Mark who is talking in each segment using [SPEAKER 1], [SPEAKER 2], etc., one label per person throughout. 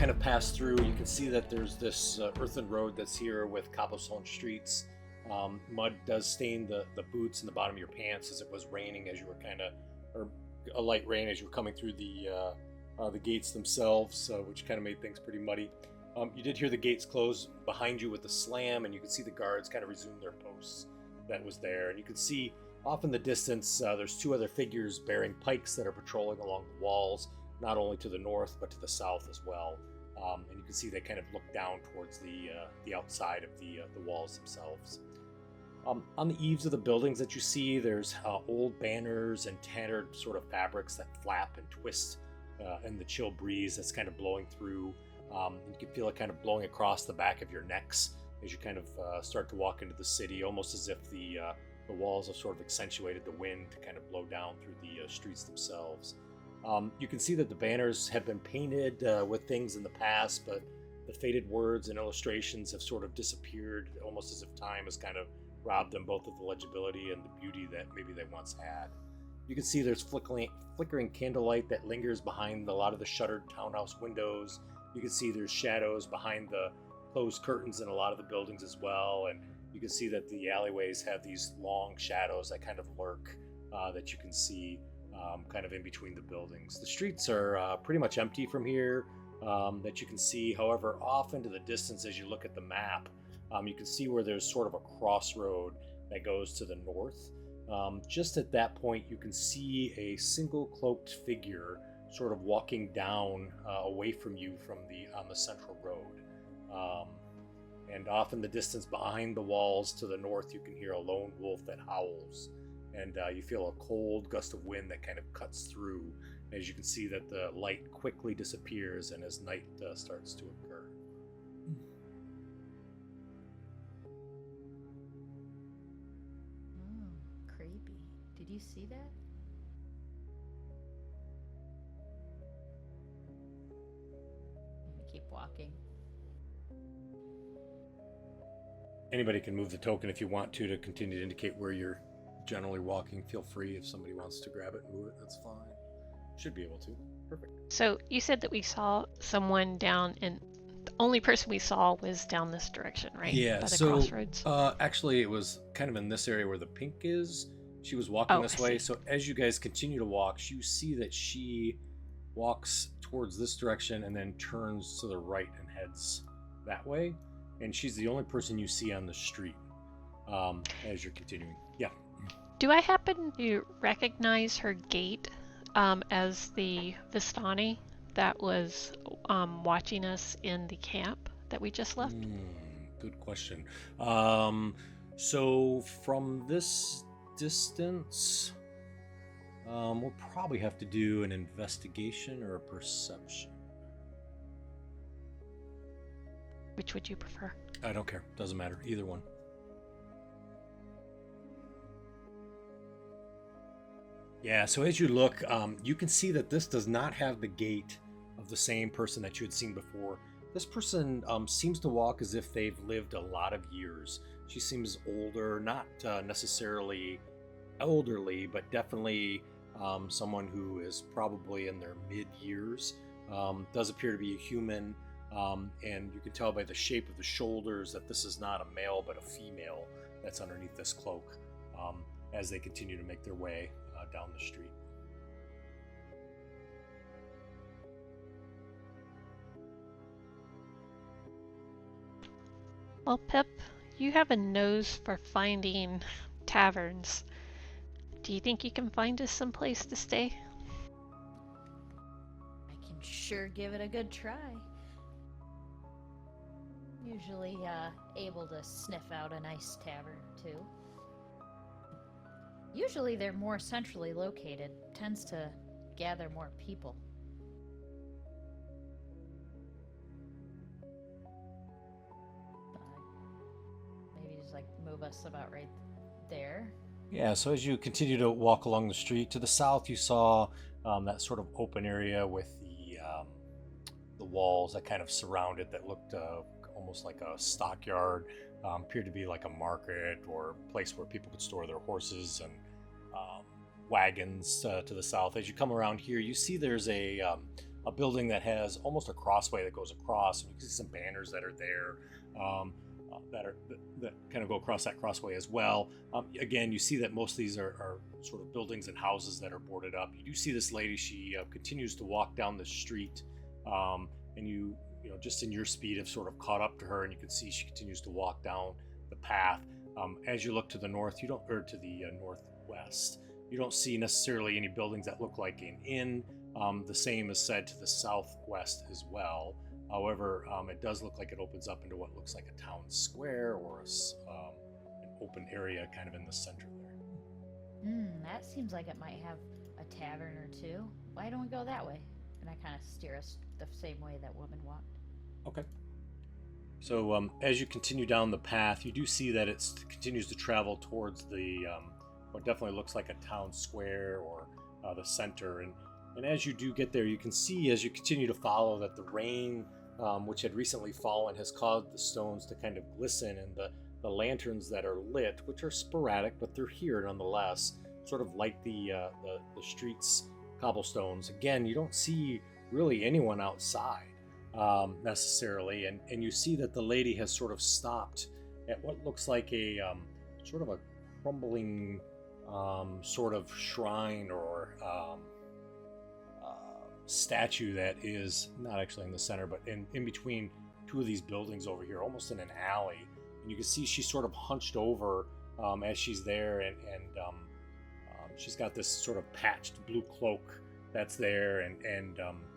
[SPEAKER 1] kind of pass through, you can see that there's this earthen road that's here with cobblestone streets. Mud does stain the boots and the bottom of your pants as it was raining as you were or a light rain as you were coming through the gates themselves, which kind of made things pretty muddy. You did hear the gates close behind you with a slam, and you could see the guards kind of resume their posts that was there. And you could see off in the distance, there's two other figures bearing pikes that are patrolling along the walls, not only to the north, but to the south as well. And you can see they kind of look down towards the outside of the walls themselves. On the eaves of the buildings that you see, there's old banners and tattered sort of fabrics that flap and twist in the chill breeze that's kind of blowing through. You can feel it kind of blowing across the back of your necks as you kind of start to walk into the city, almost as if the walls have sort of accentuated the wind to kind of blow down through the streets themselves. You can see that the banners have been painted with things in the past, but the faded words and illustrations have sort of disappeared, almost as if time has kind of robbed them both of the legibility and the beauty that maybe they once had. You can see there's flickering candlelight that lingers behind a lot of the shuttered townhouse windows. You can see there's shadows behind the closed curtains in a lot of the buildings as well, and you can see that the alleyways have these long shadows that kind of lurk that you can see kind of in between the buildings. The streets are pretty much empty from here that you can see. However, off into the distance as you look at the map, you can see where there's sort of a crossroad that goes to the north. Just at that point, you can see a single cloaked figure sort of walking down away from you on the central road. And off in the distance behind the walls to the north, you can hear a lone wolf that howls. And you feel a cold gust of wind that kind of cuts through as you can see that the light quickly disappears and as night starts to occur.
[SPEAKER 2] Creepy. Did you see that? Let me keep walking.
[SPEAKER 1] Anybody can move the token if you want to continue to indicate where you're generally walking. Feel free if somebody wants to grab it and move it, that's fine. Should be able to. Perfect.
[SPEAKER 3] So you said that we saw someone down, and the only person we saw was down this direction, right?
[SPEAKER 1] Yeah,
[SPEAKER 3] by the
[SPEAKER 1] so
[SPEAKER 3] crossroads.
[SPEAKER 1] Actually it was kind of in this area where the pink is. She was walking this way. So as you guys continue to walk, you see that she walks towards this direction and then turns to the right and heads that way. And she's the only person you see on the street as you're continuing. Yeah.
[SPEAKER 3] Do I happen to recognize her gait as the Vistani that was watching us in the camp that we just left?
[SPEAKER 1] Good question. So from this distance, we'll probably have to do an investigation or a perception.
[SPEAKER 3] Which would you prefer?
[SPEAKER 1] I don't care. Doesn't matter. Either one. Yeah, so as you look, you can see that this does not have the gait of the same person that you had seen before. This person seems to walk as if they've lived a lot of years. She seems older, not necessarily elderly, but definitely someone who is probably in their mid-years. Does appear to be a human, and you can tell by the shape of the shoulders that this is not a male but a female that's underneath this cloak as they continue to make their way down the street.
[SPEAKER 3] Well, Pip, you have a nose for finding taverns. Do you think you can find us some place to stay?
[SPEAKER 2] I can sure give it a good try. Usually able to sniff out a nice tavern, too. Usually they're more centrally located, tends to gather more people. Maybe just like move us about right there.
[SPEAKER 1] Yeah, so as you continue to walk along the street, to the south you saw that sort of open area with the walls that kind of surrounded that looked almost like a stockyard. Appeared to be like a market or a place where people could store their horses and wagons to the south. As you come around here, you see there's a a building that has almost a crossway that goes across, and you can see some banners that are there. That kind of go across that crossway as well. Again, you see that most of these are sort of buildings and houses that are boarded up. You do see this lady; she continues to walk down the street, and you know, just in your speed, have sort of caught up to her, and you can see she continues to walk down the path. As you look to the north, or to the northwest, you don't see necessarily any buildings that look like an inn. The same is said to the southwest as well. However, it does look like it opens up into what looks like a town square or an open area kind of in the center there.
[SPEAKER 2] That seems like it might have a tavern or two. Why don't we go that way? And I kind of steer us the same way that woman walked.
[SPEAKER 1] Okay. So as you continue down the path, you do see that it continues to travel towards the what definitely looks like a town square or the center. And as you do get there, you can see as you continue to follow that the rain, which had recently fallen, has caused the stones to kind of glisten, and the lanterns that are lit, which are sporadic, but they're here nonetheless, sort of light the streets, cobblestones. Again, you don't see really anyone outside necessarily, and you see that the lady has sort of stopped at what looks like a sort of a crumbling sort of shrine or statue that is not actually in the center, but in between two of these buildings over here, almost in an alley. And you can see she's sort of hunched over as she's there, and she's got this sort of patched blue cloak that's there, and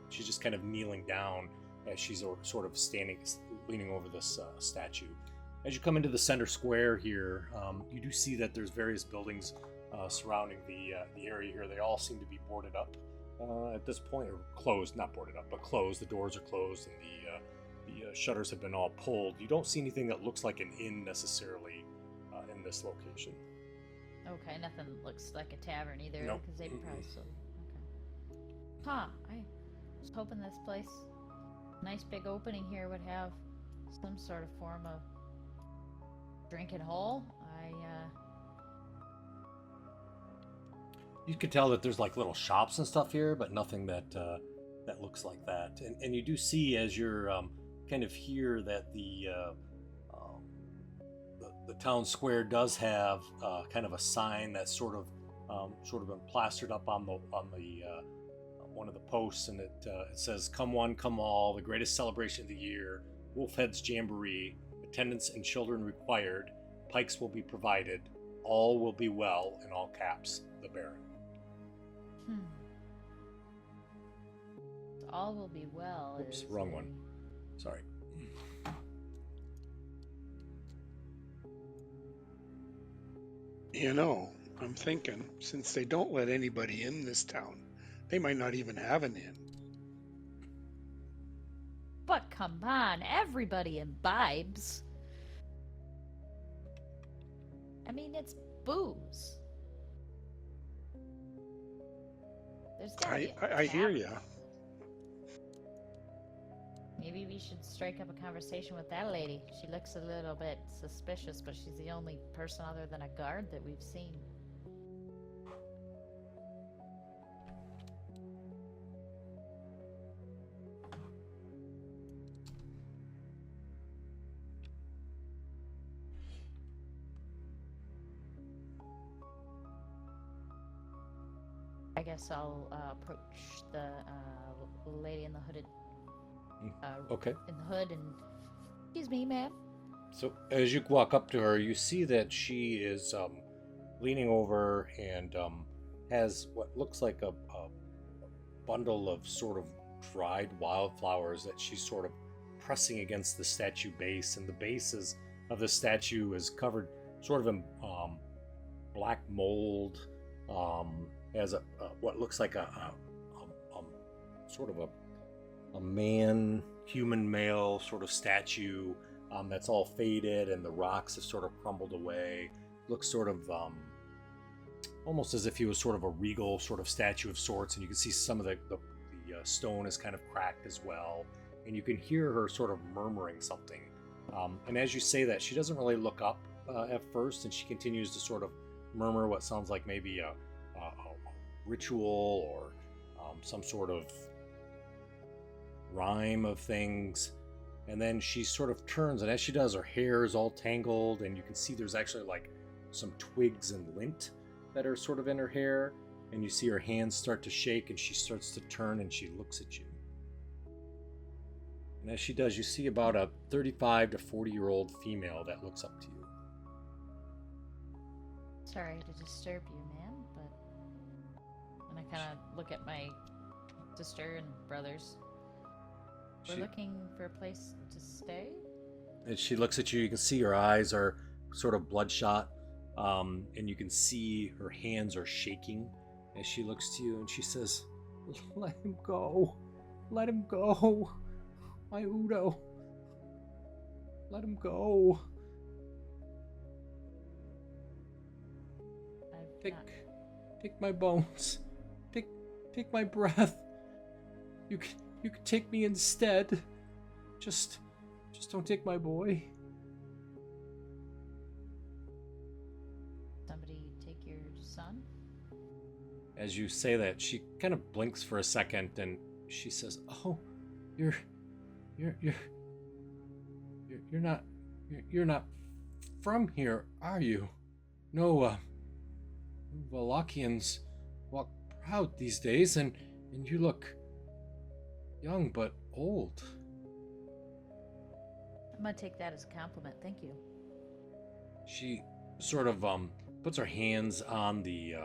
[SPEAKER 1] she's just kind of kneeling down as she's sort of standing, leaning over this statue. As you come into the center square here, you do see that there's various buildings surrounding the area here. They all seem to be boarded up at this point, or closed, not boarded up, but closed. The doors are closed, and the shutters have been all pulled. You don't see anything that looks like an inn necessarily in this location.
[SPEAKER 2] Okay, nothing looks like a tavern either,
[SPEAKER 1] Nope.
[SPEAKER 2] because they probably still. Okay. Huh, I was hoping this place, nice big opening here, would have some sort of form of drinking hole.
[SPEAKER 1] You could tell that there's like little shops and stuff here, but nothing that that looks like that. And you do see as you're kind of here that the town square does have kind of a sign that's sort of been plastered up on the one of the posts, and it says, "Come one, come all, the greatest celebration of the year, Wolfhead's Jamboree, attendance and children required, pikes will be provided, all will be well," in all caps, the Baron.
[SPEAKER 2] All will be well.
[SPEAKER 1] Oops, wrong one. Sorry.
[SPEAKER 4] You know, I'm thinking, since they don't let anybody in this town, they might not even have an inn.
[SPEAKER 2] But come on, everybody imbibes. I mean, it's booze. There's gotta be a
[SPEAKER 4] I hear
[SPEAKER 2] tavern.
[SPEAKER 4] ya.
[SPEAKER 2] Maybe we should strike up a conversation with that lady. She looks a little bit suspicious, but she's the only person other than a guard that we've seen. I guess I'll approach the lady in the hooded.
[SPEAKER 1] Okay.
[SPEAKER 2] In the hood, and excuse me, ma'am.
[SPEAKER 1] So as you walk up to her, you see that she is leaning over and has what looks like a bundle of sort of dried wildflowers that she's sort of pressing against the statue base, and the base of the statue is covered sort of in black mold, as what looks like a sort of a human male sort of statue that's all faded, and the rocks have sort of crumbled away. Looks sort of almost as if he was sort of a regal sort of statue of sorts, and you can see some of the stone is kind of cracked as well, and you can hear her sort of murmuring something. And as you say that, she doesn't really look up at first, and she continues to sort of murmur what sounds like maybe a ritual or some sort of rhyme of things. And then she sort of turns, and as she does, her hair is all tangled, and you can see there's actually like some twigs and lint that are sort of in her hair. And you see her hands start to shake, and she starts to turn, and she looks at you. And as she does, you see about a 35 to 40-year-old female that looks up to you.
[SPEAKER 2] Sorry to disturb you, ma'am, but... And I kind of look at my sister and brothers. We're looking for a place to stay?
[SPEAKER 1] And she looks at you. You can see her eyes are sort of bloodshot, and you can see her hands are shaking as she looks to you, and she says, "Let him go. Let him go. My Udo. Let him go. Take my bones. Take my breath. You could take me instead. Just don't take my boy."
[SPEAKER 2] Somebody take your son?
[SPEAKER 1] As you say that, she kind of blinks for a second, and she says, "Oh, you're not from here, are you? No, Vallakians walk proud these days, and you look young but old."
[SPEAKER 2] I'm gonna take that as a compliment, thank you.
[SPEAKER 1] She sort of puts her hands on the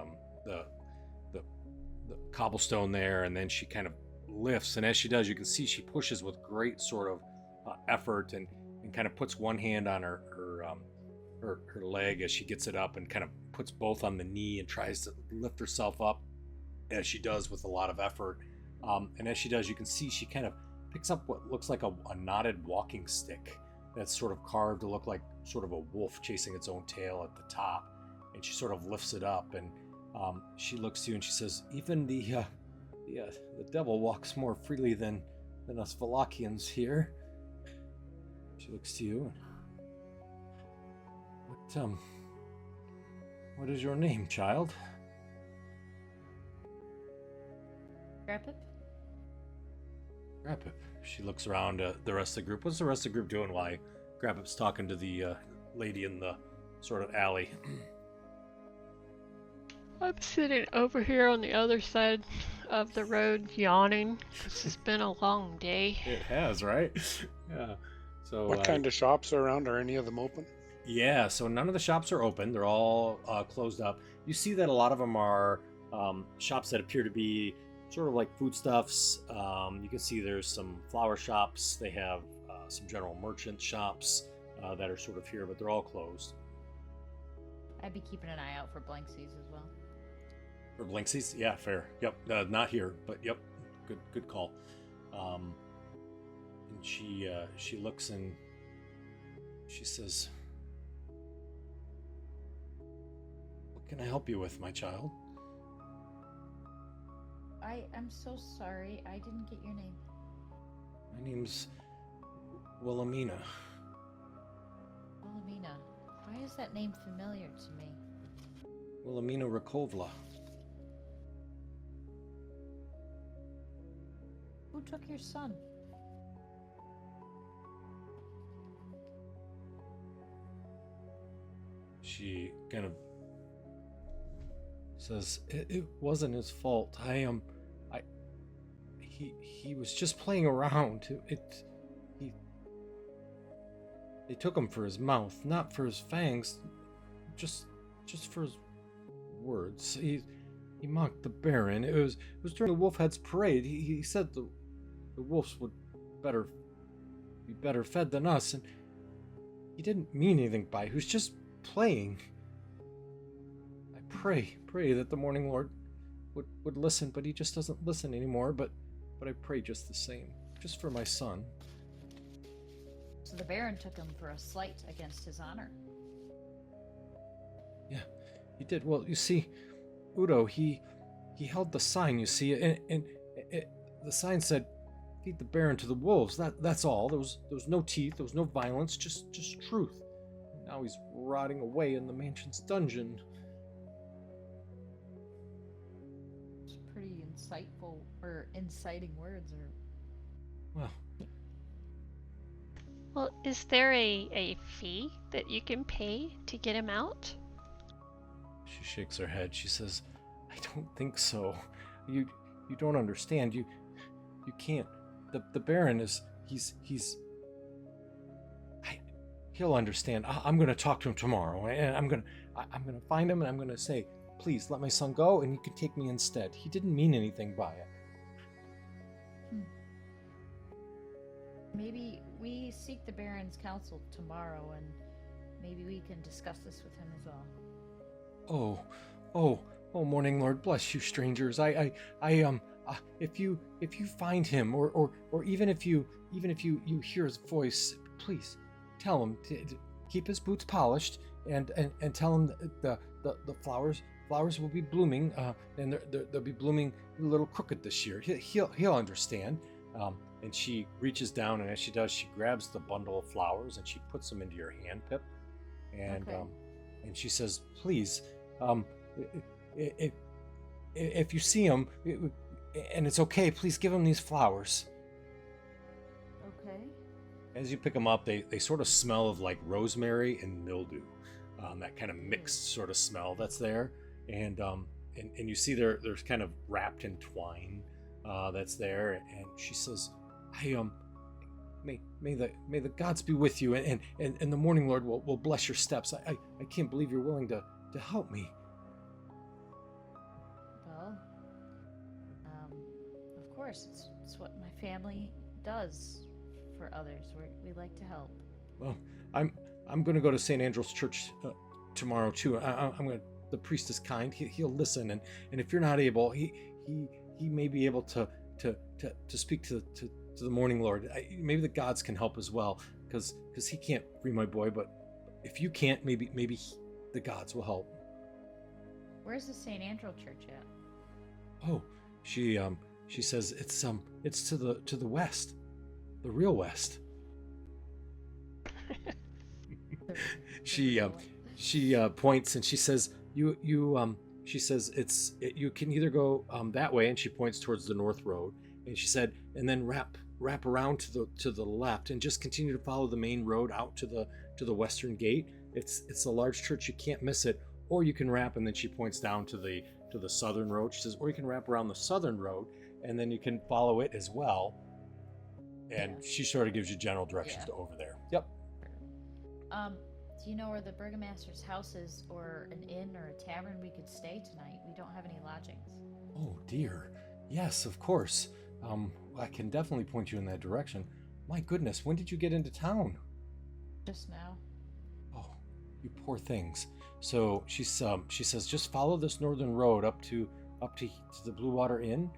[SPEAKER 1] cobblestone there, and then she kind of lifts, and as she does, you can see she pushes with great sort of effort, and kind of puts one hand on her leg as she gets it up, and kind of puts both on the knee and tries to lift herself up as she does with a lot of effort. And as she does, you can see she kind of picks up what looks like a knotted walking stick that's sort of carved to look like sort of a wolf chasing its own tail at the top, and she sort of lifts it up, and she looks to you and she says, "Even the devil walks more freely than us Vallakians here." She looks to you. What is your name, child?
[SPEAKER 2] Grapip?
[SPEAKER 1] Grapip. She looks around the rest of the group. What's the rest of the group doing while Grapip's talking to the lady in the sort of alley?
[SPEAKER 3] I'm sitting over here on the other side of the road, yawning. This has been a long day.
[SPEAKER 1] It has, right? Yeah. So
[SPEAKER 4] What kind of shops are around? Are any of them open?
[SPEAKER 1] Yeah, so none of the shops are open. They're all closed up. You see that a lot of them are shops that appear to be sort of like foodstuffs. You can see there's some flower shops. They have some general merchant shops that are sort of here, but they're all closed.
[SPEAKER 2] I'd be keeping an eye out for Blanksies as well.
[SPEAKER 1] For Blinksies? Yeah, fair. Yep. Not here, but yep. Good call. And she looks and she says, "What can I help you with, my child?"
[SPEAKER 2] I'm so sorry. I didn't get your name.
[SPEAKER 1] My name's Wilhelmina.
[SPEAKER 2] Wilhelmina. Why is that name familiar to me?
[SPEAKER 1] Wilhelmina Rakovla.
[SPEAKER 2] Who took your son?
[SPEAKER 1] She kind of says, it wasn't his fault. He was just playing around. They took him for his mouth, not for his fangs, just for his words. He mocked the Baron. It was during the Wolfhead's parade. He said the wolves would be better fed than us, and he didn't mean anything by it. He was just playing. I pray that the Morning Lord would listen, but he just doesn't listen anymore. But I pray just the same, just for my son.
[SPEAKER 2] So the Baron took him for a slight against his honor.
[SPEAKER 1] Yeah, he did. Well, you see, Udo, he held the sign, you see, and the sign said, "Feed the Baron to the wolves." That's all. There was no teeth, there was no violence, just truth. Now he's rotting away in the mansion's dungeon.
[SPEAKER 2] It's pretty insightful, or inciting words, or...
[SPEAKER 1] Well,
[SPEAKER 3] Well, is there a fee that you can pay to get him out?
[SPEAKER 1] she shakes her head. She says, I don't think so. You don't understand. You can't. The Baron is he'll understand. I'm going to talk to him tomorrow, and I'm going to find him, and I'm going to say, please let my son go, and you can take me instead. He didn't mean anything by it.
[SPEAKER 2] Maybe we seek the Baron's counsel tomorrow, and maybe we can discuss this with him as well.
[SPEAKER 1] Oh, Morning Lord, bless you, strangers. If you find him, or even if you hear his voice, please tell him to keep his boots polished, and tell him that the flowers will be blooming, and they'll be blooming a little crooked this year. He'll understand. And she reaches down, and as she does, she grabs the bundle of flowers and she puts them into your hand, Pip. And
[SPEAKER 2] Okay.
[SPEAKER 1] And she says, please, if you see him, and it's okay, please give him these flowers.
[SPEAKER 2] Okay.
[SPEAKER 1] As you pick them up, they sort of smell of like rosemary and mildew, that kind of mixed sort of smell that's there. And you see they're kind of wrapped in twine that's there. And she says, may the gods be with you, and the Morning Lord will bless your steps. I can't believe you're willing to help me.
[SPEAKER 2] Well, of course, it's what my family does for others. We like to help.
[SPEAKER 1] Well, I'm going to go to St. Andrew's Church tomorrow too. I'm going to. The priest is kind. He'll listen, and if you're not able, he may be able to speak to the Morning Lord. Maybe the gods can help as well, because he can't free my boy. But if you can't, maybe the gods will help.
[SPEAKER 2] Where's the St. Andrew Church at?
[SPEAKER 1] Oh, she says it's to the west, the real west. She points and she says she says you can either go that way, and she points towards the north road, and she said, and then wrap around to the left and just continue to follow the main road out to the western gate. It's a large church, you can't miss it. Or you can wrap, and then she points down to the southern road. She says, or you can wrap around the southern road, and then you can follow it as well. And she sort of gives you general directions to over there. Yep.
[SPEAKER 2] Do you know where the burgomaster's house is, or an inn or a tavern we could stay tonight? We don't have any lodgings.
[SPEAKER 1] Oh dear. Yes, of course. I can definitely point you in that direction. My goodness, when did you get into town?
[SPEAKER 2] Just now.
[SPEAKER 1] Oh, you poor things. So she says, just follow this northern road up to the Blue Water Inn.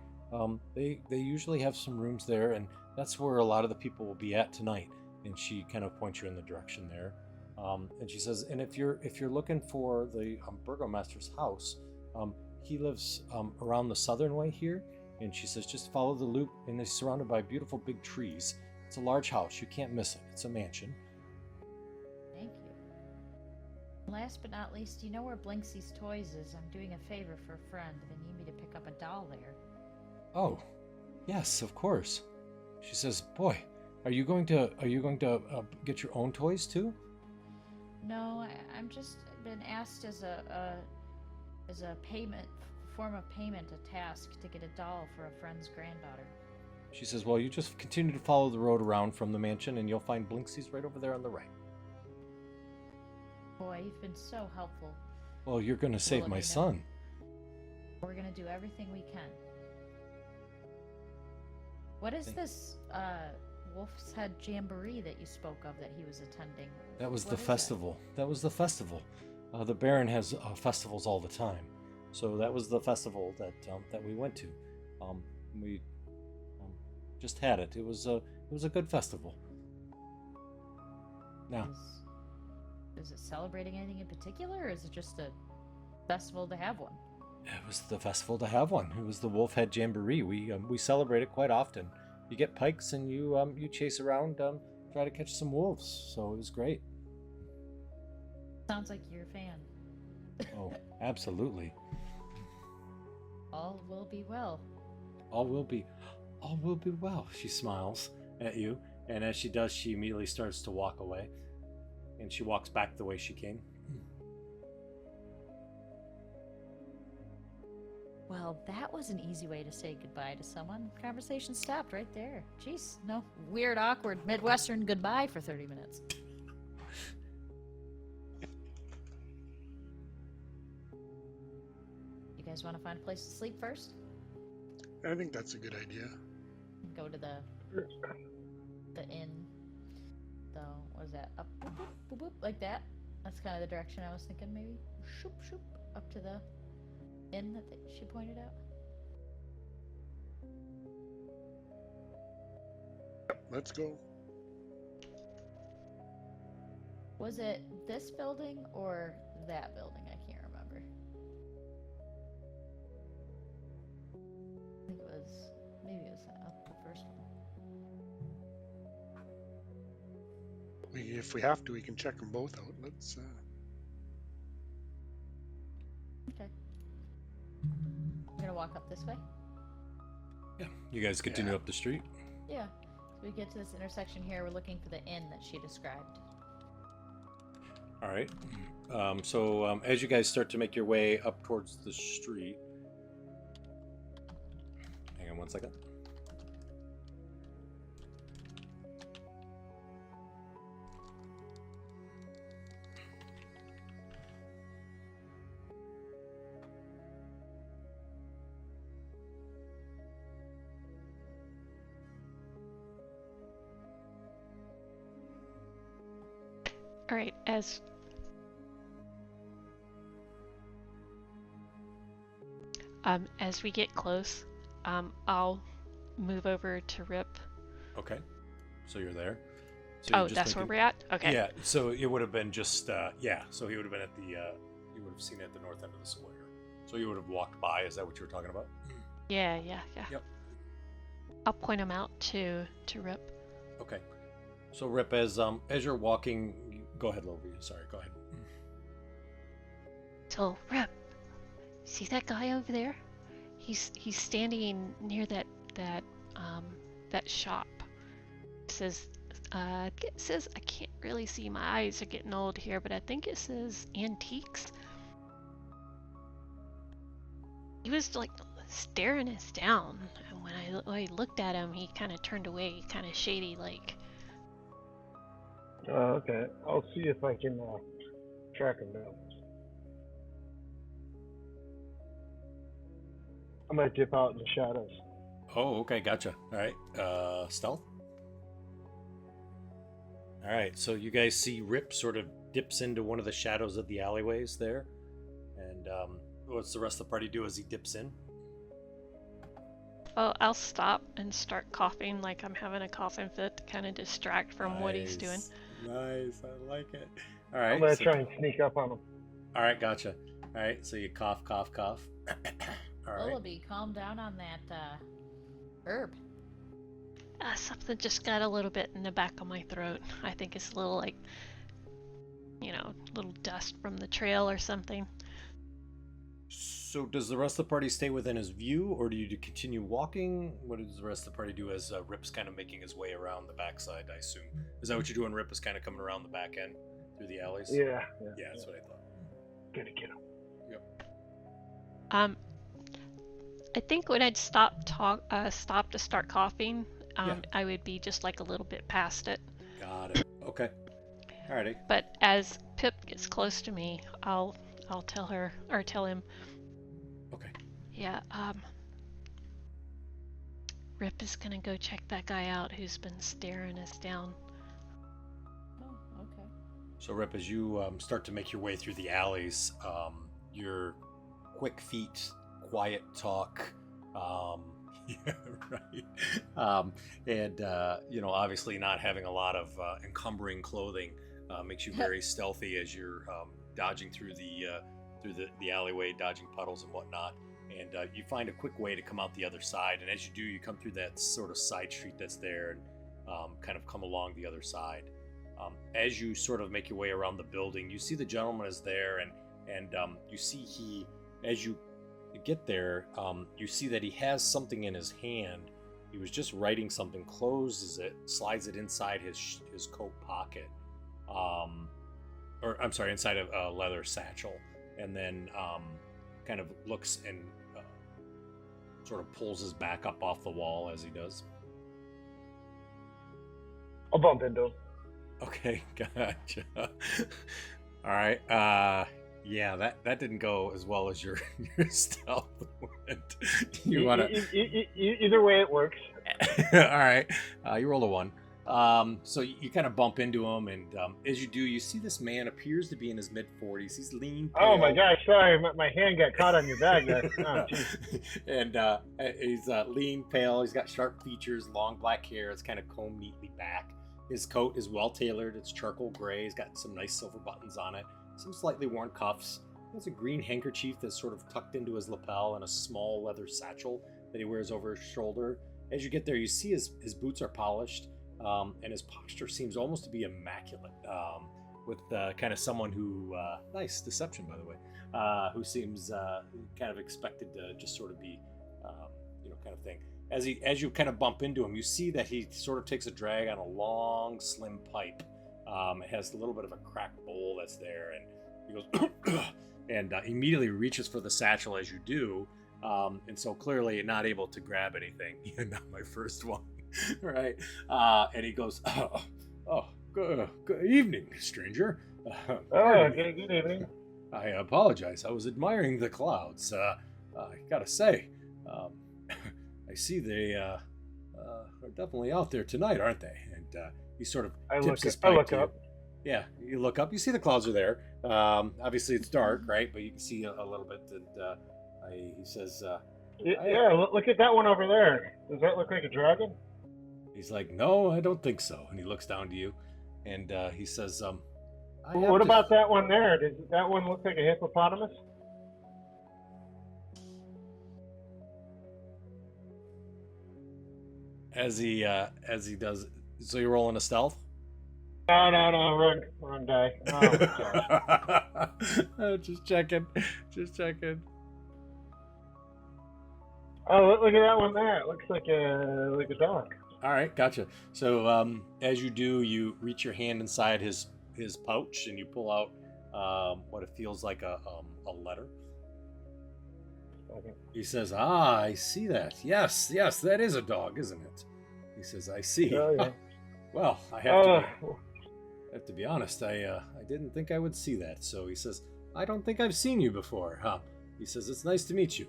[SPEAKER 1] They usually have some rooms there, and that's where a lot of the people will be at tonight. And she kind of points you in the direction there. And she says, and if you're looking for the burgomaster's house, he lives around the southern way here. And she says, just follow the loop, and it's surrounded by beautiful big trees. It's a large house. You can't miss it. It's a mansion.
[SPEAKER 2] Thank you. Last but not least, do you know where Blinksy's Toys is? I'm doing a favor for a friend. They need me to pick up a doll there.
[SPEAKER 1] Oh, yes, of course. She says, boy, are you going to get your own toys too?
[SPEAKER 2] No, I'm just been asked as a form of payment, a task to get a doll for a friend's granddaughter.
[SPEAKER 1] She says, well, you just continue to follow the road around from the mansion, and you'll find Blinksy's right over there on the right.
[SPEAKER 2] Boy, you've been so helpful.
[SPEAKER 1] Well, you're going to save my son.
[SPEAKER 2] We're going to do everything we can. What is this Wolf's Head Jamboree that you spoke of that he was attending?
[SPEAKER 1] That was the festival. That was the festival. The Baron has festivals all the time. So that was the festival that we went to. We just had it. It was a good festival. Now,
[SPEAKER 2] is it celebrating anything in particular, or is it just a festival to have one?
[SPEAKER 1] It was the festival to have one. It was the Wolf Head Jamboree. We celebrate it quite often. You get pikes and you chase around, try to catch some wolves. So it was great.
[SPEAKER 2] Sounds like you're a fan.
[SPEAKER 1] Oh, absolutely.
[SPEAKER 2] All will be well.
[SPEAKER 1] All will be well. She smiles, at you, and as she does, she immediately starts to walk away, and she walks back the way she came.
[SPEAKER 2] Well, that was an easy way to say goodbye to someone. Conversation stopped right there. Jeez, no weird, awkward Midwestern goodbye for 30 minutes. You guys want to find a place to sleep first?
[SPEAKER 4] I think that's a good idea.
[SPEAKER 2] Go to the inn. So, what is that? Up, boop, boop, boop, boop, like that. That's kind of the direction I was thinking, maybe. Shoop, shoop, up to the inn that she pointed out.
[SPEAKER 4] Let's go.
[SPEAKER 2] Was it this building or that building? I can't remember. I think it was, maybe it was up the first one.
[SPEAKER 4] If we have to, we can check them both out. Let's.
[SPEAKER 2] Okay. We're gonna walk up this way?
[SPEAKER 1] Yeah, you guys continue up the street.
[SPEAKER 2] Yeah. So we get to this intersection here. We're looking for the inn that she described.
[SPEAKER 1] All right. So as you guys start to make your way up towards the street, hang on one second.
[SPEAKER 3] All right, as we get close, I'll move over to Rip.
[SPEAKER 1] Okay. So you're there. So
[SPEAKER 3] Oh, that's where we're at? Okay.
[SPEAKER 1] Yeah, so it would have been just, so he would have been at the, you would have seen it at the north end of the square. So you would have walked by, is that what you were talking about?
[SPEAKER 3] Yeah.
[SPEAKER 1] Yep.
[SPEAKER 3] I'll point him out to Rip.
[SPEAKER 1] Okay. So Rip, as you're walking, go ahead, Lovey. Sorry, go ahead.
[SPEAKER 3] So, Rip, see that guy over there? He's standing near that shop. It says I can't really see, my eyes are getting old here, but I think it says antiques. He was like staring us down, and when I looked at him, he kind of turned away, kind of shady like.
[SPEAKER 5] Okay. I'll see if I can track him down. I might dip out in the shadows.
[SPEAKER 1] Oh, okay, gotcha. All right, stealth. All right, so you guys see Rip sort of dips into one of the shadows of the alleyways there, and what's the rest of the party do as he dips in?
[SPEAKER 3] Oh, I'll stop and start coughing like I'm having a coughing fit to kind of distract from what he's doing.
[SPEAKER 1] Nice, I like it. All right,
[SPEAKER 5] I'm gonna try and sneak up on him.
[SPEAKER 1] All right, gotcha. All right, so you cough, cough, cough. All right.
[SPEAKER 2] Willoughby, calm down on that herb.
[SPEAKER 3] Something just got a little bit in the back of my throat. I think it's a little like, little dust from the trail or something.
[SPEAKER 1] So does the rest of the party stay within his view, or do you continue walking? What does the rest of the party do as Rip's kind of making his way around the backside, I assume? Is that what you're doing? Rip is kind of coming around the back end through the alleys?
[SPEAKER 5] Yeah,
[SPEAKER 1] that's what I thought.
[SPEAKER 5] Gonna get him.
[SPEAKER 1] Yep.
[SPEAKER 3] I think when I'd stop to start coughing, I would be just like a little bit past it.
[SPEAKER 1] Got it. Okay. Alrighty.
[SPEAKER 3] But as Pip gets close to me, I'll tell her or tell him.
[SPEAKER 1] Okay.
[SPEAKER 3] Yeah. Rip is gonna go check that guy out who's been staring us down.
[SPEAKER 2] Oh, okay.
[SPEAKER 1] So Rip, as you start to make your way through the alleys, your quick feet, quiet talk, yeah, right. And obviously not having a lot of encumbering clothing makes you very stealthy as you're dodging through the alleyway, dodging puddles and whatnot. And you find a quick way to come out the other side. And as you do, you come through that sort of side street that's there and kind of come along the other side. As you sort of make your way around the building, you see the gentleman is there, and you see as you get there, you see that he has something in his hand, he was just writing something, closes it, slides it inside his coat pocket, or I'm sorry, inside of a leather satchel, and then kind of looks and sort of pulls his back up off the wall as he does.
[SPEAKER 5] I'll bump into him.
[SPEAKER 1] Okay, gotcha. All right. Yeah, that didn't go as well as your stealth went. You wanna?
[SPEAKER 5] Either way, it works.
[SPEAKER 1] All right. You roll a 1. So you kind of bump into him, and as you do, you see this man appears to be in his mid-40s. He's lean. Pale.
[SPEAKER 5] Oh my gosh! Sorry, my hand got caught on your bag there. Oh,
[SPEAKER 1] and he's lean, pale. He's got sharp features, long black hair. It's kind of combed neatly back. His coat is well tailored. It's charcoal gray. He's got some nice silver buttons on it. Some slightly worn cuffs. He has a green handkerchief that's sort of tucked into his lapel and a small leather satchel that he wears over his shoulder. As you get there, you see his boots are polished, and his posture seems almost to be immaculate, with kind of someone who, nice deception by the way, who seems kind of expected to just sort of be, kind of thing. As you kind of bump into him, you see that he sort of takes a drag on a long, slim pipe. It has a little bit of a cracked bowl that's there, and he goes and immediately reaches for the satchel as you do, and so clearly not able to grab anything. Not my first one, right? And he goes, good evening, stranger.
[SPEAKER 5] good evening.
[SPEAKER 1] I apologize. I was admiring the clouds. I gotta say, I see they are definitely out there tonight, aren't they? And he sort of tips his pipe to you. Yeah, you look up. You see the clouds are there. Obviously, it's dark, right? But you can see a little bit. And he says,
[SPEAKER 5] look at that one over there. Does that look like a dragon?
[SPEAKER 1] He's like, no, I don't think so. And he looks down to you, and he says,
[SPEAKER 5] what about that one there? Does that one look like a hippopotamus?
[SPEAKER 1] As he does, so you're rolling a stealth?
[SPEAKER 5] No, wrong guy.
[SPEAKER 1] Oh, just checking.
[SPEAKER 5] Oh, look at that one there. It looks like a dog.
[SPEAKER 1] All right, gotcha. So as you do, you reach your hand inside his pouch and you pull out what it feels like a letter.
[SPEAKER 5] Okay.
[SPEAKER 1] He says, I see that. Yes, that is a dog, isn't it? He says, I see.
[SPEAKER 5] Oh, yeah.
[SPEAKER 1] Well, I have to be honest. I didn't think I would see that. So he says, I don't think I've seen you before, huh? He says, it's nice to meet you.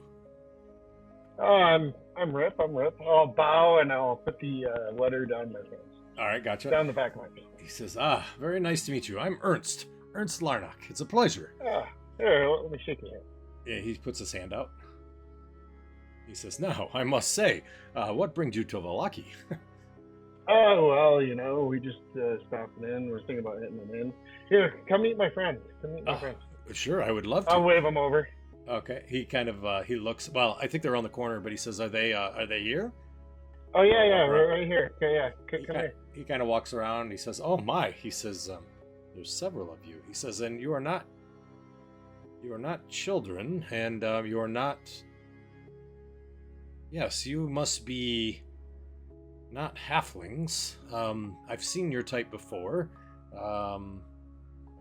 [SPEAKER 5] Oh, I'm Rip. I'll bow and I'll put the letter down my pants.
[SPEAKER 1] All right, gotcha.
[SPEAKER 5] Down the back of my pants.
[SPEAKER 1] He says, very nice to meet you. I'm Ernst Larnock. It's a pleasure.
[SPEAKER 5] Here, let me shake your hand.
[SPEAKER 1] Yeah, he puts his hand out. He says, now, I must say, what brings you to Vallaki?
[SPEAKER 5] Oh, well, we just stopped in. We're thinking about hitting them in. Here, come meet my friends.
[SPEAKER 1] Sure, I would love to.
[SPEAKER 5] I'll wave them over.
[SPEAKER 1] Okay, he kind of, he looks, well, I think they're on the corner, but he says, are they here?
[SPEAKER 5] Oh, yeah, we're right here. Okay, yeah, come here.
[SPEAKER 1] He kind of walks around and he says, oh my, he says, there's several of you. He says, and you are not children, and you are not, yes, you must be not halflings. I've seen your type before. I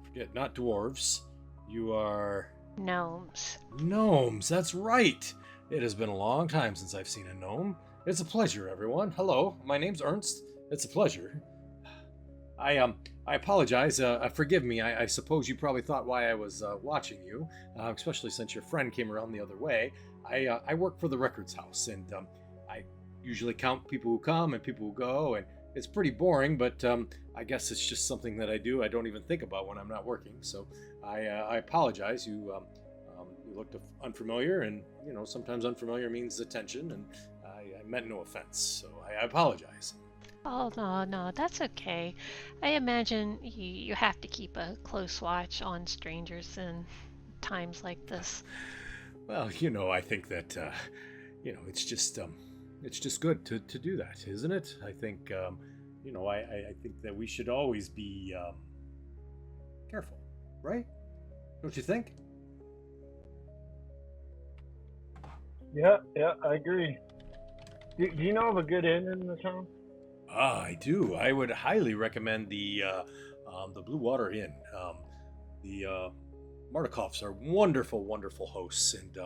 [SPEAKER 1] forget, not dwarves. You are... Gnomes, that's right. It has been a long time since I've seen a gnome. It's a pleasure, everyone. Hello, my name's Ernst. It's a pleasure. I apologize. Forgive me. I suppose you probably thought why I was watching you, especially since your friend came around the other way. I work for the records house, and I usually count people who come and people who go, and it's pretty boring, but I guess it's just something that I do. I don't even think about when I'm not working, so I apologize. You looked unfamiliar, and sometimes unfamiliar means attention, and I meant no offense, so I apologize.
[SPEAKER 3] Oh, no, that's okay. I imagine you have to keep a close watch on strangers in times like this.
[SPEAKER 1] Well, I think that, it's just good to do that, isn't it? I think, I think that we should always be careful, right? Don't you think?
[SPEAKER 5] Yeah, I agree. Do you know of a good inn in the town?
[SPEAKER 1] I do. I would highly recommend the Blue Water Inn. The Martikovs are wonderful, wonderful hosts, and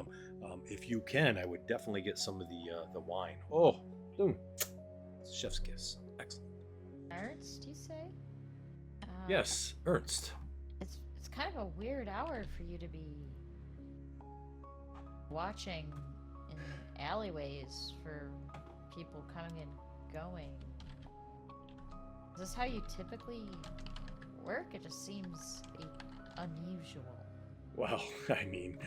[SPEAKER 1] if you can, I would definitely get some of the wine. Oh, chef's kiss. Excellent.
[SPEAKER 2] Ernst, you say?
[SPEAKER 1] Yes, Ernst.
[SPEAKER 2] It's kind of a weird hour for you to be watching in alleyways for people coming and going. Is this how you typically work? It just seems unusual.
[SPEAKER 1] Well, I mean,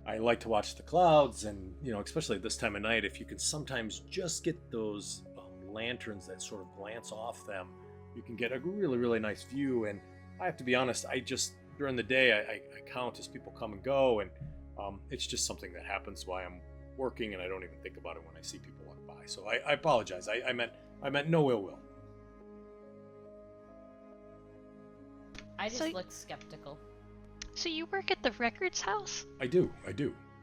[SPEAKER 1] I like to watch the clouds, and especially at this time of night, if you can sometimes just get those lanterns that sort of glance off them, you can get a really, really nice view. And I have to be honest, during the day, I count as people come and go, and it's just something that happens while I'm working, and I don't even think about it when I see people walk by. So I apologize. I meant no ill will.
[SPEAKER 2] I just look skeptical.
[SPEAKER 3] So you work at the records house?
[SPEAKER 1] I do.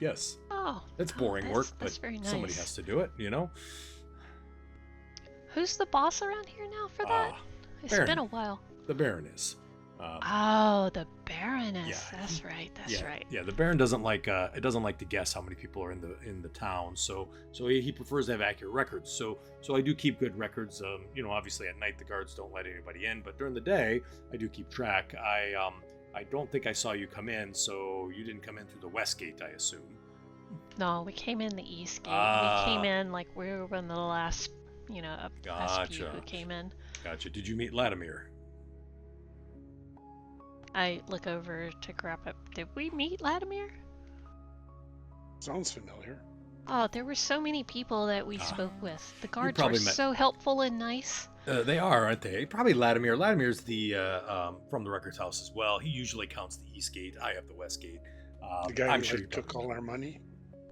[SPEAKER 1] Yes.
[SPEAKER 3] Oh.
[SPEAKER 1] That's boring work,
[SPEAKER 3] that's
[SPEAKER 1] but
[SPEAKER 3] very nice.
[SPEAKER 1] somebody has to do it,
[SPEAKER 3] Who's the boss around here now for that? It's
[SPEAKER 1] Baron.
[SPEAKER 3] been a while.
[SPEAKER 1] The Baron is.
[SPEAKER 3] The Baroness.
[SPEAKER 1] Yeah,
[SPEAKER 3] That's right. That's right.
[SPEAKER 1] Yeah, the Baron doesn't like to guess how many people are in the town, so he prefers to have accurate records. So I do keep good records. Obviously at night the guards don't let anybody in, but during the day I do keep track. I don't think I saw you come in, so you didn't come in through the west gate, I assume.
[SPEAKER 3] No, we came in the east gate.
[SPEAKER 1] Ah.
[SPEAKER 3] We came in like we were one of the last, last few
[SPEAKER 1] Gotcha.
[SPEAKER 3] who came in.
[SPEAKER 1] Gotcha. Did you meet Latimer?
[SPEAKER 3] I look over to grab up. Did we meet Latimer?
[SPEAKER 4] Sounds familiar.
[SPEAKER 3] Oh, there were so many people that we spoke with. The guards were
[SPEAKER 1] probably met-
[SPEAKER 3] so helpful and nice.
[SPEAKER 1] They are, aren't they? Probably Latimer. Latimer's the from the records house as well. He usually counts the east gate. I have the west gate.
[SPEAKER 4] The guy
[SPEAKER 1] I'm
[SPEAKER 4] who
[SPEAKER 1] sure you
[SPEAKER 4] took all our money.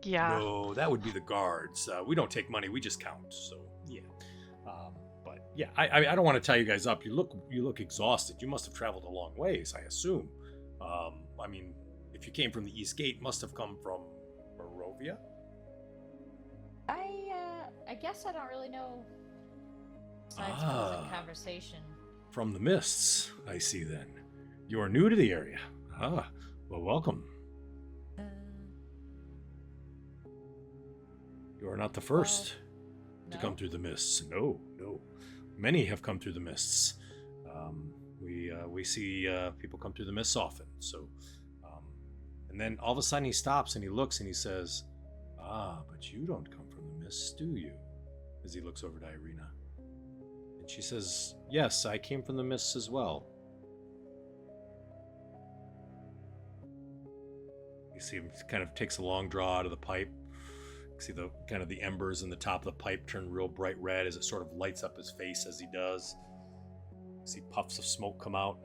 [SPEAKER 3] Yeah.
[SPEAKER 1] No, that would be the guards. We don't take money. We just count. So yeah. But yeah, I don't want to tie you guys up. You look exhausted. You must have traveled a long ways, I assume. I mean, if you came from the east gate, must have come from Barovia.
[SPEAKER 2] I guess I don't really know. Besides pleasant conversation.
[SPEAKER 1] From the mists, I see then. You are new to the area. Well, welcome. You are not the first to come through the mists. No. Many have come through the mists. We see people come through the mists often. So, and then all of a sudden he stops and he looks and he says, but you don't come from the mists, do you? As he looks over to Ireena. And she says, yes, I came from the mists as well. You see him kind of takes a long draw out of the pipe. You see the kind of the embers in the top of the pipe turn real bright red as it sort of lights up his face as he does. You see puffs of smoke come out.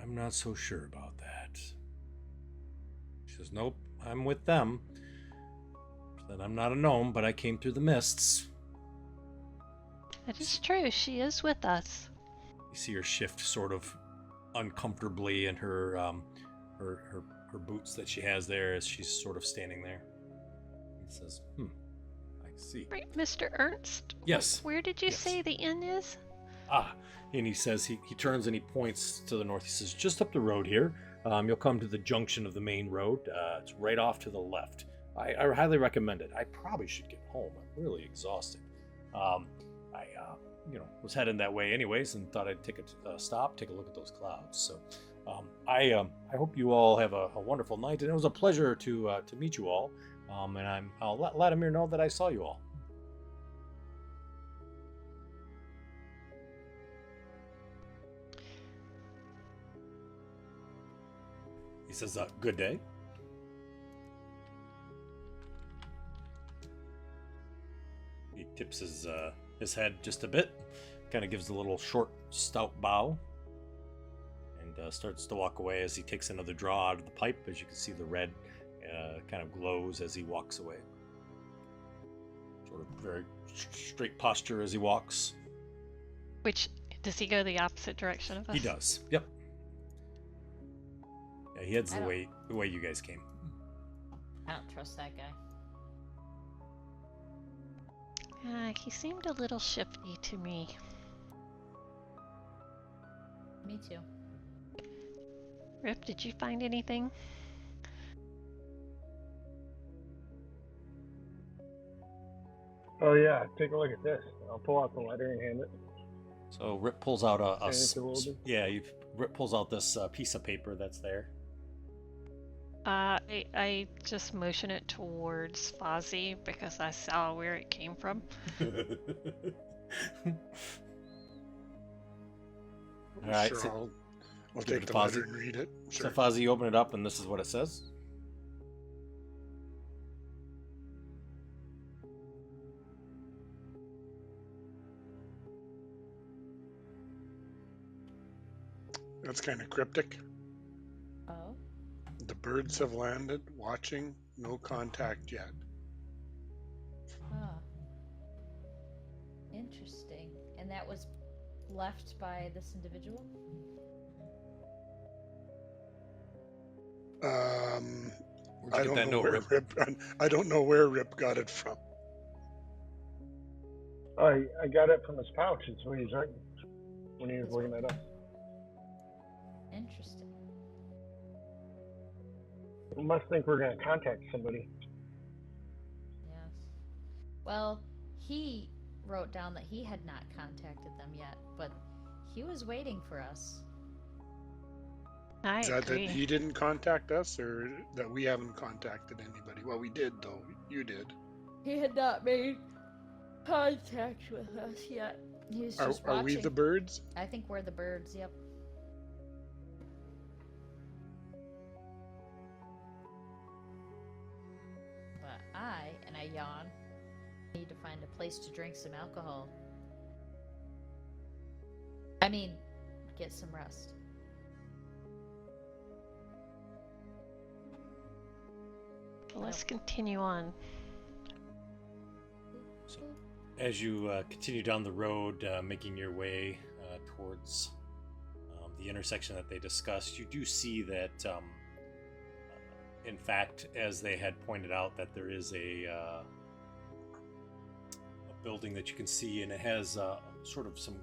[SPEAKER 1] I'm not so sure about that. She says, nope, I'm with them. Then I'm not a gnome, but I came through the mists.
[SPEAKER 3] That is true. She is with us.
[SPEAKER 1] You see her shift sort of uncomfortably in her her boots that she has there as she's sort of standing there. He says, I see.
[SPEAKER 3] Right, Mr. Ernst?
[SPEAKER 1] Yes.
[SPEAKER 3] Where did you
[SPEAKER 1] Yes.
[SPEAKER 3] say the inn is?
[SPEAKER 1] And he says, he turns and he points to the north. He says, just up the road here. You'll come to the junction of the main road. It's right off to the left. I highly recommend it. I probably should get home. I'm really exhausted. I was heading that way anyways and thought I'd take a stop, take a look at those clouds. So I hope you all have a wonderful night, and it was a pleasure to meet you all. And I'll let Latimer know that I saw you all. He says, good day. He tips his head just a bit, kind of gives a little short, stout bow, and starts to walk away as he takes another draw out of the pipe. As you can see, the red kind of glows as he walks away. Sort of very straight posture as he walks.
[SPEAKER 3] Which, does he go the opposite direction of us?
[SPEAKER 1] He does. Yep. Yeah, he heads the way you guys came.
[SPEAKER 2] I don't trust that guy.
[SPEAKER 3] He seemed a little shifty to me.
[SPEAKER 2] Me too.
[SPEAKER 3] Rip, did you find anything?
[SPEAKER 5] Oh yeah, take a look at this. I'll pull out the letter and hand it.
[SPEAKER 1] So Rip pulls out Rip pulls out this piece of paper that's there.
[SPEAKER 3] I just motion it towards Fozzie because I saw where it came from.
[SPEAKER 1] All right,
[SPEAKER 4] Sure,
[SPEAKER 1] so
[SPEAKER 4] I'll
[SPEAKER 1] give it
[SPEAKER 4] take
[SPEAKER 1] to
[SPEAKER 4] the letter
[SPEAKER 1] Fozzie.
[SPEAKER 4] and read it.
[SPEAKER 1] So
[SPEAKER 4] Sure.
[SPEAKER 1] Fozzie, you open it up, and this is what it says.
[SPEAKER 4] That's kind of cryptic.
[SPEAKER 2] Oh.
[SPEAKER 4] The birds have landed, watching, no contact yet.
[SPEAKER 2] Huh. Interesting. And that was left by this individual?
[SPEAKER 1] Where'd you
[SPEAKER 4] I
[SPEAKER 1] get
[SPEAKER 4] don't
[SPEAKER 1] that
[SPEAKER 4] know
[SPEAKER 1] note,
[SPEAKER 4] where
[SPEAKER 1] Rip?
[SPEAKER 4] I don't know where Rip got it from.
[SPEAKER 5] I got it from his pouch. It's what he's writing when he was looking at us.
[SPEAKER 2] Interesting.
[SPEAKER 5] We must think we're gonna contact somebody.
[SPEAKER 2] Yes. Well, he wrote down that he had not contacted them yet, but he was waiting for us.
[SPEAKER 3] I
[SPEAKER 4] Is that
[SPEAKER 3] agree.
[SPEAKER 4] he didn't contact us, or that we haven't contacted anybody? Well, we did, though. You did.
[SPEAKER 2] He had not made contact with us yet. He was just
[SPEAKER 4] Are we
[SPEAKER 2] watching.
[SPEAKER 4] the birds?
[SPEAKER 2] I think we're the birds, yep. But and I yawn, need to find a place to drink some alcohol. I mean, get some rest.
[SPEAKER 3] Let's continue on.
[SPEAKER 1] So, as you continue down the road, making your way towards the intersection that they discussed, you do see that, in fact, as they had pointed out, that there is a building that you can see, and it has sort of some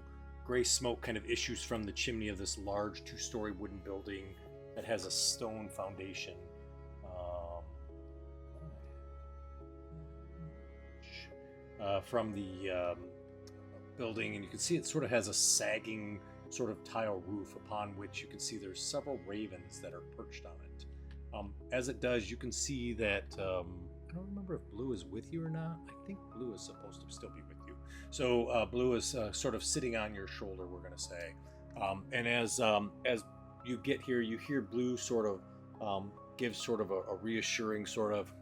[SPEAKER 1] gray smoke kind of issues from the chimney of this large two-story wooden building that has a stone foundation. From the building, and you can see it sort of has a sagging sort of tile roof upon which you can see there's several ravens that are perched on it. As it does, you can see that I don't remember if Blue is with you or not. I think Blue is supposed to still be with you. So Blue is sort of sitting on your shoulder, we're going to say. And as you get here, you hear Blue sort of give sort of a reassuring sort of,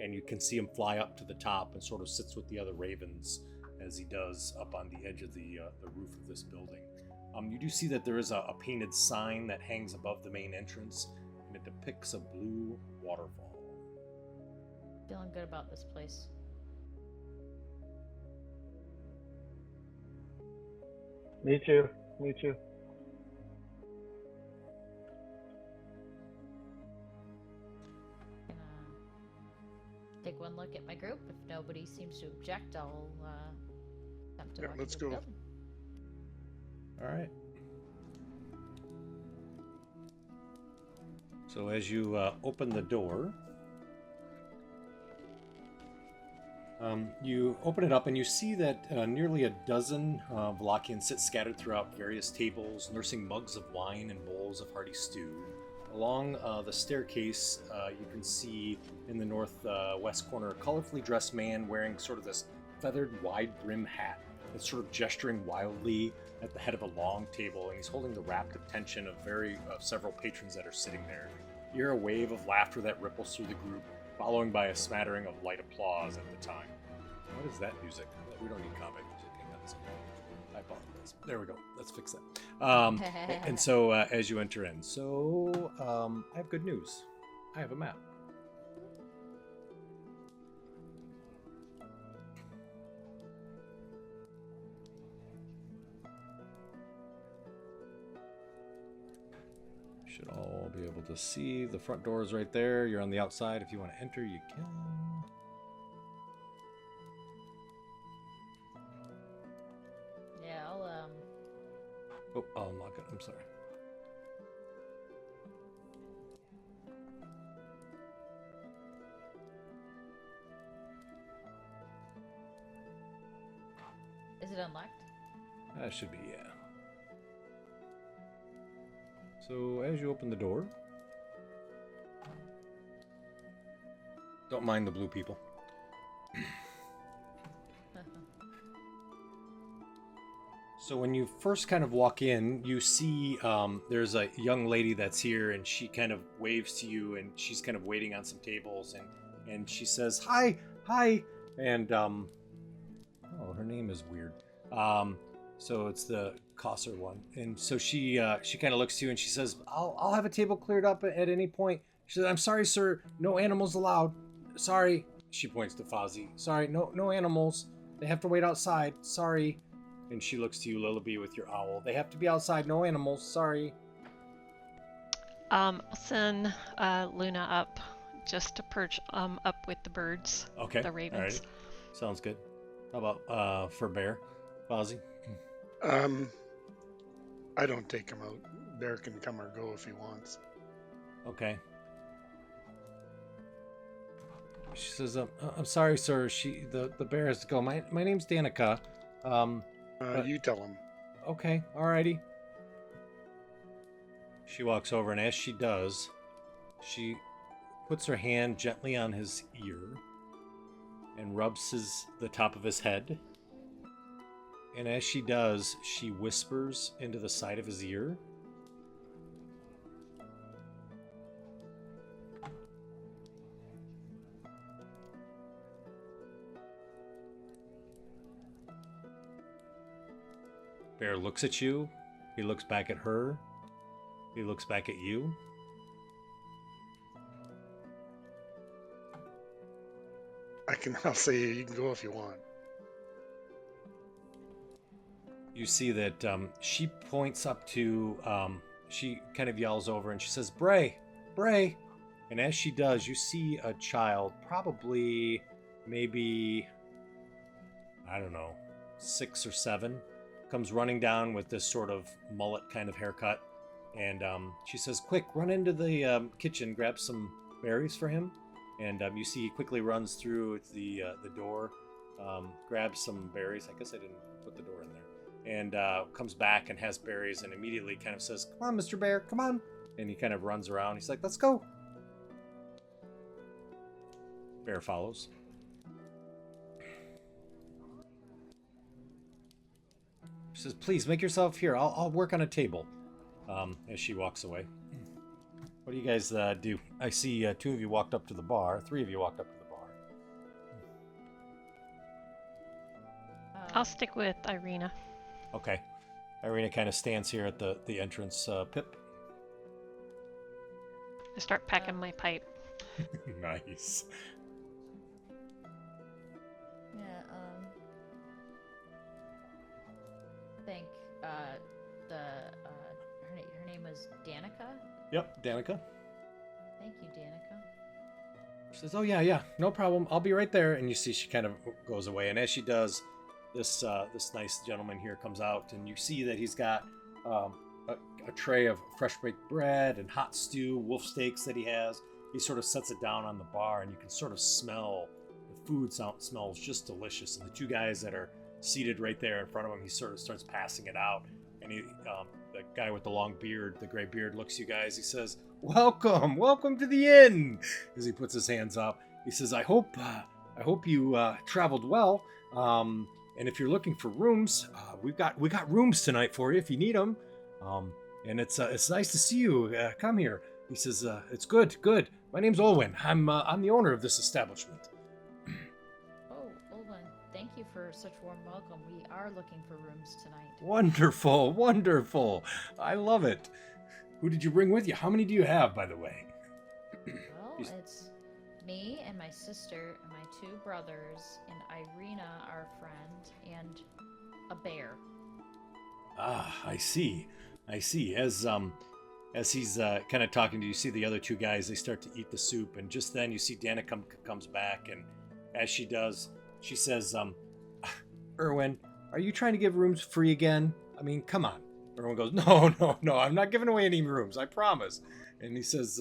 [SPEAKER 1] and you can see him fly up to the top and sort of sits with the other ravens as he does up on the edge of the roof of this building. You do see that there is a painted sign that hangs above the main entrance, and it depicts a blue waterfall.
[SPEAKER 2] Feeling good about this place.
[SPEAKER 5] Me too. Me too.
[SPEAKER 2] Take one look at my group. If nobody seems to object, I'll attempt to walk
[SPEAKER 4] let's
[SPEAKER 2] into the
[SPEAKER 4] go.
[SPEAKER 2] building.
[SPEAKER 1] All right. So as you open the door, you open it up and you see that nearly a dozen Vallakians sit scattered throughout various tables, nursing mugs of wine and bowls of hearty stew. Along the staircase, you can see in the northwest corner a colorfully dressed man wearing sort of this feathered wide brim hat that's sort of gesturing wildly at the head of a long table, and he's holding the rapt attention of several patrons that are sitting there. You hear a wave of laughter that ripples through the group, following by a smattering of light applause at the time. What is that music? We don't need combat music. Hang on a second. I apologize. There we go. Let's fix that. And so as you enter in, I have good news. I have a map. Should all be able to see. The front door is right there. You're on the outside. If you want to enter, you can. Oh, I'll unlock it. I'm sorry.
[SPEAKER 2] Is it unlocked?
[SPEAKER 1] That should be, yeah. So as you open the door, don't mind the blue people. So when you first kind of walk in, you see there's a young lady that's here, and she kind of waves to you, and she's kind of waiting on some tables, and she says, "Hi, hi," and oh, her name is weird. So it's the Cosser one, and so she kind of looks to you, and she says, "I'll have a table cleared up at any point." She says, "I'm sorry, sir, no animals allowed. Sorry." She points to Fozzie. "Sorry, no animals. They have to wait outside. Sorry." And she looks to you, Lillaby, with your owl. "They have to be outside. No animals. Sorry."
[SPEAKER 3] I'll send Luna up just to perch up with the birds.
[SPEAKER 1] Okay.
[SPEAKER 3] The ravens.
[SPEAKER 1] Alrighty. Sounds good. How about for Bear? Fozzie?
[SPEAKER 4] I don't take him out. Bear can come or go if he wants.
[SPEAKER 1] Okay. She says, "I'm sorry, sir. The bear has to go. My name's Danica.
[SPEAKER 4] You tell him.
[SPEAKER 1] Okay, alrighty." She walks over, and as she does, she puts her hand gently on his ear and rubs the top of his head. And as she does, she whispers into the side of his ear. Bear looks at you. He looks back at her. He looks back at you.
[SPEAKER 4] I'll say you can go if you want.
[SPEAKER 1] You see that she points up to, she kind of yells over, and she says, Bray! Bray! And as she does, you see a child, probably maybe, I don't know, 6 or 7, comes running down with this sort of mullet kind of haircut. And she says, "Quick, run into the kitchen, grab some berries for him." And you see he quickly runs through the door, grabs some berries. I guess I didn't put the door in there. And comes back and has berries, and immediately kind of says, "Come on, Mr. Bear, come on." And he kind of runs around. He's like, "Let's go." Bear follows. She says, "Please make yourself here. I'll work on a table." As she walks away. What do you guys do? I see 2 of you walked up to the bar. 3 of you walked up to the bar.
[SPEAKER 3] I'll stick with Ireena.
[SPEAKER 1] Okay. Ireena kind of stands here at the entrance. Pip?
[SPEAKER 3] I start packing my pipe.
[SPEAKER 1] Nice.
[SPEAKER 2] Yeah, I think her name was Danica.
[SPEAKER 1] Yep, Danica.
[SPEAKER 2] Thank you, Danica.
[SPEAKER 1] She says, "Oh yeah, no problem. I'll be right there." And you see she kind of goes away. And as she does, this nice gentleman here comes out, and you see that he's got a tray of fresh baked bread and hot stew, wolf steaks that he has. He sort of sets it down on the bar, and you can sort of smell the food. Smells just delicious. And the 2 guys that are seated right there in front of him, he sort of starts passing it out. And the guy with the long beard, the gray beard, looks at you guys. He says, welcome to the inn." As he puts his hands up, he says, I hope you traveled well. And if you're looking for rooms, we got rooms tonight for you if you need them. And it's nice to see you. Come here." He says, "It's good. My name's Olwen. I'm the owner of this establishment."
[SPEAKER 2] Oh, Olwen, thank you for such warm welcome. We are looking for rooms tonight.
[SPEAKER 1] Wonderful. I love it. Who did you bring with you? How many do you have, by the way?
[SPEAKER 2] Well, it's me and my sister and my 2 brothers and Ireena, our friend, and a bear.
[SPEAKER 1] Ah, I see. As he's kind of talking to you, see the other 2 guys. They start to eat the soup, and just then you see Dana comes back, and as she does, she says, "Erwin, are you trying to give rooms free again? I mean, come on. Erwin goes, no, I'm not giving away any rooms, I promise. And he says,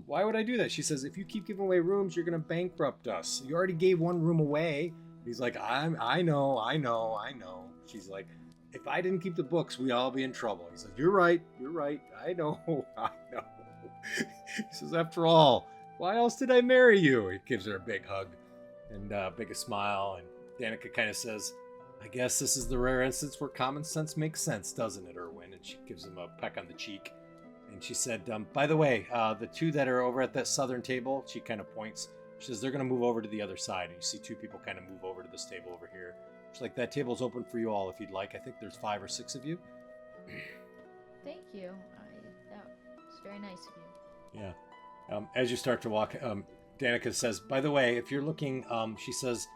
[SPEAKER 1] why would I do that? She says, if you keep giving away rooms, you're going to bankrupt us. You already gave one room away. He's like, I know. She's like, if I didn't keep the books, we'd all be in trouble. He says, you're right. I know. He says, after all, why else did I marry you? He gives her a big hug and big a smile. And Danica kind of says, I guess this is the rare instance where common sense makes sense, doesn't it, Erwin? And she gives him a peck on the cheek. And she said, by the way, the two that are over at that southern table, she kind of points. She says, they're going to move over to the other side. And you see two people kind of move over to this table over here. She's like, that table's open for you all if you'd like. I think there's 5 or 6 of you.
[SPEAKER 2] Thank you. That's very nice of you.
[SPEAKER 1] Yeah. As you start to walk, Danica says, by the way, if you're looking, she says,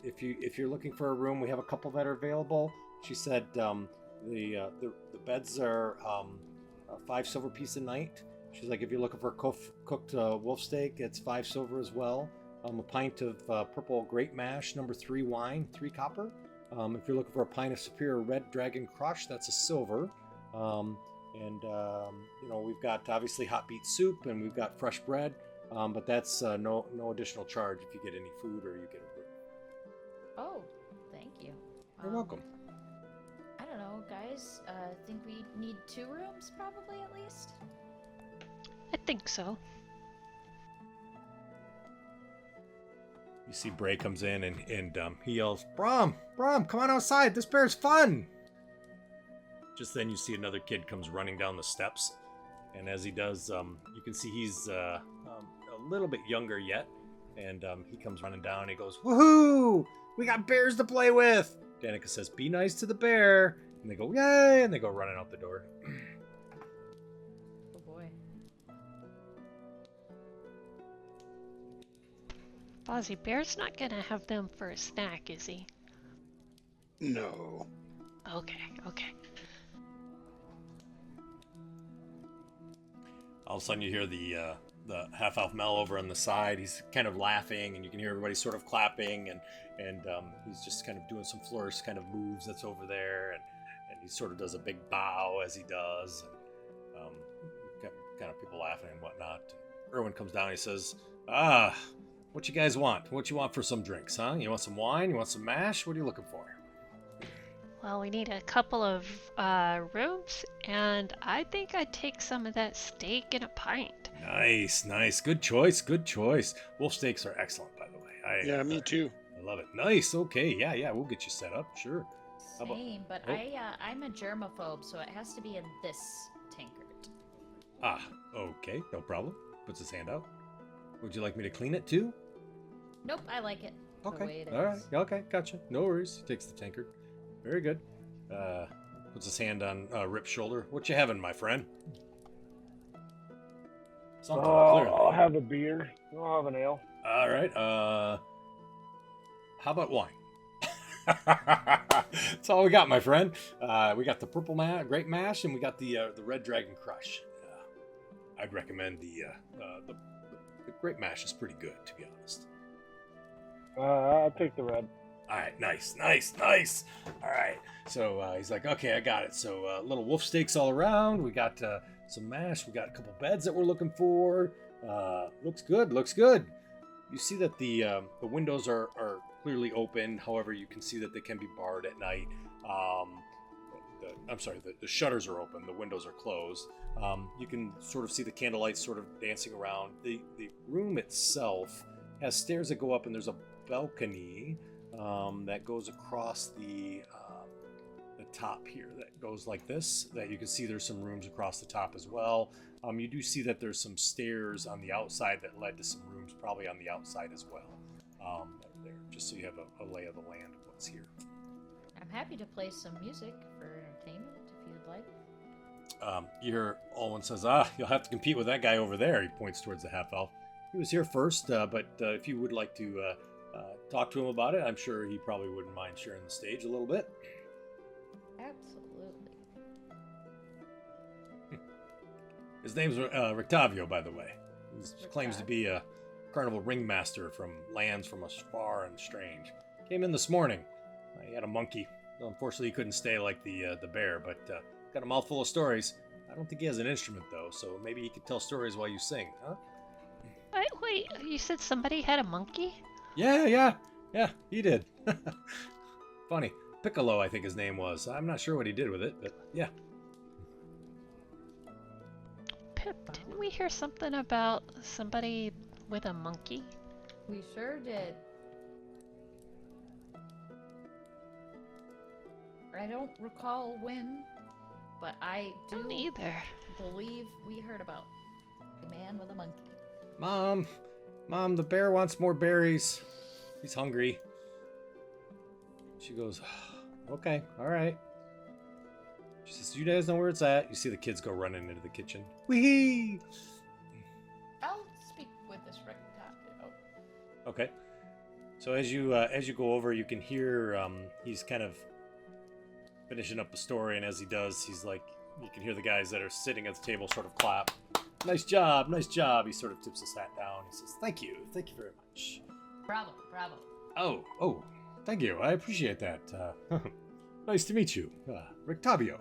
[SPEAKER 1] if you're looking for a room, we have a couple that are available. She said, the beds are 5 silver piece a night. She's like, if you're looking for a cooked wolf steak, it's 5 silver as well. A pint of purple grape mash, number 3 wine, 3 copper. If you're looking for a pint of superior red dragon crush, that's a silver. We've got obviously hot beet soup and we've got fresh bread, but that's no additional charge if you get any food or you get a room.
[SPEAKER 2] Oh, thank you.
[SPEAKER 1] You're welcome.
[SPEAKER 2] I don't know, guys. I think we need 2 rooms, probably at least.
[SPEAKER 3] I think so.
[SPEAKER 1] You see Bray comes in and he yells, Brom, come on outside. This bear's fun. Just then you see another kid comes running down the steps. And as he does, you can see he's a little bit younger yet. And he comes running down and he goes, woohoo! We got bears to play with! Danica says, be nice to the bear. And they go, yay! And they go running out the door.
[SPEAKER 2] Oh boy.
[SPEAKER 3] Fozzie Bear's not gonna have them for a snack, is he?
[SPEAKER 4] No.
[SPEAKER 3] Okay.
[SPEAKER 1] All of a sudden you hear the half-elf Mel over on the side. He's kind of laughing, and you can hear everybody sort of clapping, and he's just kind of doing some flourish kind of moves that's over there, and he sort of does a big bow as he does, and kind of people laughing and whatnot. Erwin comes down and he says, what you guys want? What you want for some drinks, huh? You want some wine? You want some mash? What are you looking for?
[SPEAKER 3] Well, we need a couple of rooms, and I think I'd take some of that steak and a pint.
[SPEAKER 1] Nice. Good choice. Wolf steaks are excellent, by the way.
[SPEAKER 4] Yeah, me too.
[SPEAKER 1] I love it. Nice. Okay. Yeah. We'll get you set up. Sure.
[SPEAKER 2] Same, but I'm a germaphobe, so it has to be in this tankard.
[SPEAKER 1] Okay. No problem. Puts his hand out. Would you like me to clean it too?
[SPEAKER 2] Nope, I like it.
[SPEAKER 1] Okay.
[SPEAKER 2] The way it
[SPEAKER 1] All right.
[SPEAKER 2] is.
[SPEAKER 1] Okay. Gotcha. No worries. He takes the tankard. Very good. Puts his hand on Rip's shoulder. What you having, my friend? Something, clearly.
[SPEAKER 5] I'll have a beer. I'll have an ale.
[SPEAKER 1] All right. How about wine? That's all we got, my friend. We got the purple grape mash, and we got the red dragon crush. I'd recommend the grape mash is pretty good, to be honest.
[SPEAKER 5] I'll take the red.
[SPEAKER 1] All right, nice. All right, so he's like, okay, I got it. So little wolf steaks all around. We got some mash. We got a couple beds that we're looking for. Looks good. You see that the windows are clearly open. However, you can see that they can be barred at night. The shutters are open. The windows are closed. You can sort of see the candlelight sort of dancing around. The room itself has stairs that go up, and there's a balcony that goes across the top here, that goes like this, that you can see there's some rooms across the top as well. You do see that there's some stairs on the outside that led to some rooms probably on the outside as well. There, just so you have a lay of the land of what's here.
[SPEAKER 2] I'm happy to play some music for entertainment if you'd like.
[SPEAKER 1] You hear Olwen says, you'll have to compete with that guy over there. He points towards the half-elf. He was here first, but if you would like to talk to him about it, I'm sure he probably wouldn't mind sharing the stage a little bit.
[SPEAKER 2] Absolutely.
[SPEAKER 1] His name's Rictavio, by the way. He claims to be a carnival ringmaster from lands from far and strange. Came in this morning. He had a monkey. Unfortunately, he couldn't stay like the bear, but got a mouthful of stories. I don't think he has an instrument, though, so maybe he could tell stories while you sing, huh?
[SPEAKER 3] Wait, you said somebody had a monkey?
[SPEAKER 1] Yeah, he did. Funny. Piccolo, I think his name was. I'm not sure what he did with it, but yeah.
[SPEAKER 3] Pip, didn't we hear something about somebody with a monkey?
[SPEAKER 2] We sure did. I don't recall when, but I do
[SPEAKER 3] Don't either.
[SPEAKER 2] believe we heard about a man with a monkey.
[SPEAKER 1] Mom, the bear wants more berries. He's hungry. She goes, okay, all right. She says, you guys know where it's at. You see the kids go running into the kitchen. Wee!
[SPEAKER 2] I'll speak with this Rictavio.
[SPEAKER 1] Okay. So as you go over, you can hear he's kind of finishing up the story, and as he does, he's like, you can hear the guys that are sitting at the table sort of clap. Nice job, nice job. He sort of tips his hat down. He says, thank you very much.
[SPEAKER 2] Bravo.
[SPEAKER 1] Oh, thank you. I appreciate that. Nice to meet you, Rictavio.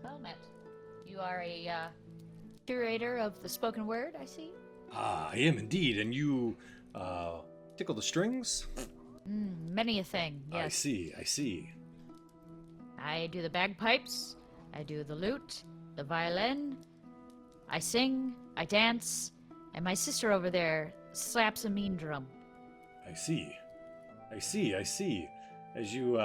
[SPEAKER 2] Well met. You are a curator of the spoken word, I see.
[SPEAKER 1] Ah, I am indeed. And you tickle the strings?
[SPEAKER 2] Many a thing, yes.
[SPEAKER 1] I see.
[SPEAKER 2] I do the bagpipes, I do the lute, the violin, I sing, I dance, and my sister over there slaps a mean drum.
[SPEAKER 1] I see. As you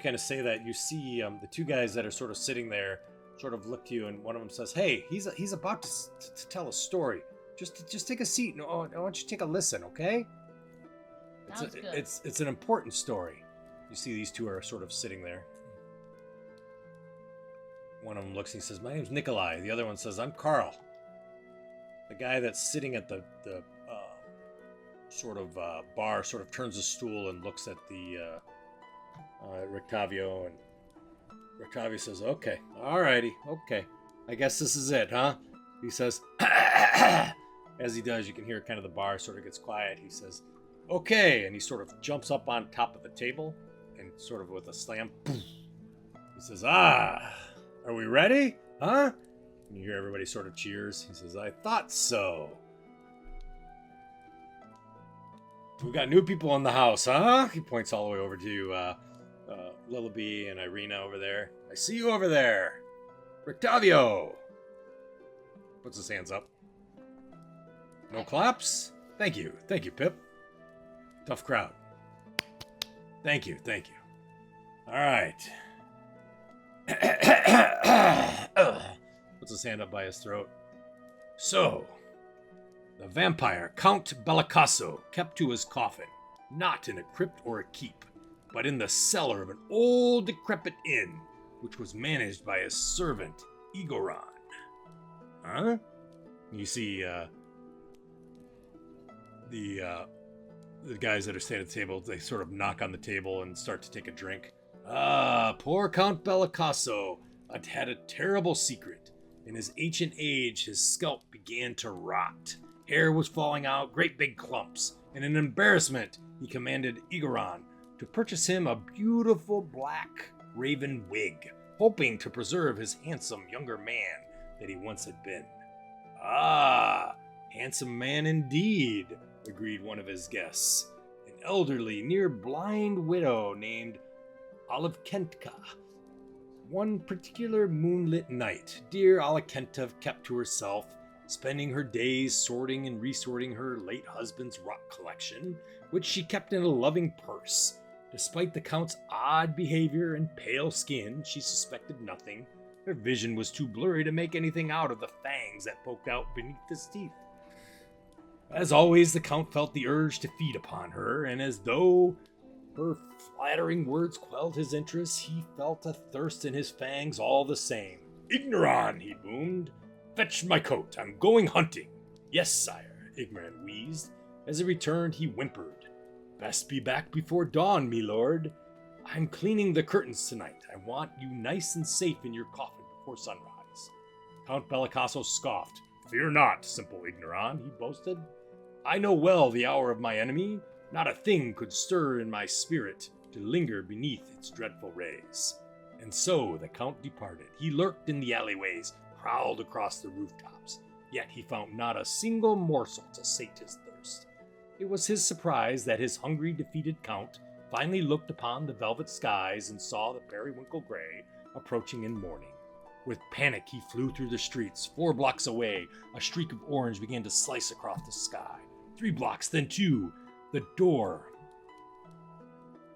[SPEAKER 1] kind of say that, you see the two guys that are sort of sitting there sort of look to you, and one of them says, "Hey, he's about to tell a story. Just take a seat, and I want you to take a listen, okay?
[SPEAKER 2] Sounds good.
[SPEAKER 1] It's an important story." You see these two are sort of sitting there. One of them looks and he says, "My name's Nikolai." The other one says, "I'm Carl." The guy that's sitting at the sort of bar sort of turns a stool and looks at the Rictavio, and Rictavio says, "Okay, alrighty, okay. I guess this is it, huh?" He says, as he does, you can hear kind of the bar sort of gets quiet. He says, "Okay," and he sort of jumps up on top of the table and sort of with a slam, he says, "Ah, are we ready, huh?" And you hear everybody sort of cheers. He says, "I thought so. We got new people in the house, huh?" He points all the way over to Lillaby and Ireena over there. "I see you over there. Rictavio." Puts his hands up. No claps? Thank you, Pip. Tough crowd. Thank you. All right. Puts his hand up by his throat. So, the vampire Count Bellicasso kept to his coffin, not in a crypt or a keep, but in the cellar of an old decrepit inn, which was managed by his servant, Igoran. Huh? You see, the guys that are standing at the table, they sort of knock on the table and start to take a drink. "Ah, poor Count Bellicasso had a terrible secret. In his ancient age, his scalp began to rot. Hair was falling out, great big clumps. In an embarrassment, he commanded Igoran to purchase him a beautiful black raven wig, hoping to preserve his handsome younger man that he once had been." "Ah, handsome man indeed," agreed one of his guests. "An elderly, near-blind widow named Olivenka. One particular moonlit night, dear Olivenka kept to herself, spending her days sorting and resorting her late husband's rock collection, which she kept in a loving purse. Despite the Count's odd behavior and pale skin, she suspected nothing. Her vision was too blurry to make anything out of the fangs that poked out beneath his teeth. As always, the Count felt the urge to feed upon her, and as though her flattering words quelled his interest, he felt a thirst in his fangs all the same. "Ignoran," he boomed. "Fetch my coat. I'm going hunting." "Yes, sire," Ignoran wheezed. As he returned, he whimpered. "Best be back before dawn, me lord. I'm cleaning the curtains tonight. I want you nice and safe in your coffin before sunrise." Count Bellicasso scoffed. "Fear not, simple Ignoran," he boasted. "I know well the hour of my enemy. Not a thing could stir in my spirit to linger beneath its dreadful rays. And so the Count departed. He lurked in the alleyways, prowled across the rooftops, yet he found not a single morsel to sate his thirst. It was his surprise that his hungry, defeated Count finally looked upon the velvet skies and saw the periwinkle gray approaching in morning. With panic, he flew through the streets. 4 blocks away, a streak of orange began to slice across the sky. 3 blocks, then 2. The door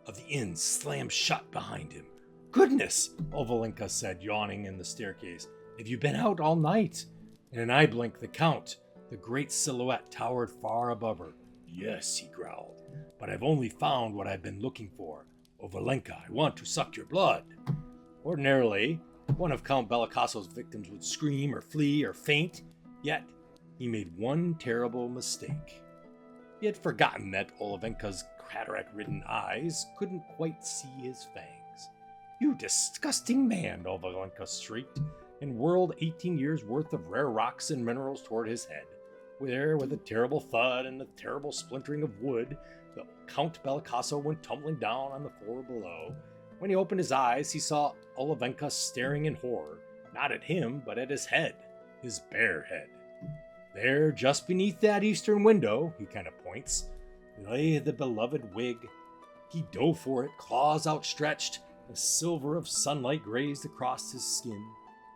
[SPEAKER 1] of the inn slammed shut behind him. "Goodness," Ovalinka said, yawning in the staircase. "Have you been out all night?" In an eye blink, the Count, the great silhouette, towered far above her. "Yes," he growled, "but I've only found what I've been looking for. Ovalinka, I want to suck your blood." Ordinarily, one of Count Bellicasso's victims would scream or flee or faint, yet he made one terrible mistake. He had forgotten that Olavinka's cataract-ridden eyes couldn't quite see his fangs. "You disgusting man," Ovalinka shrieked, and whirled 18 years' worth of rare rocks and minerals toward his head. Where, with a terrible thud and a terrible splintering of wood, the Count Bellicasso went tumbling down on the floor below. When he opened his eyes, he saw Olavinka staring in horror, not at him, but at his head, his bare head. There, just beneath that eastern window, he kind of points, lay the beloved wig. He dove for it, claws outstretched, a silver of sunlight grazed across his skin.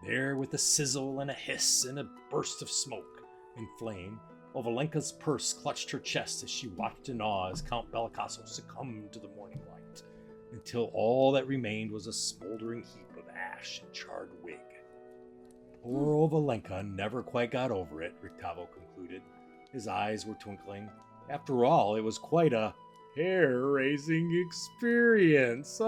[SPEAKER 1] There, with a sizzle and a hiss and a burst of smoke and flame, Ovalinka's purse clutched her chest as she watched in awe as Count Bellicasso succumbed to the morning light, until all that remained was a smoldering heap of ash and charred wig. Poor Ovalinka never quite got over it, Rictavio concluded. His eyes were twinkling. After all, it was quite a hair-raising experience.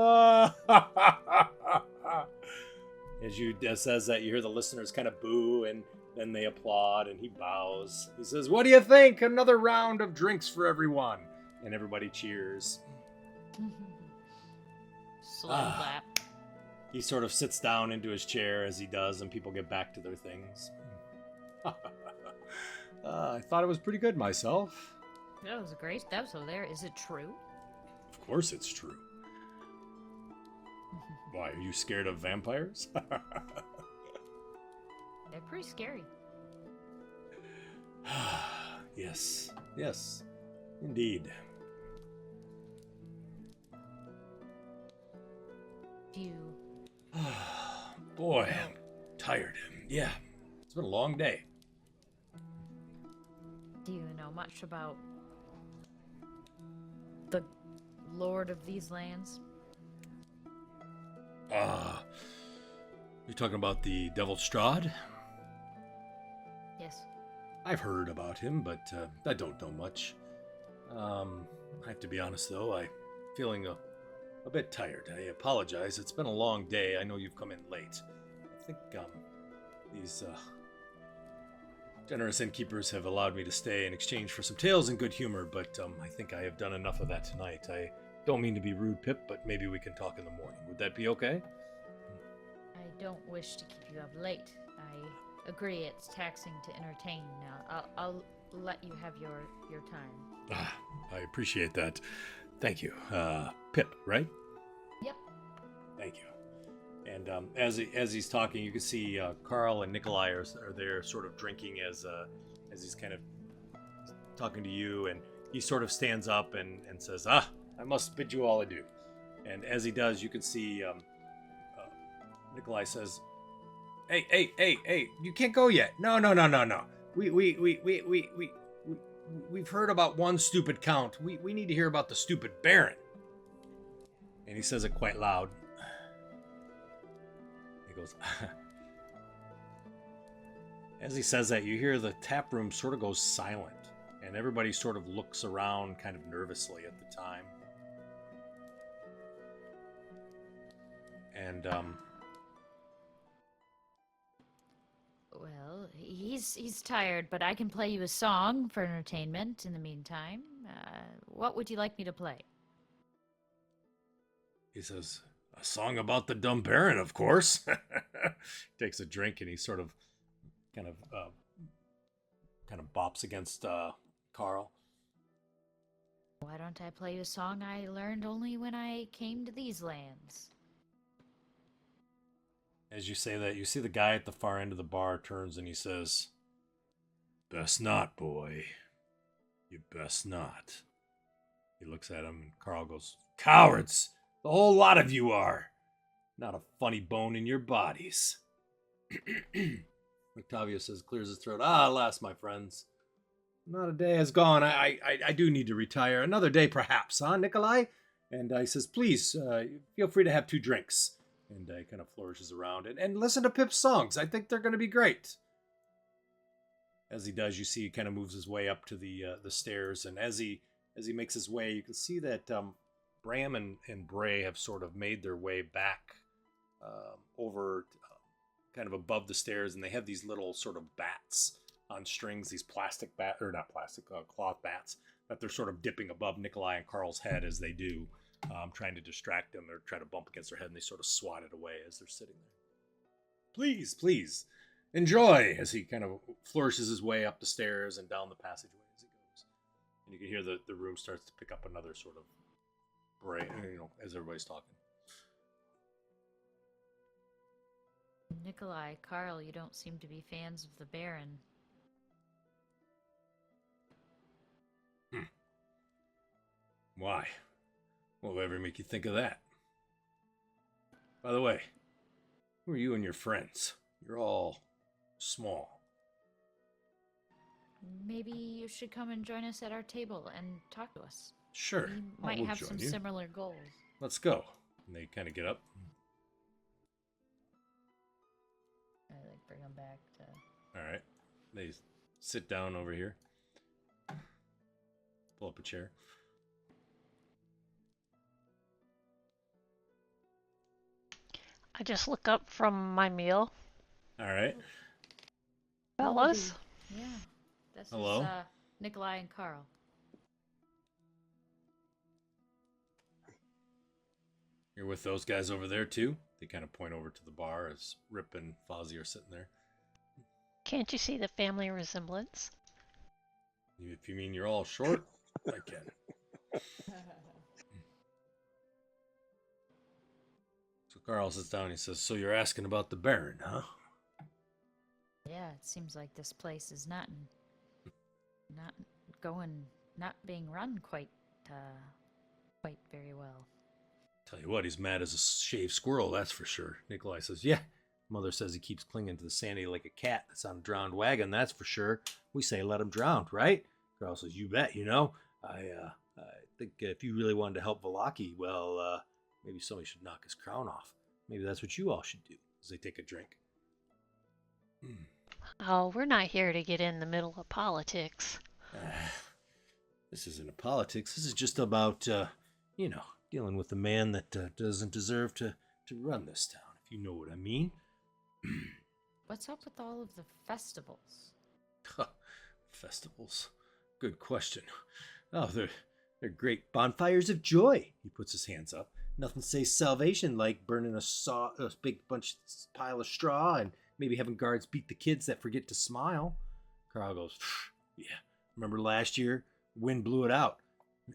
[SPEAKER 1] As you says that, you hear the listeners kind of boo, and then they applaud, and he bows. He says, "What do you think? Another round of drinks for everyone." And everybody cheers.
[SPEAKER 2] Slow clap.
[SPEAKER 1] He sort of sits down into his chair as he does, and people get back to their things. I thought it was pretty good myself.
[SPEAKER 2] That was great. That was hilarious. Is it true?
[SPEAKER 1] Of course it's true. Why, are you scared of vampires?
[SPEAKER 2] They're pretty scary.
[SPEAKER 1] Yes, indeed.
[SPEAKER 2] Do you...
[SPEAKER 1] Boy, I'm tired. Yeah, it's been a long day.
[SPEAKER 2] Do you know much about the Lord of these lands?
[SPEAKER 1] You're talking about the Devil Strahd?
[SPEAKER 2] Yes.
[SPEAKER 1] I've heard about him, but I don't know much. I have to be honest, though, I'm feeling a bit tired. I apologize. It's been a long day. I know you've come in late. I think these generous innkeepers have allowed me to stay in exchange for some tales and good humor, but I think I have done enough of that tonight. I don't mean to be rude, Pip, but maybe we can talk in the morning. Would that be okay?
[SPEAKER 2] I don't wish to keep you up late. I agree it's taxing to entertain now. I'll let you have your time.
[SPEAKER 1] I appreciate that. Thank you. Pip, right?
[SPEAKER 2] Yep.
[SPEAKER 1] Thank you. And as he's talking, you can see Carl and Nikolai are there sort of drinking as he's kind of talking to you, and he sort of stands up and says, I must bid you all adieu. And as he does, you can see Nikolai says, Hey, you can't go yet. No. We've heard about one stupid count. We need to hear about the stupid baron. And he says it quite loud. He goes, as he says that, you hear the tap room sort of goes silent, and everybody sort of looks around kind of nervously at the time. And
[SPEAKER 2] Well, he's tired, but I can play you a song for entertainment in the meantime. What would you like me to play?
[SPEAKER 1] he says, a song about the dumb baron, of course. Takes a drink, and he sort of kind of bops against Carl.
[SPEAKER 2] Why don't I play you a song I learned only when I came to these lands?
[SPEAKER 1] As you say that, you see the guy at the far end of the bar turns and he says, "Best not, boy. You best not." He looks at him and Carl goes, "Cowards! The whole lot of you are. Not a funny bone in your bodies." Rictavio says, clears his throat. Alas, my friends. Not a day has gone. I do need to retire. Another day, perhaps, huh, Nikolai? And he says, please, feel free to have 2 drinks. And he kind of flourishes around and listen to Pip's songs. I think they're going to be great. As he does, you see he kind of moves his way up to the stairs. And as he makes his way, you can see that Bram and Bray have sort of made their way back over kind of above the stairs, and they have these little sort of bats on strings, these plastic cloth bats that they're sort of dipping above Nikolai and Carl's head as they do, trying to distract them or try to bump against their head, and they sort of swat it away as they're sitting there. Please, enjoy, as he kind of flourishes his way up the stairs and down the passageway as he goes. And you can hear the room starts to pick up another sort of bray, as everybody's talking.
[SPEAKER 2] Nikolai, Carl, you don't seem to be fans of the Baron.
[SPEAKER 1] Why? What would ever make you think of that? By the way, who are you and your friends? You're all small.
[SPEAKER 2] Maybe you should come and join us at our table and talk to us.
[SPEAKER 1] Sure.
[SPEAKER 2] We
[SPEAKER 1] we'll
[SPEAKER 2] might have
[SPEAKER 1] join
[SPEAKER 2] some
[SPEAKER 1] you.
[SPEAKER 2] similar goals.
[SPEAKER 1] Let's go. And they kind of get up.
[SPEAKER 2] I bring them back to.
[SPEAKER 1] All right. They sit down over here. Pull up a chair.
[SPEAKER 3] I just look up from my meal.
[SPEAKER 1] All right.
[SPEAKER 3] Fellas?
[SPEAKER 2] Yeah. This
[SPEAKER 1] Hello?
[SPEAKER 2] is Nikolai and Carl.
[SPEAKER 1] You're with those guys over there too? They kind of point over to the bar as Rip and Fozzie are sitting there.
[SPEAKER 3] Can't you see the family resemblance?
[SPEAKER 1] If you mean you're all short, I can. So Carl sits down and he says, so you're asking about the Baron, huh?
[SPEAKER 2] Yeah, it seems like this place is not being run quite very well.
[SPEAKER 1] Tell you what, he's mad as a shaved squirrel, that's for sure. Nikolai says, yeah. Mother says he keeps clinging to the sandy like a cat that's on a drowned wagon, that's for sure. We say let him drown, right? Carl says, you bet, I think if you really wanted to help Vallaki, well, maybe somebody should knock his crown off. Maybe that's what you all should do, as they take a drink.
[SPEAKER 3] Oh, we're not here to get in the middle of politics.
[SPEAKER 1] This isn't a politics. This is just about, dealing with a man that doesn't deserve to run this town, if you know what I mean.
[SPEAKER 2] What's up with all of the festivals?
[SPEAKER 1] Festivals? Good question. Oh, they're great bonfires of joy. He puts his hands up. Nothing says salvation like burning a big pile of straw and maybe having guards beat the kids that forget to smile. Carl goes, yeah. Remember last year? Wind blew it out.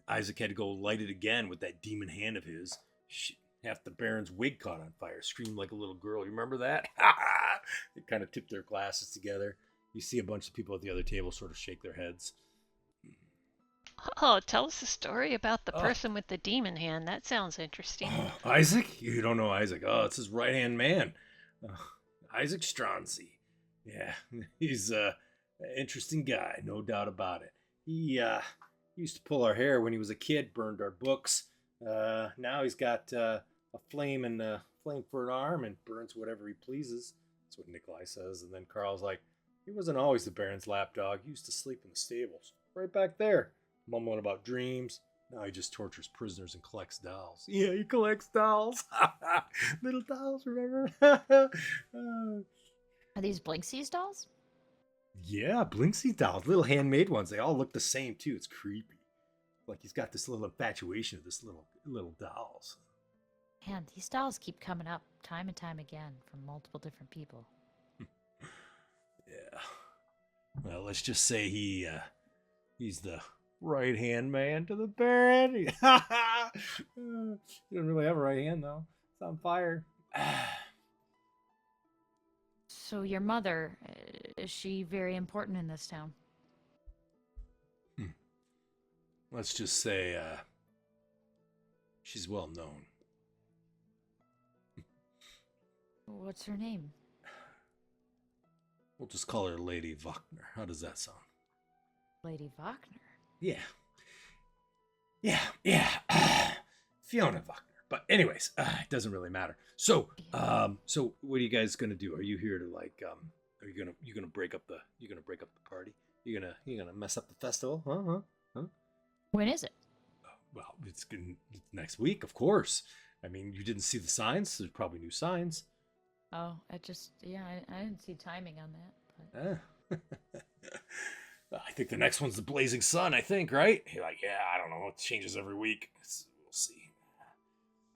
[SPEAKER 1] Izek had to go light it again with that demon hand of his. Shit, half the Baron's wig caught on fire. Screamed like a little girl. You remember that? They kind of tipped their glasses together. You see a bunch of people at the other table sort of shake their heads.
[SPEAKER 3] Oh, tell us a story about the person with the demon hand. That sounds interesting.
[SPEAKER 1] Izek? You don't know Izek. Oh, it's his right-hand man. Izek Strazni. Yeah, he's an interesting guy, no doubt about it. He used to pull our hair when he was a kid, burned our books. Now he's got a flame for an arm and burns whatever he pleases. That's what Nikolai says. And then Carl's like, he wasn't always the Baron's lapdog. He used to sleep in the stables. Right back there. Mumbling about dreams. Now he just tortures prisoners and collects dolls. Yeah, he collects dolls. Little dolls, remember?
[SPEAKER 2] Are these Blinksies dolls?
[SPEAKER 1] Yeah, Blinksy dolls. Little handmade ones. They all look the same, too. It's creepy. Like he's got this little infatuation of this little dolls.
[SPEAKER 2] Man, these dolls keep coming up time and time again from multiple different people.
[SPEAKER 1] Yeah. Well, let's just say he's the right hand man to the Baron. You don't really have a right hand though. It's on fire.
[SPEAKER 2] So your mother, is she very important in this town?
[SPEAKER 1] Let's just say she's well known.
[SPEAKER 2] What's her name?
[SPEAKER 1] We'll just call her Lady Wagner. How does that sound?
[SPEAKER 2] Lady Wagner.
[SPEAKER 1] Yeah. Fiona Wagner. But anyways, it doesn't really matter. So, so what are you guys gonna do? Are you here to like, are you gonna break up the party? You gonna mess up the festival? Huh?
[SPEAKER 2] When is it?
[SPEAKER 1] Well, it's next week, of course. I mean, you didn't see the signs. There's probably new signs.
[SPEAKER 2] Oh, I didn't see timing on that. But...
[SPEAKER 1] I think the next one's the Blazing Sun, I think, right? You're like, yeah, I don't know. It changes every week. We'll see.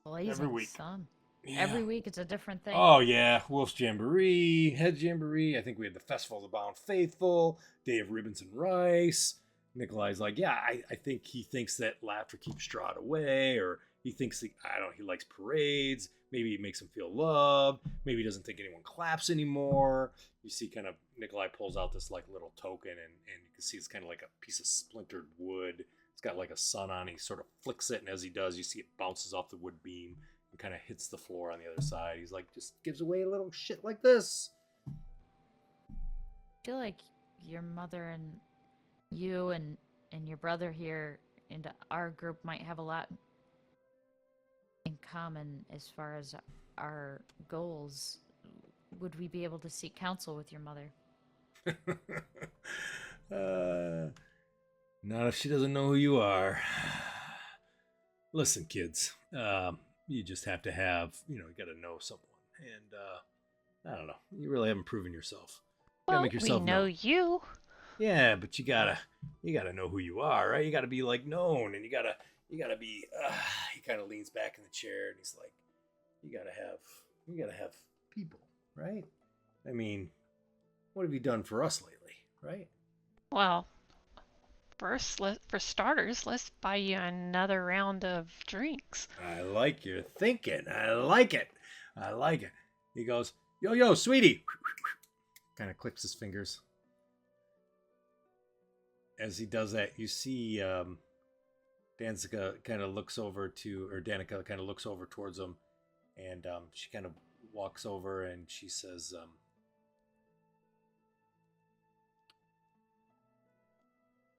[SPEAKER 2] Blazing
[SPEAKER 1] every week.
[SPEAKER 2] Sun.
[SPEAKER 1] Yeah.
[SPEAKER 2] Every week it's a different thing.
[SPEAKER 1] Oh, yeah. Wolf's Jamboree, Head Jamboree. I think we had the Festival of the Bound Faithful, Day of Ribbons and Rice. Nikolai's like, yeah, I think he thinks that laughter keeps Strahd away, or he thinks, he likes parades. Maybe it makes him feel loved. Maybe he doesn't think anyone claps anymore. You see kind of Nikolai pulls out this like little token, and you can see it's kind of like a piece of splintered wood. It's got like a sun on it. He sort of flicks it, and as he does, you see it bounces off the wood beam and kind of hits the floor on the other side. He's like, just gives away a little shit like this.
[SPEAKER 2] I feel like your mother and you and your brother here and our group might have a lot in common as far as our goals. Would we be able to seek counsel with your mother?
[SPEAKER 1] Not if she doesn't know who you are. Listen, kids, you just have to have, you gotta know someone. And, I don't know, you really haven't proven yourself. You
[SPEAKER 3] Well,
[SPEAKER 1] make yourself
[SPEAKER 3] we know
[SPEAKER 1] known.
[SPEAKER 3] you.
[SPEAKER 1] Yeah, but you gotta know who you are, right? You gotta be like known, and you gotta be. He kind of leans back in the chair, and he's like, you gotta have people, right? I mean, what have you done for us lately, right?
[SPEAKER 3] Well, first, for starters, let's buy you another round of drinks.
[SPEAKER 1] I like your thinking. I like it. He goes, yo, sweetie. Kind of clicks his fingers. As he does that, you see Danica kind of looks over towards him, and she kind of walks over and she says,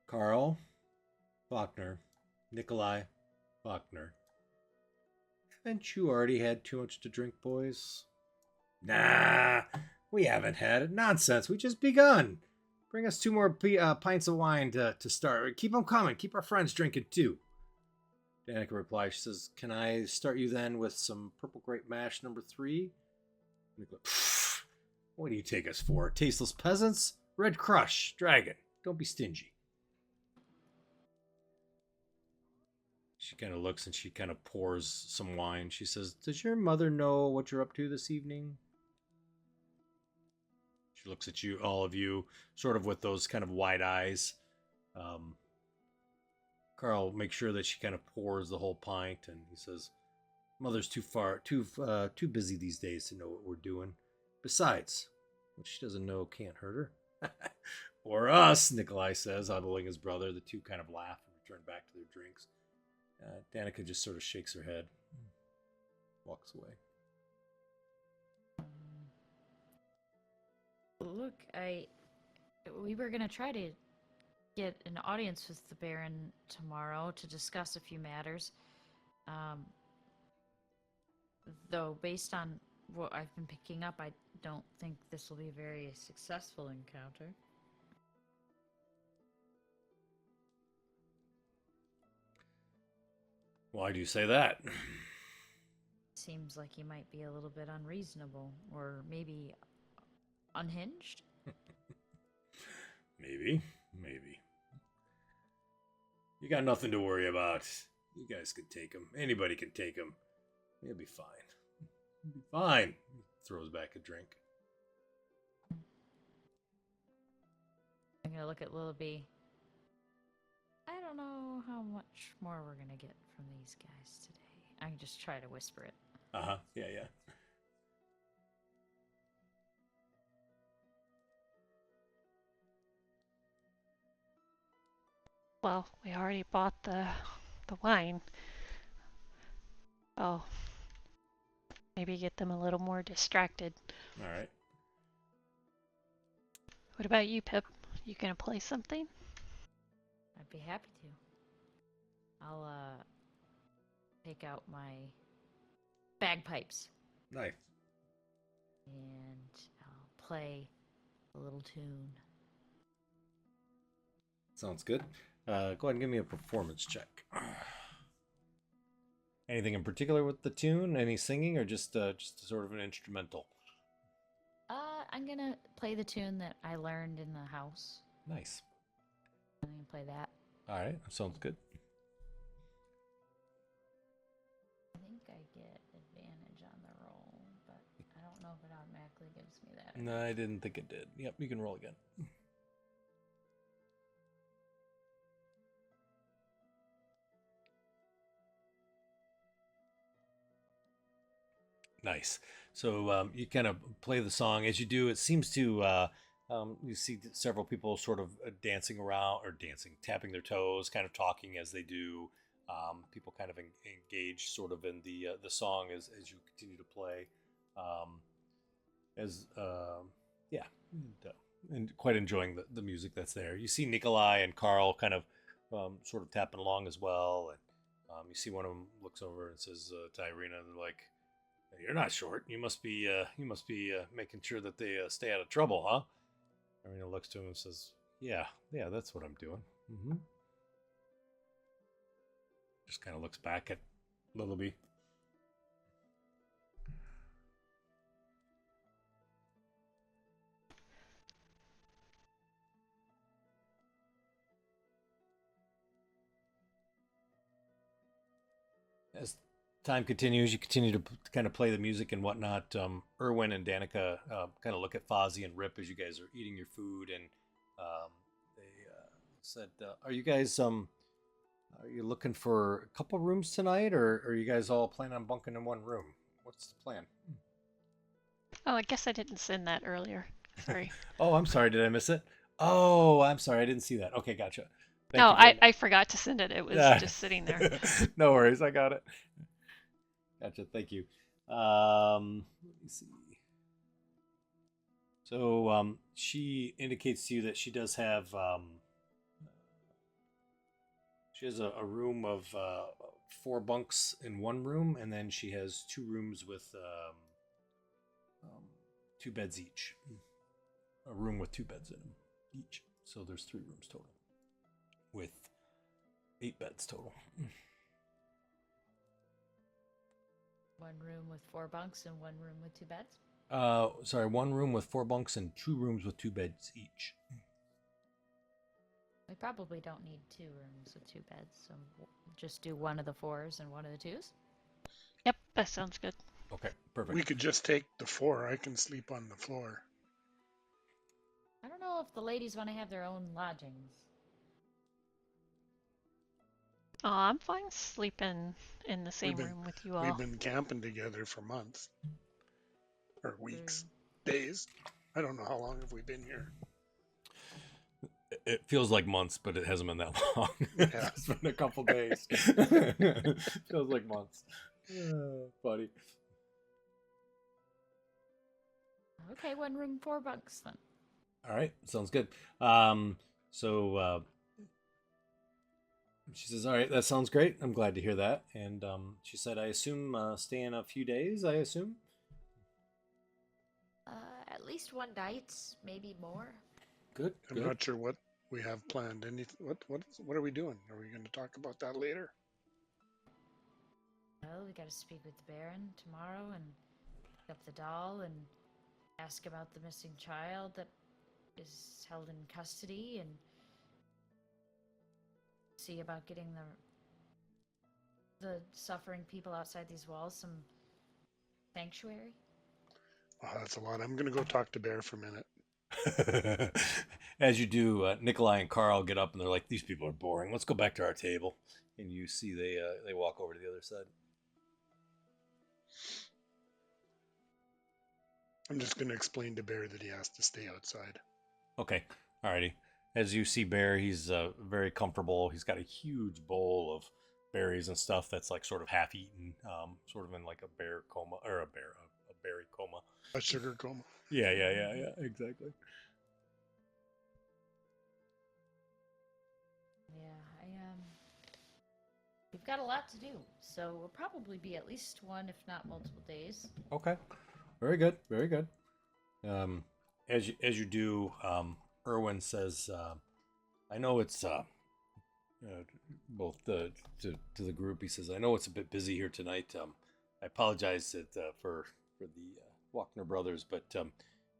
[SPEAKER 1] Carl Faulkner, Nikolai Faulkner, haven't you already had too much to drink, boys? Nah, we haven't had it. Nonsense, we just begun. Bring us 2 more pints of wine to start. Keep them coming. Keep our friends drinking too. Danica replies. She says, can I start you then with some purple grape mash number 3? Nikolai, what do you take us for? Tasteless peasants? Red Crush, Dragon. Don't be stingy. She kind of looks and she kind of pours some wine. She says, does your mother know what you're up to this evening? She looks at you, all of you, sort of with those kind of wide eyes. Carl makes sure that she kind of pours the whole pint, and he says, Mother's too busy these days to know what we're doing. Besides, what she doesn't know can't hurt her. Or us, Nikolai says, eyeballing his brother. The two kind of laugh and return back to their drinks. Danica just sort of shakes her head, walks away.
[SPEAKER 2] Look, we were gonna try to get an audience with the Baron tomorrow to discuss a few matters. Though based on what I've been picking up, I don't think this will be a very successful encounter.
[SPEAKER 1] Why do you say that?
[SPEAKER 2] Seems like he might be a little bit unreasonable, or maybe unhinged?
[SPEAKER 1] Maybe. You got nothing to worry about. You guys can take him. Anybody can take him. He'll be fine. He'll be fine. He throws back a drink.
[SPEAKER 2] I'm gonna look at Willoughby. I don't know how much more we're gonna get from these guys today. I can just try to whisper it.
[SPEAKER 1] Uh-huh. Yeah, yeah.
[SPEAKER 3] Well, we already bought the wine. Oh, maybe get them a little more distracted.
[SPEAKER 1] All right.
[SPEAKER 3] What about you, Pip? You gonna play something?
[SPEAKER 2] I'd be happy to. I'll take out my bagpipes
[SPEAKER 1] Nice.
[SPEAKER 2] and I'll play a little tune.
[SPEAKER 1] Sounds good. Go ahead and give me a performance check. Anything in particular with the tune? Any singing, or just sort of an instrumental?
[SPEAKER 2] I'm gonna play the tune that I learned in the house.
[SPEAKER 1] Nice.
[SPEAKER 2] I'm gonna play that.
[SPEAKER 1] All right. Sounds good.
[SPEAKER 2] I think I get advantage on the roll, but I don't know if it automatically gives me that.
[SPEAKER 1] No, I didn't think it did. Yep, you can roll again. Nice. So you kind of play the song. As you do, it seems to you see several people sort of dancing around, or tapping their toes, kind of talking as they do. People kind of engage sort of in the song as you continue to play. Yeah, and quite enjoying the music that's there. You see Nikolai and Carl kind of sort of tapping along as well, and you see one of them looks over and says to Ireena, they're like, "You're not short. You must be making sure that they stay out of trouble, huh?" Ireena looks to him and says, "Yeah, that's what I'm doing." Mm-hmm. Just kind of looks back at Littleby. As time continues, you continue to kind of play the music and whatnot. Erwin and Danica kind of look at Fozzie and Rip as you guys are eating your food, and they said, "Are you guys are you looking for a couple rooms tonight, or are you guys all planning on bunking in one room? What's the plan?"
[SPEAKER 3] Oh, I guess I didn't send that earlier. Sorry.
[SPEAKER 1] Oh, I'm sorry. Did I miss it? Oh, I'm sorry. I didn't see that. Okay, gotcha. Thank
[SPEAKER 3] No,
[SPEAKER 1] you very
[SPEAKER 3] I forgot to send it. It was
[SPEAKER 1] much.
[SPEAKER 3] just sitting there.
[SPEAKER 1] No worries. I got it. Gotcha. Thank you. Let me see. So she indicates to you that she does have she has a room of 4 bunks in one room, and then she has 2 rooms with 2 beds each. A room with 2 beds in them each. So there's 3 rooms total, with 8 beds total.
[SPEAKER 2] One room with 4 bunks and one room with 2 beds?
[SPEAKER 1] Sorry, 1 room with 4 bunks and 2 rooms with 2 beds each.
[SPEAKER 2] We probably don't need 2 rooms with 2 beds, so we'll just do one of the 4s and one of the 2s?
[SPEAKER 3] Yep, that sounds good.
[SPEAKER 1] Okay, perfect.
[SPEAKER 4] We could just take the 4. I can sleep on the floor.
[SPEAKER 2] I don't know if the ladies want to have their own lodgings.
[SPEAKER 3] Oh, I'm fine sleeping in the same room with you all.
[SPEAKER 4] We've been camping together for months. Or weeks. Days. I don't know how long have we been here.
[SPEAKER 1] It feels like months, but it hasn't been that long.
[SPEAKER 4] Yeah.
[SPEAKER 1] It's been a couple days. Feels like months. Buddy.
[SPEAKER 2] Okay, 1 room, 4 bunks then.
[SPEAKER 1] All right, sounds good. So she says, "All right, that sounds great. I'm glad to hear that." And she said, "I assume stay in a few days, I assume?"
[SPEAKER 2] At least 1 night, maybe more.
[SPEAKER 1] Good.
[SPEAKER 4] I'm not sure what we have planned. What are we doing? Are we going to talk about that later?
[SPEAKER 2] Well, we gotta speak with the Baron tomorrow and pick up the doll and ask about the missing child that is held in custody, and see about getting the suffering people outside these walls some sanctuary.
[SPEAKER 4] Oh, that's a lot. I'm going to go talk to Bear for a minute.
[SPEAKER 1] As you do, Nikolai and Carl get up and they're like, "These people are boring. Let's go back to our table." And you see they walk over to the other side.
[SPEAKER 4] I'm just going to explain to Bear that he has to stay outside.
[SPEAKER 1] Okay, alrighty. As you see Bear, he's very comfortable. He's got a huge bowl of berries and stuff that's like sort of half eaten, sort of in like a bear coma or a berry coma.
[SPEAKER 4] A sugar coma.
[SPEAKER 1] Yeah, exactly.
[SPEAKER 2] Yeah, we've got a lot to do, so we'll probably be at least one, if not multiple days.
[SPEAKER 1] Okay, very good, very good. As you do, Erwin says, "I know it's both to the group." He says, "I know it's a bit busy here tonight. I apologize for the Walkner brothers, but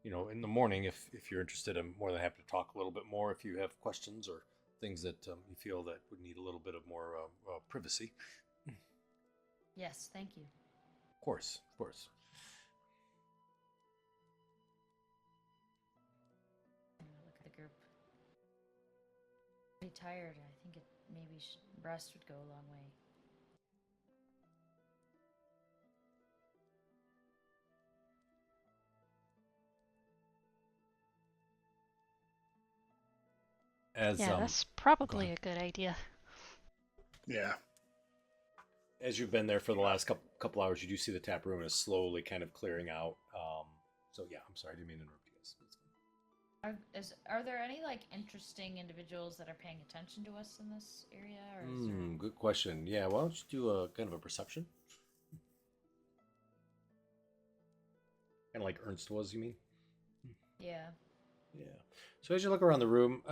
[SPEAKER 1] in the morning, if you're interested, I'm more than happy to talk a little bit more if you have questions or things that you feel that would need a little bit of more privacy."
[SPEAKER 2] Yes, thank you.
[SPEAKER 1] Of course, of course.
[SPEAKER 2] Look at the group. Pretty tired. I think maybe rest would go a long way.
[SPEAKER 3] That's probably a good idea.
[SPEAKER 4] Yeah.
[SPEAKER 1] As you've been there for the last couple hours, you do see the tap room is slowly kind of clearing out. So yeah, I'm sorry, I didn't mean to interrupt you guys.
[SPEAKER 2] Are there any like interesting individuals that are paying attention to us in this area? Or
[SPEAKER 1] Good question. Yeah, why don't you do a kind of a perception? Kind of like Ernst was, you mean?
[SPEAKER 2] Yeah.
[SPEAKER 1] Yeah. So as you look around the room,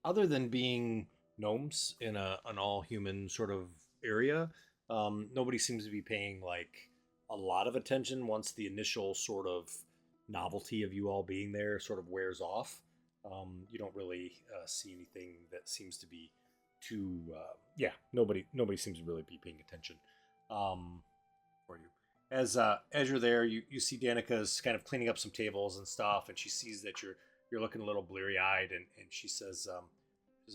[SPEAKER 1] other than being gnomes in an all-human sort of area, nobody seems to be paying like a lot of attention once the initial sort of novelty of you all being there sort of wears off. You don't really see anything that seems to be too. Nobody seems to really be paying attention for you. As you're there, you see Danica's kind of cleaning up some tables and stuff, and she sees that you're looking a little bleary-eyed, and she says,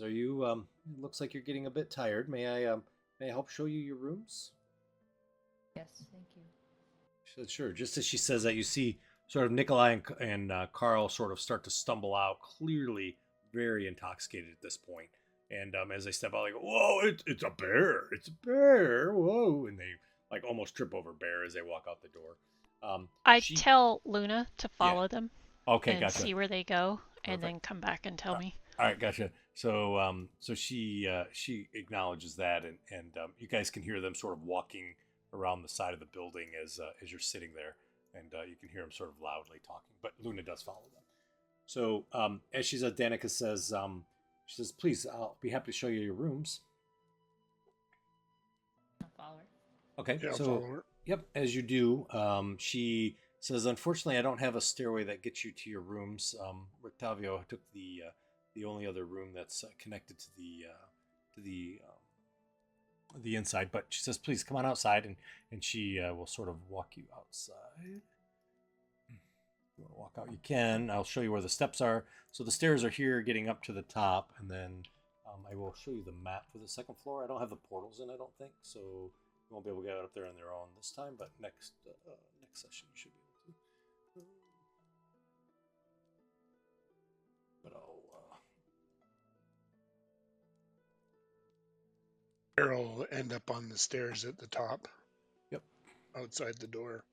[SPEAKER 1] "Are you? It looks like you're getting a bit tired. May I help show you your rooms?"
[SPEAKER 2] Yes, thank you.
[SPEAKER 1] She said, "Sure." Just as she says that, you see sort of Nikolai and Carl sort of start to stumble out, clearly very intoxicated at this point. And as they step out, they go, "Whoa! It's a bear! It's a bear! Whoa!" And they like almost trip over Bear as they walk out the door.
[SPEAKER 3] I tell Luna to follow them.
[SPEAKER 1] Okay,
[SPEAKER 3] and
[SPEAKER 1] gotcha.
[SPEAKER 3] See where they go, and
[SPEAKER 1] Perfect.
[SPEAKER 3] then come back and tell me.
[SPEAKER 1] All right, gotcha. So she acknowledges that, and you guys can hear them sort of walking around the side of the building as you're sitting there, and you can hear them sort of loudly talking. But Luna does follow them. So as she says, Danica says, she says, "Please, I'll be happy to show you your rooms."
[SPEAKER 2] I'll follow her.
[SPEAKER 1] Okay,
[SPEAKER 4] Yeah,
[SPEAKER 1] so
[SPEAKER 4] follow her.
[SPEAKER 1] Yep, as you do, she says, "Unfortunately, I don't have a stairway that gets you to your rooms. Rictavio took the only other room that's connected to the inside." But she says, "Please come on outside," and she will sort of walk you outside. If you want to walk out, you can. I'll show you where the steps are. So the stairs are here, getting up to the top, and then I will show you the map for the second floor. I don't have the portals in, I don't think, so you won't be able to get up there on their own this time. But next session, you should be able to. But
[SPEAKER 4] Bear will end up on the stairs at the top.
[SPEAKER 1] Yep.
[SPEAKER 4] Outside the door.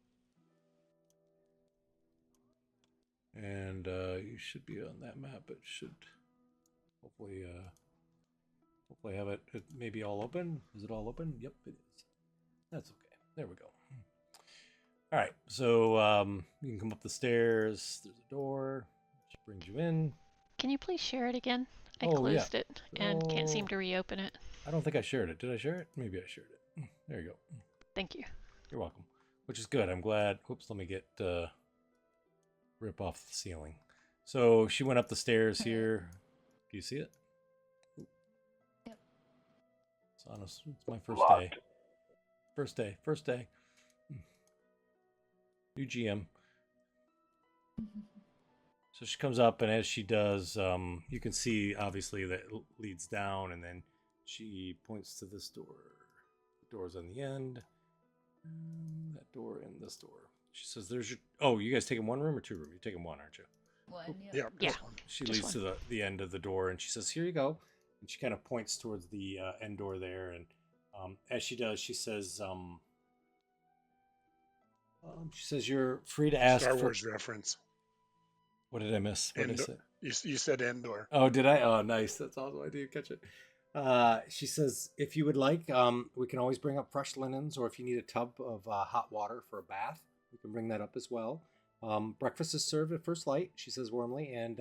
[SPEAKER 1] And you should be on that map. It should hopefully have it maybe all open. Is it all open? Yep, it is. That's okay. There we go. All right, so you can come up the stairs. There's a door which brings you in.
[SPEAKER 3] Can you please share it again? I closed it and can't seem to reopen it.
[SPEAKER 1] I don't think I shared it. Did I share it? Maybe I shared it. There you go.
[SPEAKER 3] Thank you.
[SPEAKER 1] You're welcome. Which is good. I'm glad. Oops, let me get rip off the ceiling. So she went up the stairs here. Do you see it?
[SPEAKER 2] Yep.
[SPEAKER 1] It's my first
[SPEAKER 5] Locked.
[SPEAKER 1] day. First day. New GM. So she comes up, and as she does, you can see obviously that it leads down, and then she points to this door. The door's on the end. That door and this door. She says, "There's your." Oh, you guys taking one room or two room? You're taking one, aren't you?
[SPEAKER 2] One.
[SPEAKER 4] Yeah.
[SPEAKER 3] Yeah.
[SPEAKER 4] This one.
[SPEAKER 1] She
[SPEAKER 3] Just
[SPEAKER 1] leads to the end of the door, and she says, "Here you go." And she kind of points towards the end door there, and as she does, she says, "You're free to ask
[SPEAKER 4] Star
[SPEAKER 1] for."
[SPEAKER 4] Wars reference.
[SPEAKER 1] What did I miss? What did I say?
[SPEAKER 4] You said Endor.
[SPEAKER 1] Oh, did I? Oh, nice. That's awesome. I didn't catch it. She says, "If you would like, we can always bring up fresh linens, or if you need a tub of hot water for a bath, we can bring that up as well. Breakfast is served at first light," she says warmly, "and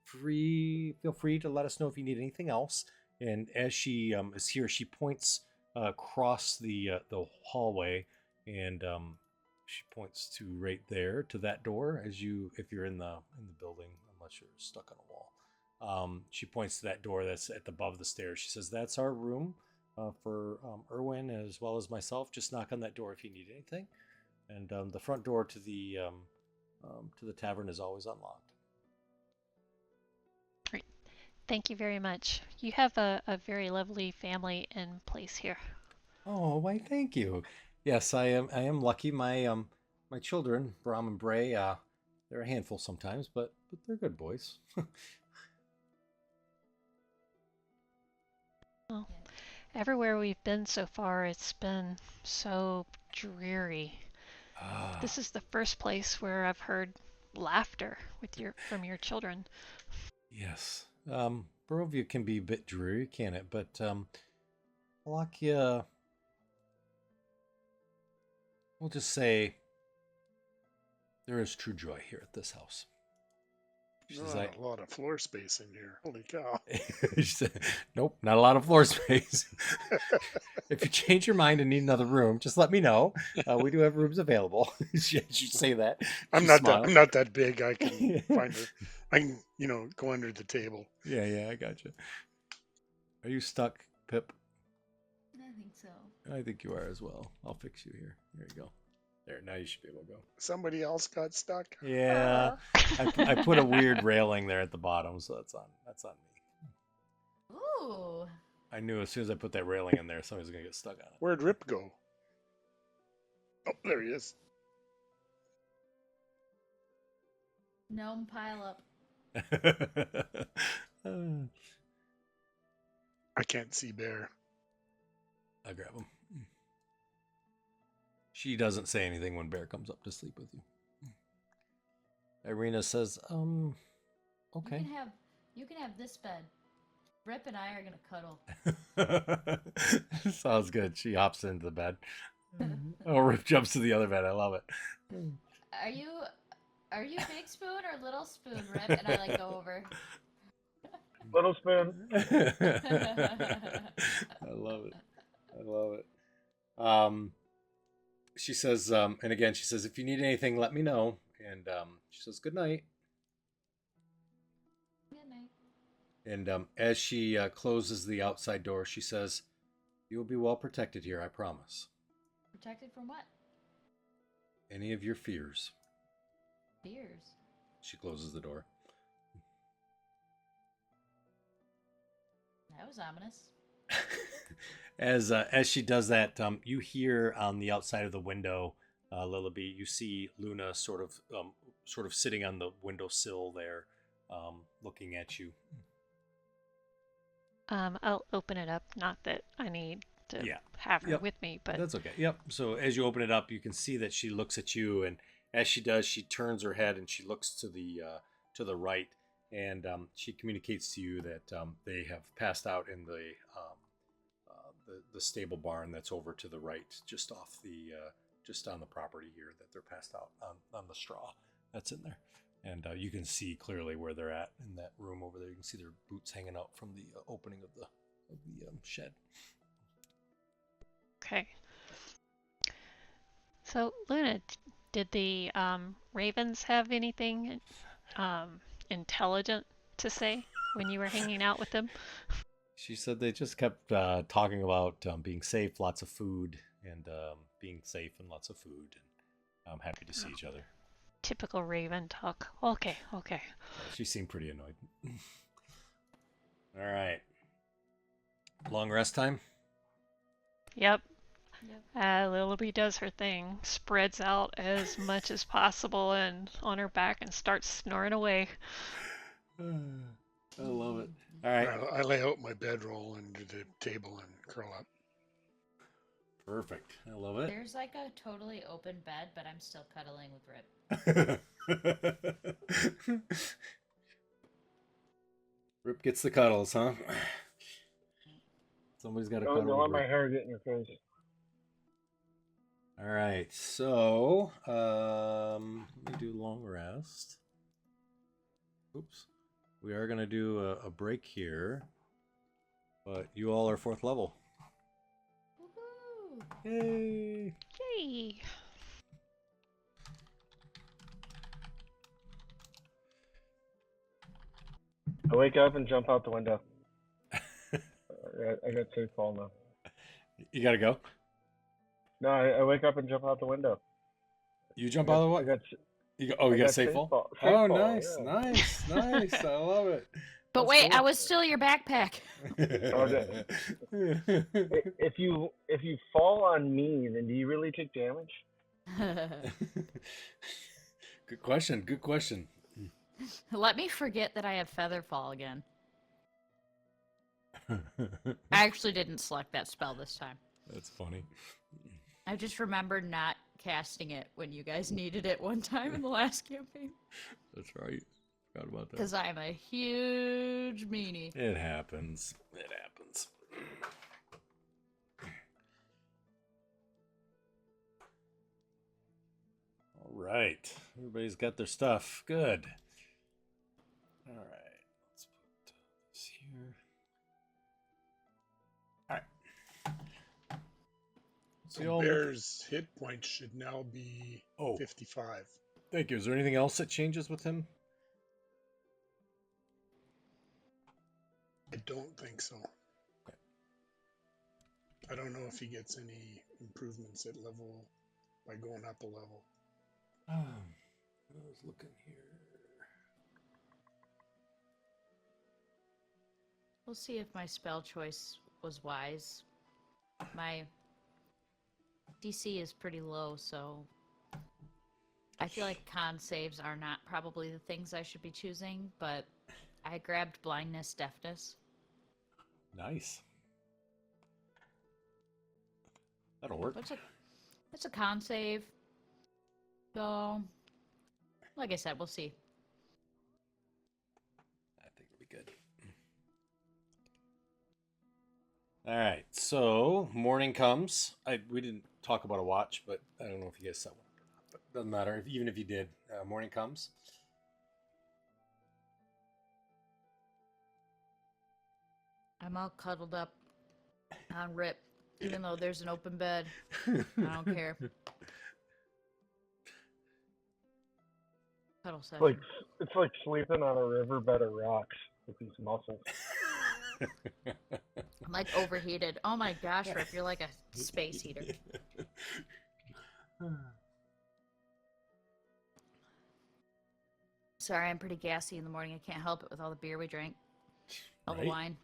[SPEAKER 1] feel free to let us know if you need anything else." And as she is here, she points across the hallway, and she points to right there to that door. If you're in the building, unless you're stuck on a wall. She points to that door that's at the above the stairs. She says, "That's our room for Erwin as well as myself. Just knock on that door if you need anything." And the front door to the tavern is always unlocked.
[SPEAKER 3] Great. Thank you very much. You have a very lovely family in place here.
[SPEAKER 1] Oh, why? Thank you. Yes, I am. I am lucky. My children, Bram and Bray, they're a handful sometimes, but they're good boys.
[SPEAKER 3] Well, everywhere we've been so far, it's been so dreary. This is the first place where I've heard laughter from your children.
[SPEAKER 1] Yes. Barovia can be a bit dreary, can it? But Vallaki, we'll just say there is true joy here at this house. She says,
[SPEAKER 4] Not a lot of floor space in here. Holy cow.
[SPEAKER 1] She said, "Nope, not a lot of floor space. If you change your mind and need another room, just let me know. We do have rooms available." She should say that.
[SPEAKER 4] I'm
[SPEAKER 1] She
[SPEAKER 4] not
[SPEAKER 1] smiled.
[SPEAKER 4] I'm not that big. I can find her. I can, go under the table.
[SPEAKER 1] Yeah, I gotcha. Are you stuck, Pip?
[SPEAKER 2] I think so.
[SPEAKER 1] I think you are as well. I'll fix you here. There you go. There, now you should be able to go.
[SPEAKER 4] Somebody else got stuck.
[SPEAKER 1] Yeah, I put a weird railing there at the bottom, so that's on me.
[SPEAKER 2] Ooh.
[SPEAKER 1] I knew as soon as I put that railing in there, somebody's gonna get stuck on it.
[SPEAKER 4] Where'd Rip go? Oh, there he is.
[SPEAKER 2] Gnome pile up.
[SPEAKER 4] I can't see Bear.
[SPEAKER 1] I'll grab him. She doesn't say anything when Bear comes up to sleep with you. Ireena says, okay.
[SPEAKER 2] You can have this bed. Rip and I are gonna cuddle.
[SPEAKER 1] Sounds good. She hops into the bed. Oh, Rip jumps to the other bed. I love it.
[SPEAKER 2] Are you big spoon or little spoon, Rip? And I go over.
[SPEAKER 5] Little spoon.
[SPEAKER 1] I love it. She says, and again, she says, "If you need anything, let me know." And she says, "Good night."
[SPEAKER 2] Good night.
[SPEAKER 1] And as she closes the outside door, she says, "You will be well protected here, I promise."
[SPEAKER 2] Protected from what?
[SPEAKER 1] Any of your fears.
[SPEAKER 2] Fears.
[SPEAKER 1] She closes the door.
[SPEAKER 2] That was ominous.
[SPEAKER 1] As she does that, you hear on the outside of the window, Lillaby, you see Luna sort of sitting on the windowsill there, looking at you.
[SPEAKER 3] I'll open it up. Not that I need to have her
[SPEAKER 1] Yep.
[SPEAKER 3] with me, but
[SPEAKER 1] That's okay. Yep. So as you open it up, you can see that she looks at you, and as she does, she turns her head and she looks to the right, and she communicates to you that they have passed out in the stable barn that's over to the right, just off just on the property here, that they're passed out on the straw that's in there. And you can see clearly where they're at in that room over there. You can see their boots hanging out from the opening of the shed.
[SPEAKER 3] okay. So, Luna, did the ravens have anything intelligent to say when you were hanging out with them?
[SPEAKER 1] She said they just kept talking about being safe, lots of food, and being safe and lots of food. And I'm happy to see each other.
[SPEAKER 3] Typical Raven talk. Okay.
[SPEAKER 1] She seemed pretty annoyed. All right. Long rest time?
[SPEAKER 3] Yep. Lilby does her thing, spreads out as much as possible and on her back and starts snoring away.
[SPEAKER 1] I love it. All right.
[SPEAKER 4] I lay out my bedroll under the table and curl up.
[SPEAKER 1] Perfect. I love it.
[SPEAKER 2] There's like a totally open bed, but I'm still cuddling with Rip.
[SPEAKER 1] Rip gets the cuddles, huh? Somebody's got to cuddle.
[SPEAKER 5] Don't let my hair get in your face.
[SPEAKER 1] All right, so let me do long rest. Oops. We are going to do a break here, but you all are 4th level.
[SPEAKER 2] Woohoo!
[SPEAKER 1] Yay!
[SPEAKER 3] Yay!
[SPEAKER 5] I wake up and jump out the window. I got safe fall now.
[SPEAKER 1] You got to go?
[SPEAKER 5] No, I wake up and jump out the window.
[SPEAKER 1] You jump out of the way? You got safe fall? Oh, nice, yeah. nice. I love it.
[SPEAKER 2] But
[SPEAKER 1] That's
[SPEAKER 2] wait,
[SPEAKER 1] cool.
[SPEAKER 2] I was still your backpack.
[SPEAKER 5] If you fall on me, then do you really take damage?
[SPEAKER 1] Good question.
[SPEAKER 2] Let me forget that I have Featherfall again. I actually didn't select that spell this time.
[SPEAKER 1] That's funny.
[SPEAKER 2] I just remembered not casting it when you guys needed it one time in the last campaign.
[SPEAKER 1] That's right. Forgot about that.
[SPEAKER 2] Because I'm a huge meanie.
[SPEAKER 1] It happens. All right. Everybody's got their stuff. Good. All right. Let's put this here. All right.
[SPEAKER 4] So Bear's hit points should now be 55.
[SPEAKER 1] Thank you. Is there anything else that changes with him?
[SPEAKER 4] I don't think so.
[SPEAKER 1] Okay.
[SPEAKER 4] I don't know if he gets any improvements at level by going up a level.
[SPEAKER 1] I was looking here.
[SPEAKER 2] We'll see if my spell choice was wise. My DC is pretty low, so I feel like con saves are not probably the things I should be choosing, but I grabbed blindness, deafness.
[SPEAKER 1] Nice. That'll work.
[SPEAKER 2] It's a con save. So, like I said, we'll see.
[SPEAKER 1] I think it'll be good. All right, so morning comes. We didn't talk about a watch, but I don't know if you guys set one. But doesn't matter. Even if you did, morning comes.
[SPEAKER 2] I'm all cuddled up on Rip, even though there's an open bed. I don't care. Cuddle session.
[SPEAKER 5] It's like sleeping on a riverbed of rocks with these muscles.
[SPEAKER 2] I'm like overheated. Oh my gosh, Rip, you're like a space heater. Sorry, I'm pretty gassy in the morning. I can't help it with all the beer we drank. All the wine.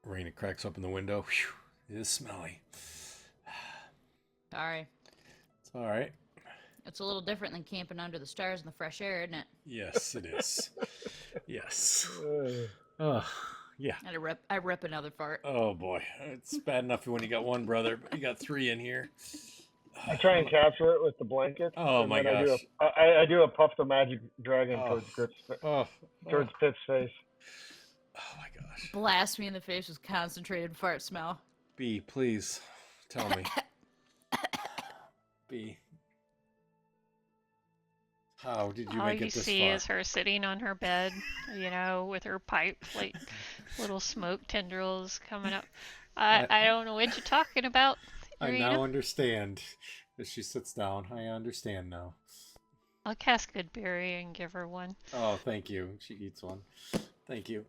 [SPEAKER 1] Ireena cracks open the window. Whew, it is smelly.
[SPEAKER 2] Sorry.
[SPEAKER 1] It's all right.
[SPEAKER 2] It's a little different than camping under the stars in the fresh air, isn't it?
[SPEAKER 1] Yes, it is. Yes. Yeah.
[SPEAKER 2] I rip another fart.
[SPEAKER 1] Oh boy, it's bad enough when you got one brother, but you got 3 in here.
[SPEAKER 5] I try and capture it with the blanket.
[SPEAKER 1] Oh my gosh!
[SPEAKER 5] I do a puff the magic dragon towards Pitt's face.
[SPEAKER 1] Oh my gosh!
[SPEAKER 2] Blast me in the face with concentrated fart smell.
[SPEAKER 1] B, please tell me. B. How did you make it this far?
[SPEAKER 3] All you see is her sitting on her bed, with her pipe, like little smoke tendrils coming up. I don't know what you're talking about, Ireena.
[SPEAKER 1] I now understand. As she sits down, I understand now.
[SPEAKER 3] I'll cast Goodberry and give her one.
[SPEAKER 1] Oh, thank you. She eats one. Thank you.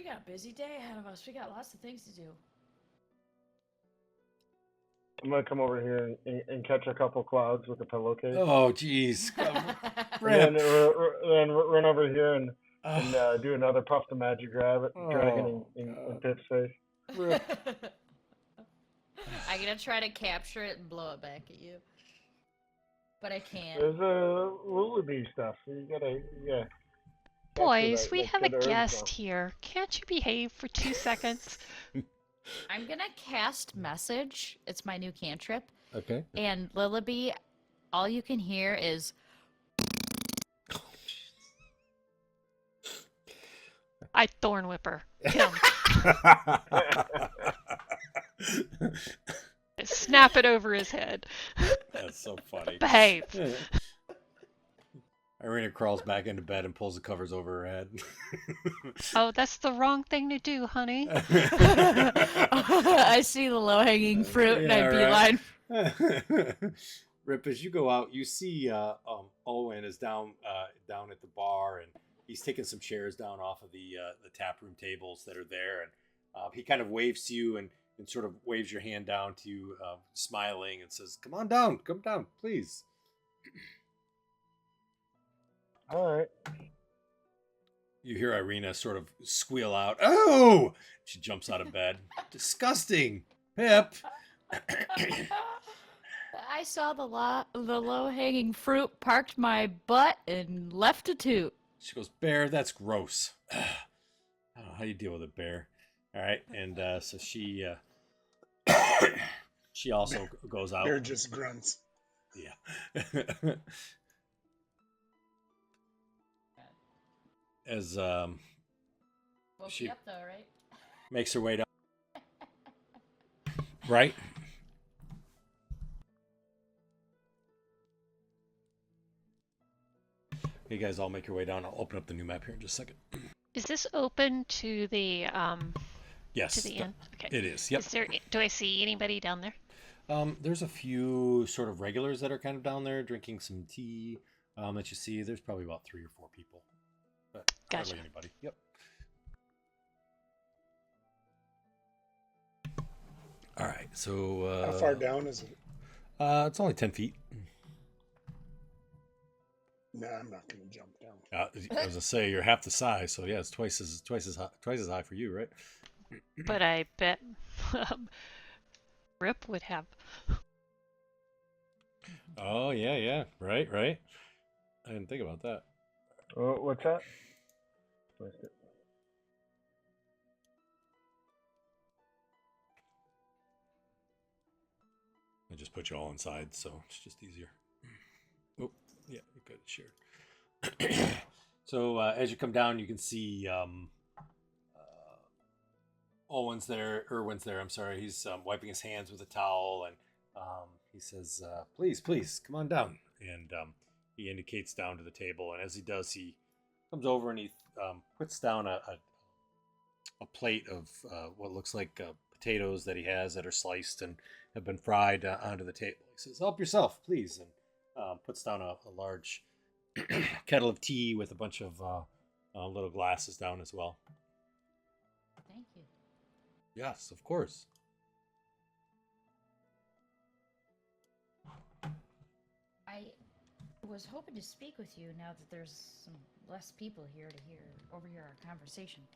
[SPEAKER 2] got a busy day ahead of us. We got lots of things to do.
[SPEAKER 5] I'm gonna come over here and catch a couple clouds with a pillowcase.
[SPEAKER 1] Oh, jeez.
[SPEAKER 5] And then run over here and do another puff the magic dragon in Pip's face.
[SPEAKER 2] I'm gonna try to capture it and blow it back at you, but I can't.
[SPEAKER 5] There's lullaby stuff. You gotta, yeah.
[SPEAKER 3] Boys, we have a guest here. Can't you behave for 2 seconds?
[SPEAKER 2] I'm gonna cast message. It's my new cantrip.
[SPEAKER 1] Okay.
[SPEAKER 2] And Lullaby, all you can hear is.
[SPEAKER 3] I thorn whipper him. Snap it over his head.
[SPEAKER 1] That's so funny.
[SPEAKER 3] Behave.
[SPEAKER 1] Ireena crawls back into bed and pulls the covers over her head.
[SPEAKER 3] Oh, that's the wrong thing to do, honey.
[SPEAKER 2] I see the low-hanging fruit and I beeline.
[SPEAKER 1] Rip, as you go out, you see Owen is down at the bar, and he's taking some chairs down off of the tap room tables that are there, and he kind of waves to you and sort of waves your hand down to you, smiling, and says, come down, please.
[SPEAKER 5] All right.
[SPEAKER 1] You hear Ireena sort of squeal out, "Oh!" She jumps out of bed. Disgusting, Pip.
[SPEAKER 2] I saw the low-hanging fruit, parked my butt, and left a toot.
[SPEAKER 1] She goes, "Bear, that's gross." I don't know how you deal with it, Bear. All right, and so she she also goes out.
[SPEAKER 4] Bear just grunts.
[SPEAKER 1] Yeah. As
[SPEAKER 2] Woke
[SPEAKER 1] she
[SPEAKER 2] you up though, right?
[SPEAKER 1] makes her way down. Right? You guys all make your way down. I'll open up the new map here in just a second.
[SPEAKER 3] Is this open to the
[SPEAKER 1] Yes.
[SPEAKER 3] to the inn? Okay.
[SPEAKER 1] It is. Yep.
[SPEAKER 3] Do I see anybody down there?
[SPEAKER 1] There's a few sort of regulars that are kind of down there drinking some tea. That you see. There's probably about 3 or 4 people. But
[SPEAKER 3] Gotcha.
[SPEAKER 1] hardly anybody. Yep. All right. So
[SPEAKER 4] How far down is it?
[SPEAKER 1] it's only 10 feet.
[SPEAKER 4] Nah, I'm not gonna jump down.
[SPEAKER 1] I was gonna say you're half the size, so yeah, it's twice as high for you, right?
[SPEAKER 3] But I bet Rip would have.
[SPEAKER 1] Oh yeah, right. I didn't think about that.
[SPEAKER 5] Oh, what's that? Missed it.
[SPEAKER 1] I just put you all inside, so it's just easier. Oh, yeah, you're good. Shared. So as you come down, you can see Erwin's there. I'm sorry. He's wiping his hands with a towel, and he says, "Please, come on down." And he indicates down to the table, and as he does, he comes over and he puts down a plate of what looks like potatoes that he has that are sliced and have been fried onto the table. He says, "Help yourself, please," and puts down a large kettle of tea with a bunch of little glasses down as well.
[SPEAKER 2] Thank you.
[SPEAKER 1] Yes, of course.
[SPEAKER 2] I was hoping to speak with you now that there's some less people here to overhear our conversation.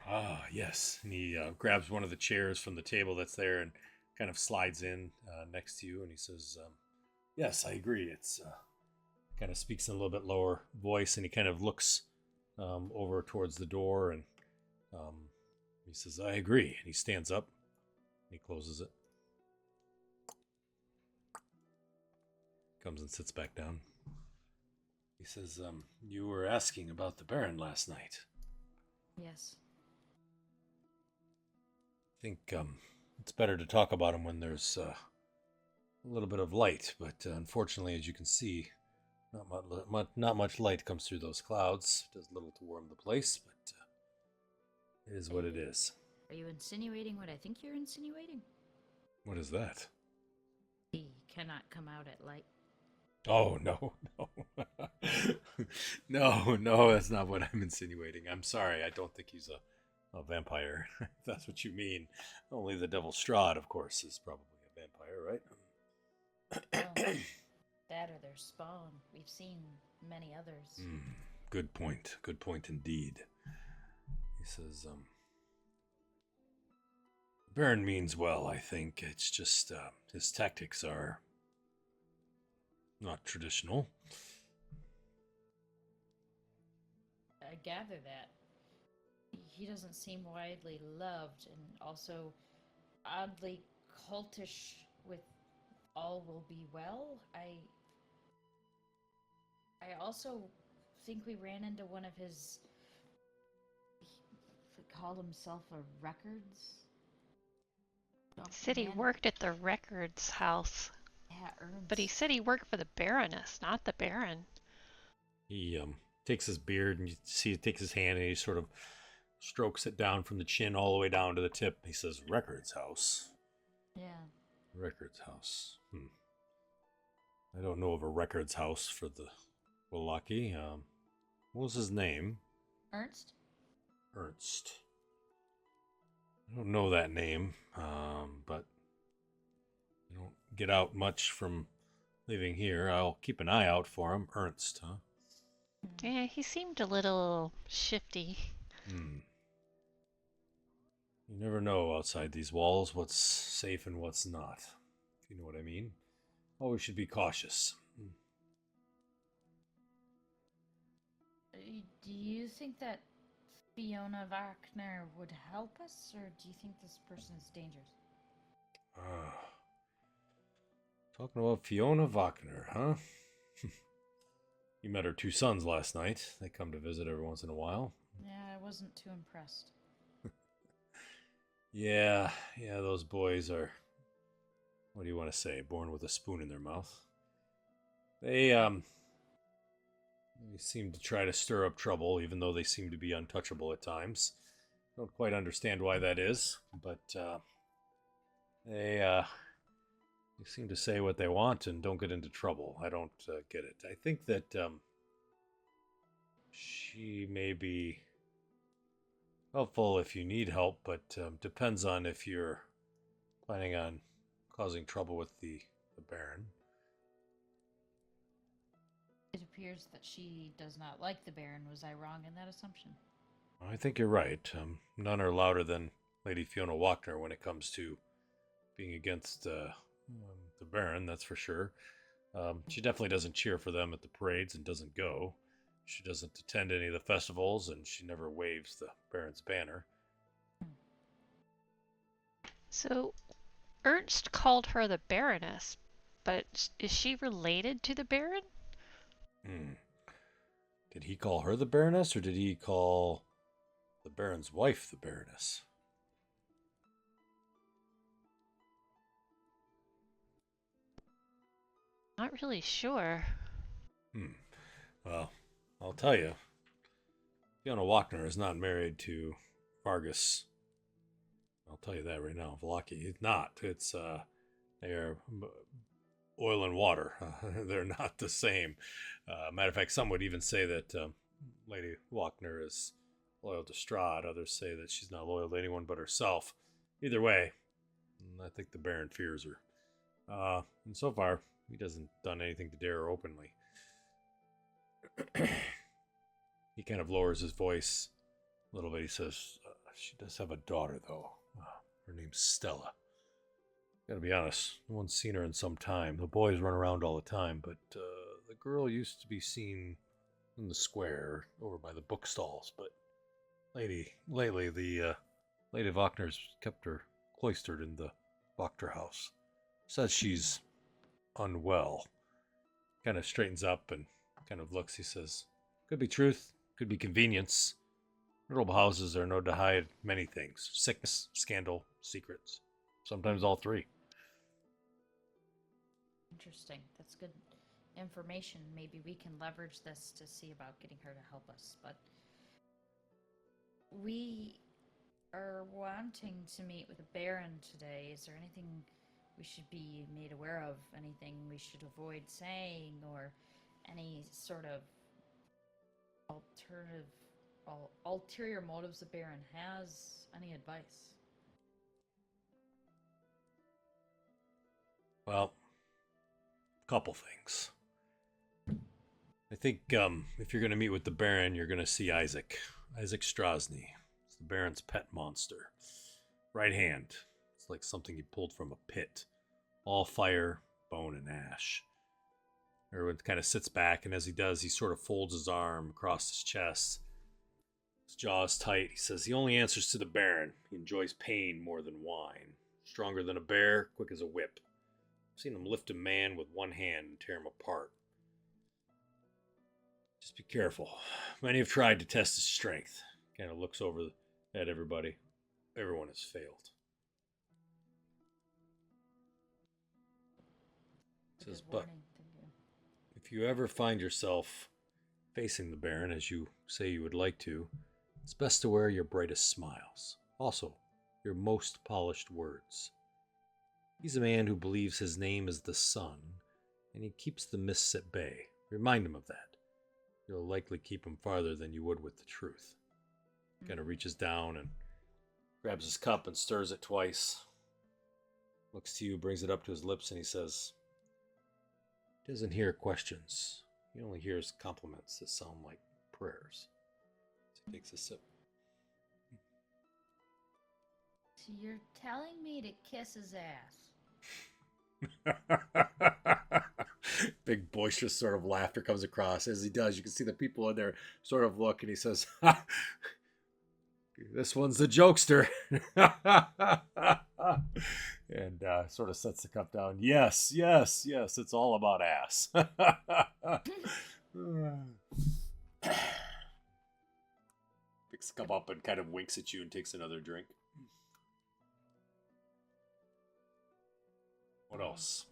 [SPEAKER 1] Ah, yes. And he grabs one of the chairs from the table that's there and kind of slides in next to you, and he says, "Yes, I agree. It's kind of speaks in a little bit lower voice, and he kind of looks over towards the door, and he says, "I agree." And he stands up and he closes it. Comes and sits back down. He says, "You were asking about the Baron last night."
[SPEAKER 2] Yes.
[SPEAKER 1] I think it's better to talk about him when there's a little bit of light, but unfortunately, as you can see, not much light comes through those clouds. It does little to warm the place, but it is what it is.
[SPEAKER 2] Are you insinuating what I think you're insinuating?
[SPEAKER 1] What is that?
[SPEAKER 2] He cannot come out at light.
[SPEAKER 1] Oh, no. No, that's not what I'm insinuating. I'm sorry. I don't think he's a A vampire, if that's what you mean. Only the devil Strahd, of course, is probably a vampire, right?
[SPEAKER 2] Well, that or their spawn. We've seen many others.
[SPEAKER 1] Good point. Good point indeed. He says, Baron means well, I think. It's just, his tactics are not traditional.
[SPEAKER 2] I gather that. He doesn't seem widely loved and also oddly cultish with all will be well. I also think we ran into one of his, he called himself a records.
[SPEAKER 3] Said he worked at the records house.
[SPEAKER 2] Yeah, Ernst.
[SPEAKER 3] But he said he worked for the Baroness, not the Baron.
[SPEAKER 1] He takes his beard and you see he takes his hand and he sort of strokes it down from the chin all the way down to the tip. He says, Records house.
[SPEAKER 2] Yeah.
[SPEAKER 1] Records house. I don't know of a records house for the Vallaki. What was his name?
[SPEAKER 2] Ernst?
[SPEAKER 1] Ernst. I don't know that name, but I don't get out much from living here. I'll keep an eye out for him. Ernst, huh?
[SPEAKER 3] Yeah, he seemed a little shifty.
[SPEAKER 1] You never know outside these walls what's safe and what's not, if you know what I mean. Always should be cautious.
[SPEAKER 2] Do you think that Fiona Wagner would help us, or do you think this person is dangerous?
[SPEAKER 1] Talking about Fiona Wagner, huh? You met her 2 sons last night. They come to visit every once in a while.
[SPEAKER 2] Yeah, I wasn't too impressed.
[SPEAKER 1] Yeah, those boys are, what do you want to say, born with a spoon in their mouth. They seem to try to stir up trouble, even though they seem to be untouchable at times. Don't quite understand why that is, but they seem to say what they want and don't get into trouble. I don't get it. I think that she may be helpful if you need help, but depends on if you're planning on causing trouble with the Baron.
[SPEAKER 2] It appears that she does not like the Baron. Was I wrong in that assumption?
[SPEAKER 1] I think you're right. None are louder than Lady Fiona Wagner when it comes to being against the Baron, that's for sure. She definitely doesn't cheer for them at the parades and doesn't go. She doesn't attend any of the festivals, and she never waves the Baron's banner.
[SPEAKER 3] So, Ernst called her the Baroness, but is she related to the Baron?
[SPEAKER 1] Did he call her the Baroness, or did he call the Baron's wife the Baroness?
[SPEAKER 3] Not really sure.
[SPEAKER 1] Well, I'll tell you. Fiona Wagner is not married to Vargas. I'll tell you that right now. Vallaki, he's not. It's, they are oil and water. They're not the same. Matter of fact, some would even say that Lady Wagner is loyal to Strahd. Others say that she's not loyal to anyone but herself. Either way, I think the Baron fears her. And so far, he hasn't done anything to dare her openly. He kind of lowers his voice a little bit. He says, she does have a daughter, though. Her name's Stella. Gotta be honest, no one's seen her in some time. The boys run around all the time, but the girl used to be seen in the square over by the bookstalls. But lately, the Lady Wagner's kept her cloistered in the Wachter house. Says she's unwell. Kind of straightens up and kind of looks. He says, could be truth, could be convenience. Noble houses are known to hide many things. Sickness, scandal, secrets. Sometimes all 3.
[SPEAKER 2] Interesting. That's good information. Maybe we can leverage this to see about getting her to help us. But we are wanting to meet with the Baron today. Is there anything we should be made aware of? Anything we should avoid saying, or any sort of alternative ulterior motives the Baron has. Any advice?
[SPEAKER 1] Well, couple things. I think if you're going to meet with the Baron, you're going to see Izek Strazni. It's the Baron's pet monster. Right hand. It's like something he pulled from a pit. All fire, bone, and ash. Everyone kind of sits back, and as he does, he sort of folds his arm across his chest. His jaw is tight. He says, the only answer's to the Baron. He enjoys pain more than wine. Stronger than a bear, quick as a whip. I've seen him lift a man with one hand and tear him apart. Just be careful. Many have tried to test his strength. Kind of looks over at everybody. Everyone has failed. Says, but if you ever find yourself facing the Baron as you say you would like to, it's best to wear your brightest smiles. Also, your most polished words. He's a man who believes his name is the sun, and he keeps the mists at bay. Remind him of that. You'll likely keep him farther than you would with the truth. Kind of reaches down and grabs his cup and stirs it twice. Looks to you, brings it up to his lips, and he says, he doesn't hear questions. He only hears compliments that sound like prayers. So he takes a sip.
[SPEAKER 2] So you're telling me to kiss his ass?
[SPEAKER 1] Big boisterous sort of laughter comes across. As he does, you can see the people in there sort of look, and he says, this one's the jokester. And sort of sets the cup down. Yes, it's all about ass. Picks the cup up and kind of winks at you and takes another drink. What else?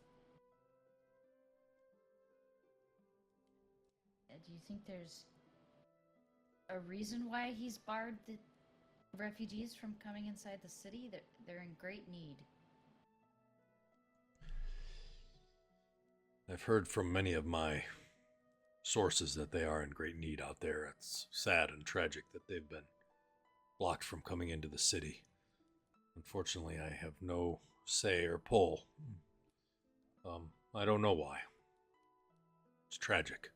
[SPEAKER 2] Do you think there's a reason why he's barred the refugees from coming inside the city? They're in great need.
[SPEAKER 1] I've heard from many of my sources that they are in great need out there. It's sad and tragic that they've been blocked from coming into the city. Unfortunately, I have no say or pull. I don't know why. It's tragic.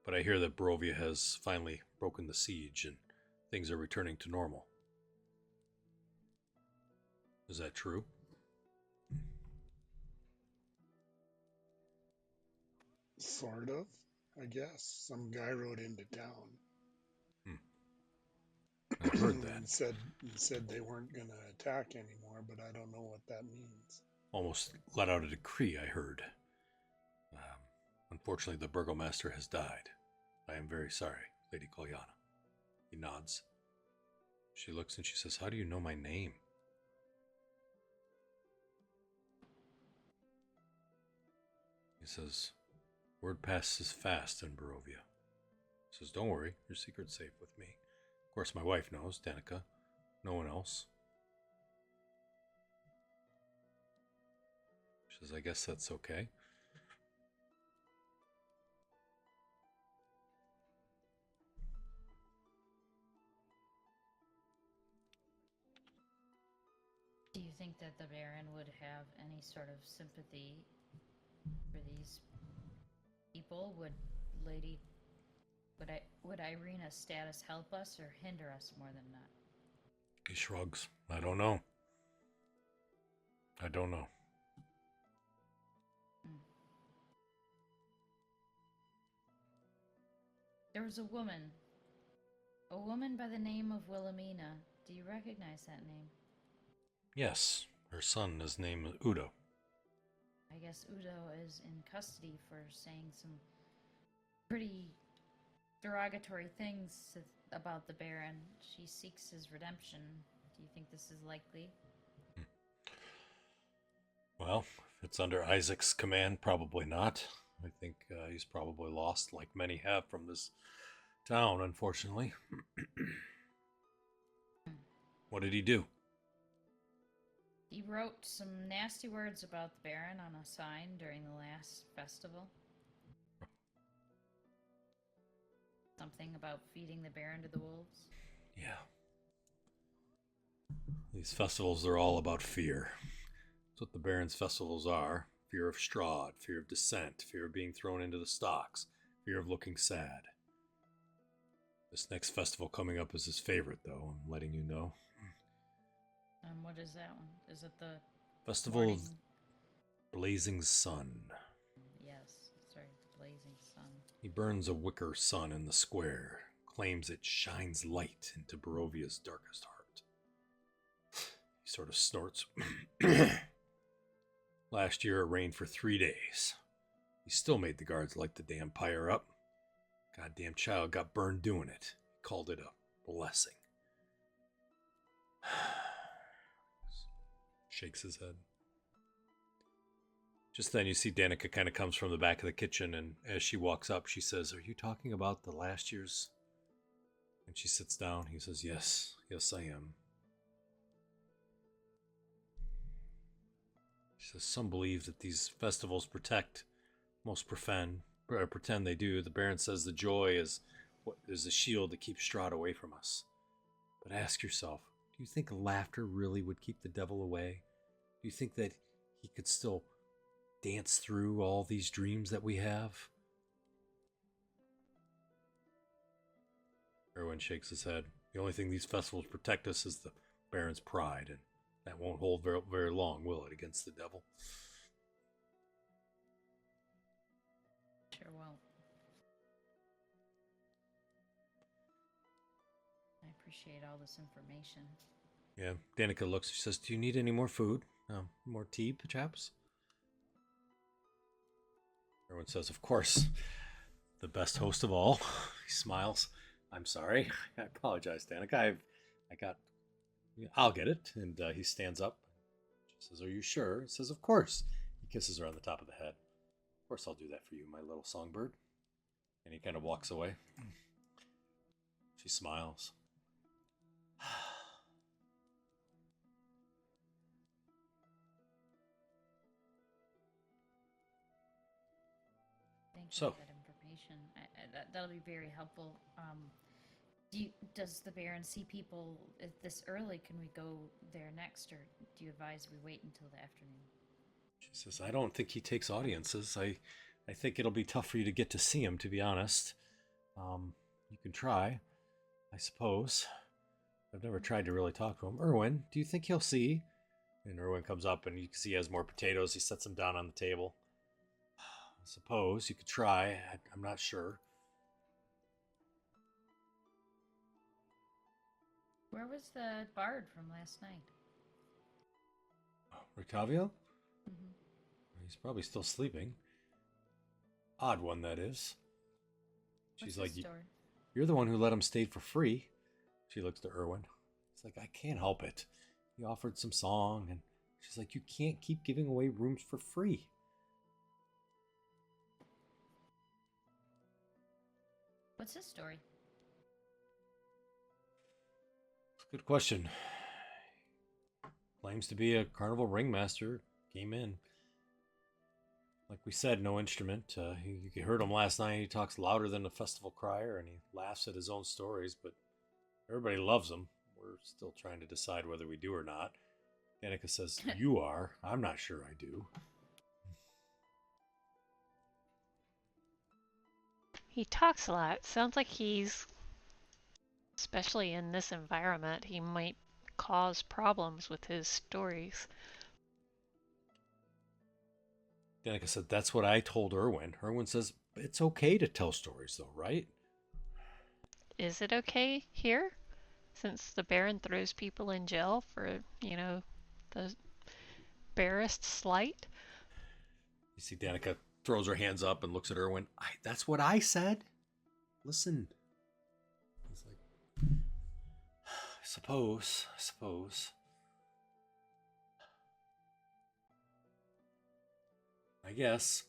[SPEAKER 1] But I hear that Barovia has finally broken the siege and things are returning to normal. Is that true?
[SPEAKER 4] Sort of, I guess. Some guy rode into town.
[SPEAKER 1] I've heard that.
[SPEAKER 4] and said they weren't going to attack anymore, but I don't know what that means.
[SPEAKER 1] Almost let out a decree, I heard. Unfortunately, the burgomaster has died. I am very sorry, Lady Kolyana. He nods. She looks and she says, how do you know my name? He says, word passes fast in Barovia. He says, don't worry, your secret's safe with me. Of course, my wife knows, Danica. No one else. She says, I guess that's okay.
[SPEAKER 2] Do you think that the Baron would have any sort of sympathy for these people? Would Ireena's status help us or hinder us more than not?
[SPEAKER 1] He shrugs. I don't know.
[SPEAKER 2] There was a woman by the name of Wilhelmina. Do you recognize that name?
[SPEAKER 1] Yes, her son is named Udo.
[SPEAKER 2] I guess Udo is in custody for saying some pretty derogatory things about the Baron. She seeks his redemption. Do you think this is likely?
[SPEAKER 1] Well, if it's under Isaac's command, probably not. I think he's probably lost, like many have from this town, unfortunately. What did he do?
[SPEAKER 2] He wrote some nasty words about the Baron on a sign during the last festival. something about feeding the Baron to the wolves?
[SPEAKER 1] Yeah. These festivals are all about fear. That's what the Baron's festivals are. Fear of Strahd, fear of descent, fear of being thrown into the stocks, fear of looking sad. This next festival coming up is his favorite, though, I'm letting you know.
[SPEAKER 2] And what is that one? Is it the
[SPEAKER 1] Festival
[SPEAKER 2] morning?
[SPEAKER 1] of Blazing Sun.
[SPEAKER 2] Yes, sorry, the blazing sun.
[SPEAKER 1] He burns a wicker sun in the square, claims it shines light into Barovia's darkest heart. He sort of snorts. Last year it rained for 3 days. He still made the guards light the damn pyre up. Goddamn child got burned doing it. He called it a blessing. Shakes his head. Just then you see Danica kind of comes from the back of the kitchen, and as she walks up, she says, "Are you talking about the last year's?" And she sits down. He says, "Yes, yes I am." She says, "Some believe that these festivals protect, most pretend they do. The Baron says the joy is a shield to keep Strahd away from us. But ask yourself, do you think laughter really would keep the devil away? Do you think that he could still dance through all these dreams that we have?" Erwin shakes his head. "The only thing these festivals protect us is the Baron's pride, and that won't hold very, very long, will it, against the devil?"
[SPEAKER 2] Sure won't. I appreciate all this information.
[SPEAKER 1] Yeah, Danica looks. She says, "Do you need any more food? More tea, perhaps?" Erwin says, "Of course. The best host of all." He smiles. "I'm sorry. I apologize, Danica. I'll get it." And he stands up. She says, "Are you sure?" He says, "Of course." He kisses her on the top of the head. "Of course I'll do that for you, my little songbird." And he kind of walks away. She smiles.
[SPEAKER 2] Thank you
[SPEAKER 1] So.
[SPEAKER 2] for that information. That'll be very helpful. Does the Baron see people this early? Can we go there next, or do you advise we wait until the afternoon?
[SPEAKER 1] She says, "I don't think he takes audiences. I think it'll be tough for you to get to see him, to be honest. You can try, I suppose. I've never tried to really talk to him. Erwin, do you think he'll see?" And Erwin comes up, and you can see he has more potatoes. He sets them down on the table. "I suppose you could try. I'm not sure."
[SPEAKER 2] Where was the bard from last night?
[SPEAKER 1] Rictavio?
[SPEAKER 2] Mm-hmm.
[SPEAKER 1] He's probably still sleeping. Odd one, that is. She's like,
[SPEAKER 2] story?
[SPEAKER 1] "You're the one who let him stay for free." She looks to Erwin. He's like, "I can't help it. He offered some song," and she's like, "You can't keep giving away rooms for free."
[SPEAKER 2] What's his story?
[SPEAKER 1] It's a good question. Claims to be a carnival ringmaster. Came in. Like we said, no instrument. You heard him last night. He talks louder than a festival crier, and he laughs at his own stories, but everybody loves him. We're still trying to decide whether we do or not. Danica says, "You are. I'm not sure I do."
[SPEAKER 3] He talks a lot. Sounds like he's, especially in this environment, he might cause problems with his stories.
[SPEAKER 1] Danica said, "That's what I told Erwin." Erwin says, "It's okay to tell stories, though, right?"
[SPEAKER 3] Is it okay here? Since the Baron throws people in jail for, the barest slight?
[SPEAKER 1] You see Danica throws her hands up and looks at Erwin. That's what I said. Listen. He's like, I suppose. I guess.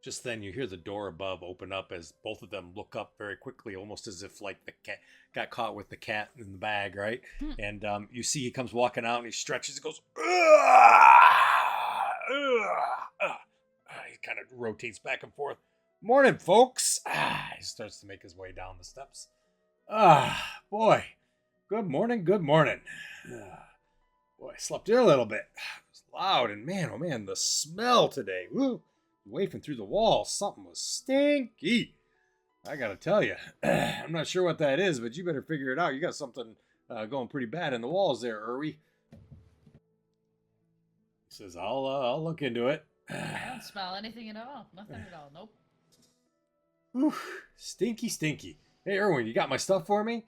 [SPEAKER 1] Just then you hear the door above open up as both of them look up very quickly, almost as if like the cat got caught with the cat in the bag, right? And you see he comes walking out and he stretches, he goes, he kind of rotates back and forth. "Morning, folks." He starts to make his way down the steps. Ah, boy. Good morning, good morning. Boy, I slept in a little bit. It was loud, and man, oh man, the smell today. Woo! Wafting through the walls, something was stinky. I gotta tell you, I'm not sure what that is, but you better figure it out. You got something going pretty bad in the walls there, Irwi. He says, I'll look into it.
[SPEAKER 2] I don't smell anything at all. Nothing at all. Nope.
[SPEAKER 1] Whew, stinky, stinky. Hey, Erwin, you got my stuff for me?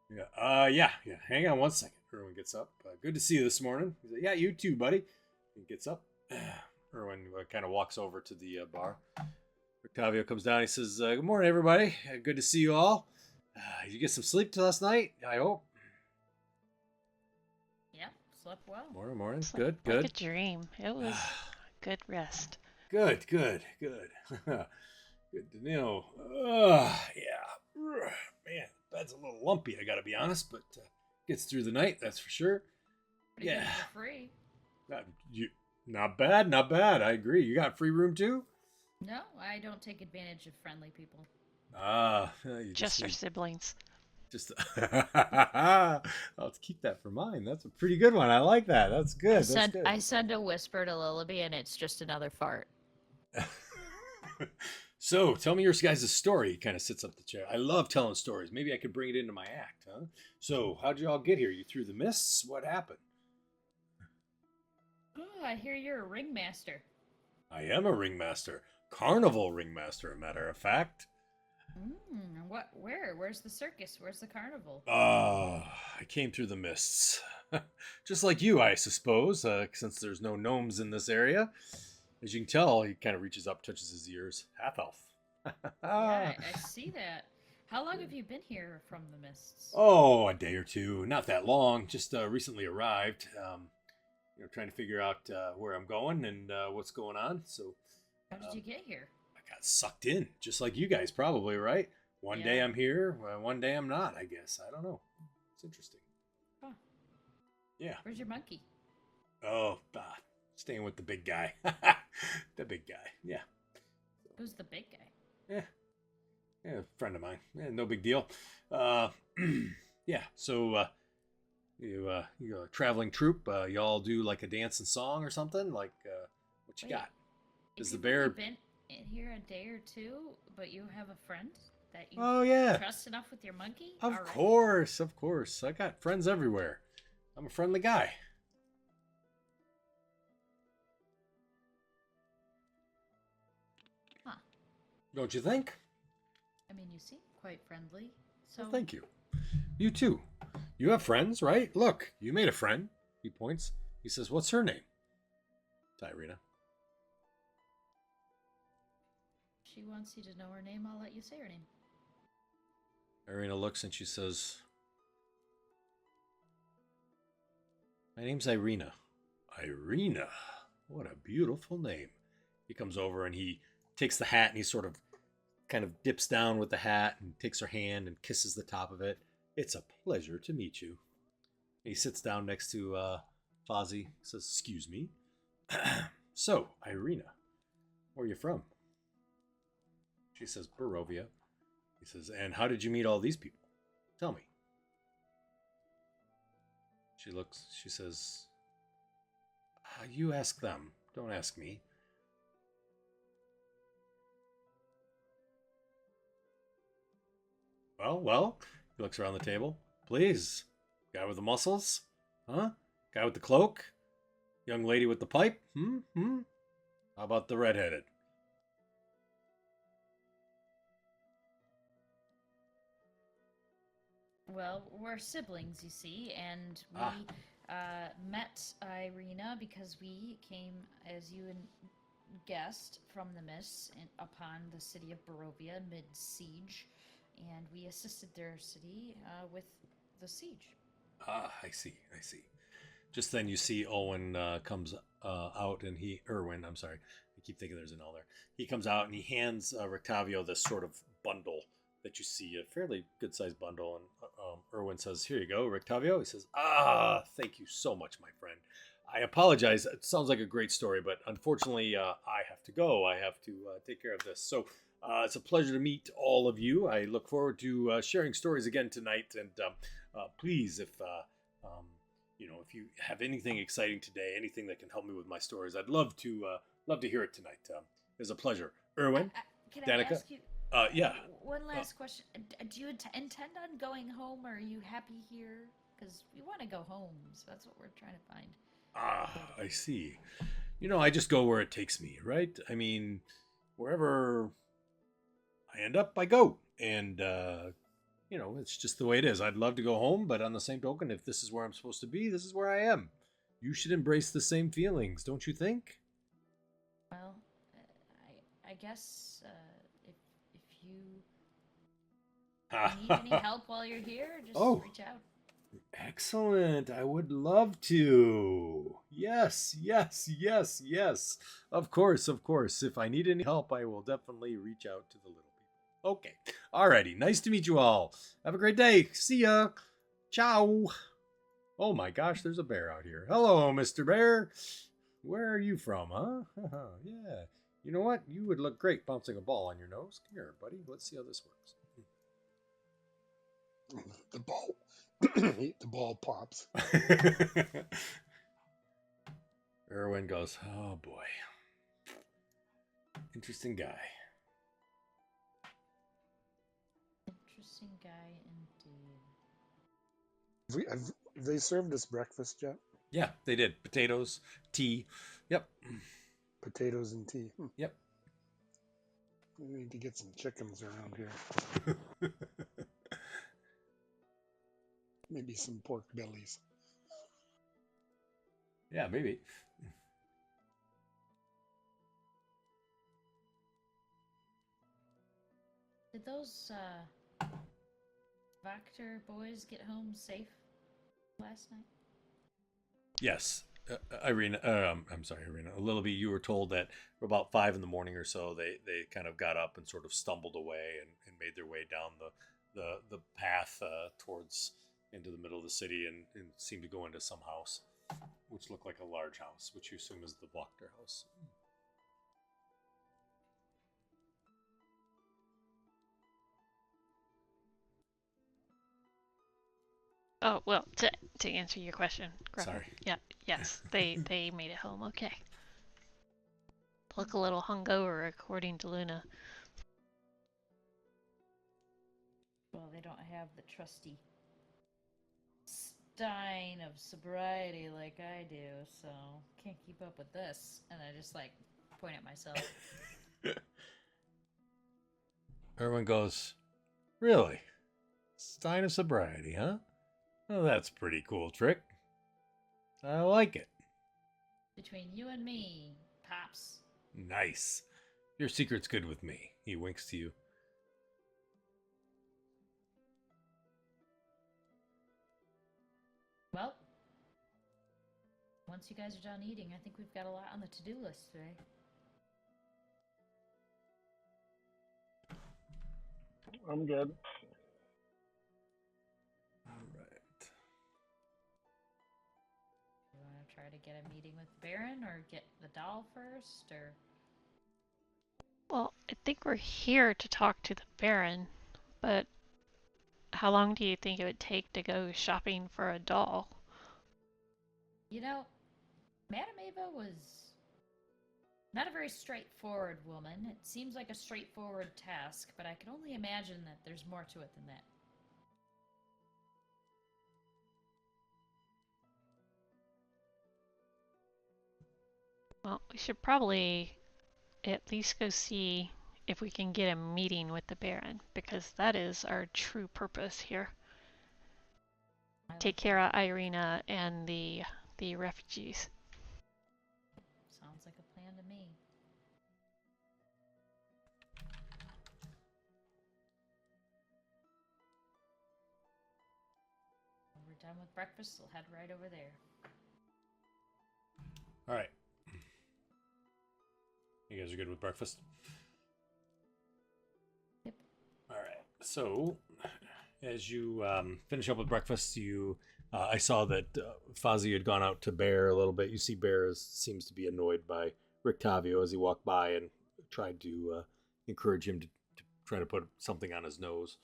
[SPEAKER 1] Yeah. Hang on one second. Erwin gets up. Good to see you this morning. He's like, yeah, you too, buddy. He gets up. Erwin kind of walks over to the bar. Rictavio comes down. He says, good morning, everybody. Good to see you all. Did you get some sleep last night? I hope.
[SPEAKER 2] Yeah, slept well.
[SPEAKER 1] Morning.
[SPEAKER 3] Slept
[SPEAKER 1] Good.
[SPEAKER 3] Like a dream. It was good rest.
[SPEAKER 1] Good. Good to know. Yeah. Man, bed's a little lumpy, I gotta be honest, but gets through the night, that's for sure.
[SPEAKER 2] Pretty good for free.
[SPEAKER 1] Not bad. I agree. You got free room too?
[SPEAKER 2] No, I don't take advantage of friendly people.
[SPEAKER 1] You
[SPEAKER 3] Just for
[SPEAKER 1] need-
[SPEAKER 3] siblings.
[SPEAKER 1] Just I'll have to keep that for mine. That's a pretty good one. I like that. That's good.
[SPEAKER 2] I send a whisper to Lillaby, and it's just another fart.
[SPEAKER 1] So, tell me your guys' story. He kind of sits up the chair. I love telling stories. Maybe I could bring it into my act, huh? So, how'd you all get here? You through the mists? What happened?
[SPEAKER 2] Oh, I hear you're a ringmaster.
[SPEAKER 1] I am a ringmaster. Carnival ringmaster, a matter of fact.
[SPEAKER 2] Where's the circus? Where's the carnival?
[SPEAKER 1] I came through the mists. Just like you, I suppose, since there's no gnomes in this area. As you can tell, he kind of reaches up, touches his ears. Half elf.
[SPEAKER 2] Yeah, I see that. How long have you been here from the mists?
[SPEAKER 1] Oh, a day or two. Not that long. Just recently arrived. Trying to figure out where I'm going and what's going on. So,
[SPEAKER 2] How did you get here?
[SPEAKER 1] I got sucked in, just like you guys, probably, right? One day I'm here, one day I'm not. I guess I don't know. It's interesting.
[SPEAKER 2] Huh.
[SPEAKER 1] Yeah.
[SPEAKER 2] Where's your monkey?
[SPEAKER 1] Oh, staying with the big guy. The big guy. Yeah.
[SPEAKER 2] Who's the big guy?
[SPEAKER 1] Yeah, a friend of mine. Yeah, no big deal. Yeah. So, you a traveling troupe. Y'all do like a dance and song or something. Like, what you got? Is the bear?
[SPEAKER 2] You've been in here a day or two, but you have a friend that you
[SPEAKER 1] Oh yeah.
[SPEAKER 2] trust enough with your monkey?
[SPEAKER 1] Of course. I got friends everywhere. I'm a friendly guy.
[SPEAKER 2] Huh.
[SPEAKER 1] Don't you think?
[SPEAKER 2] I mean, you seem quite friendly. So
[SPEAKER 1] Well, thank you. You too. You have friends, right? Look, you made a friend. He points. He says, what's her name? It's Ireena.
[SPEAKER 2] she wants you to know her name. I'll let you say her name.
[SPEAKER 1] Ireena looks and she says, my name's Ireena. Ireena. What a beautiful name. He comes over and he takes the hat and he sort of kind of dips down with the hat and takes her hand and kisses the top of it. It's a pleasure to meet you. He sits down next to Fozzie, says, excuse me. So, Ireena, where are you from? She says, Barovia. He says, and how did you meet all these people? Tell me. She looks, she says, you ask them, don't ask me. Well, he looks around the table. Please, guy with the muscles? Huh? Guy with the cloak? Young lady with the pipe? How about the redheaded?
[SPEAKER 2] Well, we're siblings, you see, and we met Ireena because we came, as you guessed, from the mists upon the city of Barovia mid-siege, and we assisted their city with the siege.
[SPEAKER 1] I see. Just then you see Owen comes out and Erwin, I'm sorry. I keep thinking there's an L there. He comes out and he hands Rictavio this sort of bundle that you see, a fairly good-sized bundle. And Erwin says, here you go, Rictavio. He says, thank you so much, my friend. I apologize. It sounds like a great story, but unfortunately, I have to go. I have to take care of this. So It's a pleasure to meet all of you. I look forward to sharing stories again tonight. And please, if if you have anything exciting today, anything that can help me with my stories, I'd love to hear it tonight. It's a pleasure. Erwin,
[SPEAKER 2] Can
[SPEAKER 1] Danica?
[SPEAKER 2] I ask you?
[SPEAKER 1] Yeah.
[SPEAKER 2] One last question. Do you intend on going home, or are you happy here? Because we want to go home, so that's what we're trying to find.
[SPEAKER 1] I see. I just go where it takes me, right? I mean, wherever I end up, I go. And, it's just the way it is. I'd love to go home, but on the same token, if this is where I'm supposed to be, this is where I am. You should embrace the same feelings, don't you think?
[SPEAKER 2] Well, I guess if you need any help while you're here, just reach out.
[SPEAKER 1] Excellent. I would love to. Yes. Of course. If I need any help, I will definitely reach out to the little people. Okay. Alrighty. Nice to meet you all. Have a great day. See ya. Ciao. Oh my gosh, there's a bear out here. Hello, Mr. Bear. Where are you from, huh? Yeah. You know what? You would look great bouncing a ball on your nose. Come here, buddy. Let's see how this works.
[SPEAKER 4] The ball. The ball pops.
[SPEAKER 1] Erwin goes, oh boy. Interesting guy.
[SPEAKER 2] Interesting guy indeed.
[SPEAKER 4] Have they served us breakfast yet?
[SPEAKER 1] Yeah, they did. Potatoes, tea. Yep.
[SPEAKER 4] Potatoes and tea.
[SPEAKER 1] Yep.
[SPEAKER 4] We need to get some chickens around here. Maybe some pork bellies.
[SPEAKER 1] Yeah, maybe.
[SPEAKER 2] Did those Vector boys get home safe last night?
[SPEAKER 1] Yes. Ireena, I'm sorry, Ireena. Lilby, you were told that about 5 in the morning or so, they kind of got up and sort of stumbled away and made their way down the path towards into the middle of the city and seemed to go into some house, which looked like a large house, which you assume is the Vector house.
[SPEAKER 3] Oh, well, to answer your question, Gruffin,
[SPEAKER 1] Sorry.
[SPEAKER 3] Yeah, yes, they made it home okay. Look a little hungover, according to Luna.
[SPEAKER 2] Well, they don't have the trusty stein of sobriety like I do, so can't keep up with this. And I just point at myself.
[SPEAKER 1] Erwin goes, really? Stein of sobriety, huh? Oh, that's a pretty cool trick. I like it.
[SPEAKER 2] Between you and me, Pops.
[SPEAKER 1] Nice. Your secret's good with me. He winks to you.
[SPEAKER 2] Well, once you guys are done eating, I think we've got a lot on the to-do list today.
[SPEAKER 5] I'm good.
[SPEAKER 2] Try to get a meeting with Baron or get the doll first, or?
[SPEAKER 3] Well, I think we're here to talk to the Baron, but how long do you think it would take to go shopping for a doll?
[SPEAKER 2] Madame Ava was not a very straightforward woman. It seems like a straightforward task, but I can only imagine that there's more to it than that.
[SPEAKER 3] Well, we should probably at least go see if we can get a meeting with the Baron, because that is our true purpose here. Take care of Ireena and the refugees.
[SPEAKER 2] Sounds like a plan to me. When we're done with breakfast, we'll head right over there.
[SPEAKER 1] All right. You guys are good with breakfast?
[SPEAKER 2] Yep.
[SPEAKER 1] All right. So, as you finish up with breakfast, I saw that Fozzie had gone out to Bear a little bit. You see Bear seems to be annoyed by Rictavio as he walked by and tried to encourage him to try to put something on his nose.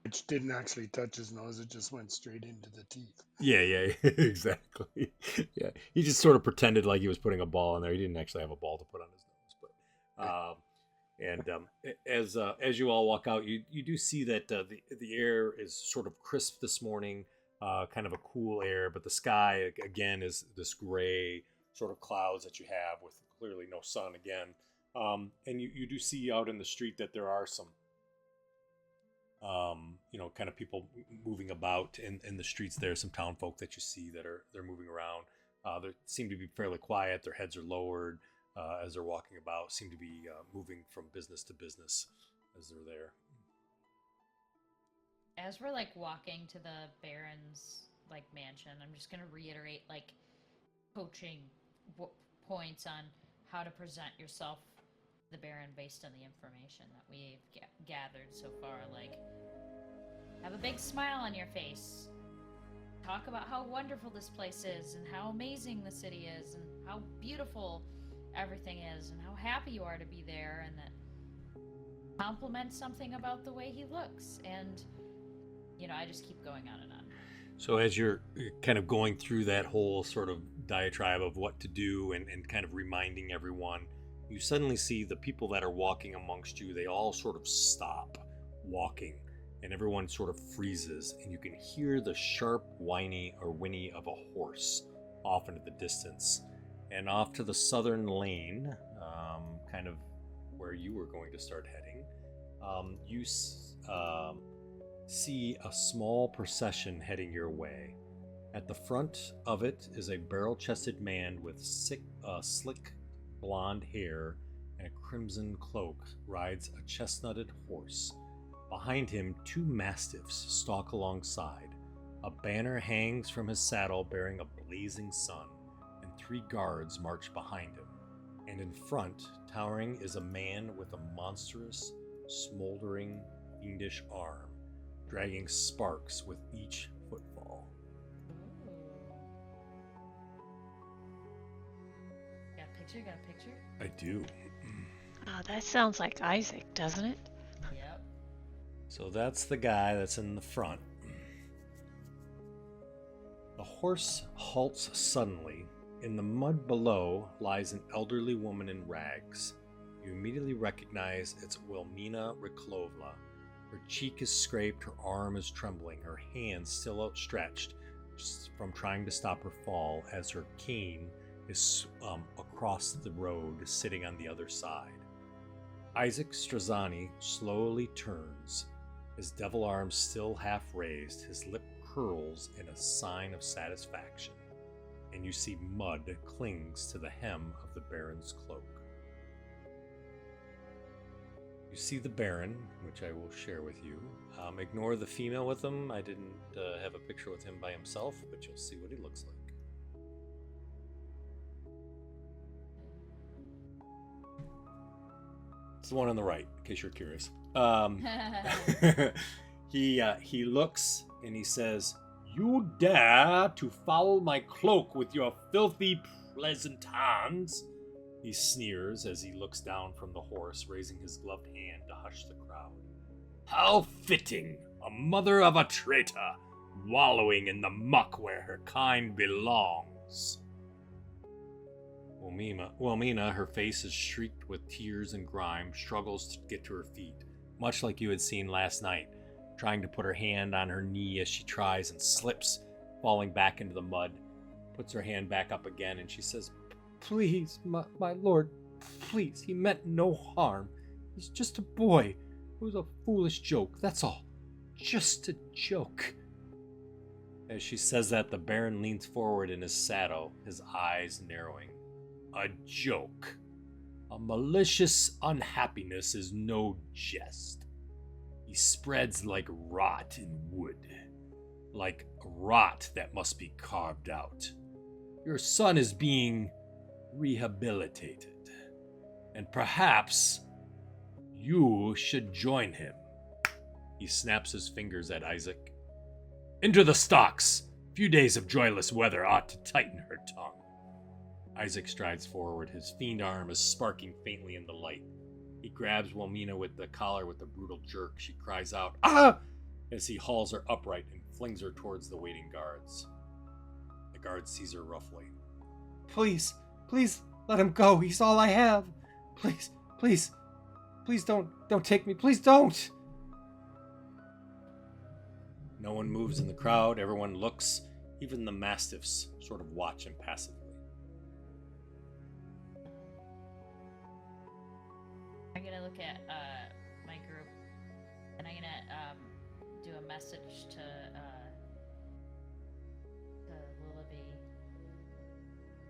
[SPEAKER 4] Which didn't actually touch his nose, it just went straight into the teeth.
[SPEAKER 1] Yeah, exactly. Yeah, he just sort of pretended like he was putting a ball in there. He didn't actually have a ball to put on his nose. But as you all walk out, you do see that the air is sort of crisp this morning, kind of a cool air, but the sky again is this gray sort of clouds that you have with clearly no sun again. And you do see out in the street that there are some kind of people moving about in the streets. There, some town folk that you see they're moving around. They seem to be fairly quiet. Their heads are lowered as they're walking about. Seem to be moving from business to business as they're there.
[SPEAKER 2] As we're like walking to the Baron's like mansion, I'm just gonna reiterate like coaching points on how to present yourself to the Baron based on the information that we've gathered so far. Like, have a big smile on your face. Talk about how wonderful this place is and how amazing the city is and how beautiful everything is and how happy you are to be there, and that compliment something about the way he looks. And I just keep going on and on.
[SPEAKER 1] So as you're kind of going through that whole sort of diatribe of what to do and kind of reminding everyone, you suddenly see the people that are walking amongst you, they all sort of stop walking and everyone sort of freezes, and you can hear the sharp whinny of a horse off into the distance. And off to the southern lane, kind of where you were going to start heading, you see a small procession heading your way. At the front of it is a barrel-chested man with slick blonde hair and a crimson cloak rides a chestnutted horse. Behind him, 2 mastiffs stalk alongside. A banner hangs from his saddle bearing a blazing sun, and 3 guards march behind him. And in front, towering, is a man with a monstrous, smoldering, fiendish arm, dragging sparks with each footfall.
[SPEAKER 2] Got a picture?
[SPEAKER 1] I do.
[SPEAKER 3] Oh, that sounds like Isaac, doesn't it?
[SPEAKER 2] Yep.
[SPEAKER 1] So that's the guy that's in the front. The horse halts suddenly. In the mud below lies an elderly woman in rags. You immediately recognize it's Wilmina Rictavio. Her cheek is scraped, her arm is trembling, her hand still outstretched from trying to stop her fall, as her cane is across the road, sitting on the other side. Izek Strazni slowly turns, his devil arm still half raised, his lip curls in a sign of satisfaction, and you see mud clings to the hem of the Baron's cloak. You see the Baron, which I will share with you. Ignore the female with him. I didn't have a picture with him by himself, but you'll see what he looks like. It's the one on the right, in case you're curious. He looks and he says, "You dare to foul my cloak with your filthy, pleasant hands?" He sneers as he looks down from the horse, raising his gloved hand to hush the crowd. "How fitting, a mother of a traitor, wallowing in the muck where her kind belongs." Wilmina, her face is streaked with tears and grime, struggles to get to her feet, much like you had seen last night, trying to put her hand on her knee as she tries and slips, falling back into the mud, puts her hand back up again, and she says, "Please, my lord, please, he meant no harm. He's just a boy. It was a foolish joke, that's all. Just a joke." As she says that, the Baron leans forward in his saddle, his eyes narrowing. "A joke. A malicious unhappiness is no jest. He spreads like rot in wood, like rot that must be carved out. Your son is being rehabilitated, and perhaps you should join him." He snaps his fingers at Isaac. "Into the stocks! Few days of joyless weather ought to tighten her tongue." Isaac strides forward. His fiend arm is sparking faintly in the light. He grabs Wilmina with the collar with a brutal jerk. She cries out, "Ah!" as he hauls her upright and flings her towards the waiting guards. The guard sees her roughly.
[SPEAKER 6] Please, please, let him go. He's all I have. Please, please, please don't take me. Please don't.
[SPEAKER 1] No one moves in the crowd. Everyone looks. Even the mastiffs sort of watch him passively.
[SPEAKER 2] I'm gonna look at my group, and I'm gonna do a message to Willoughby.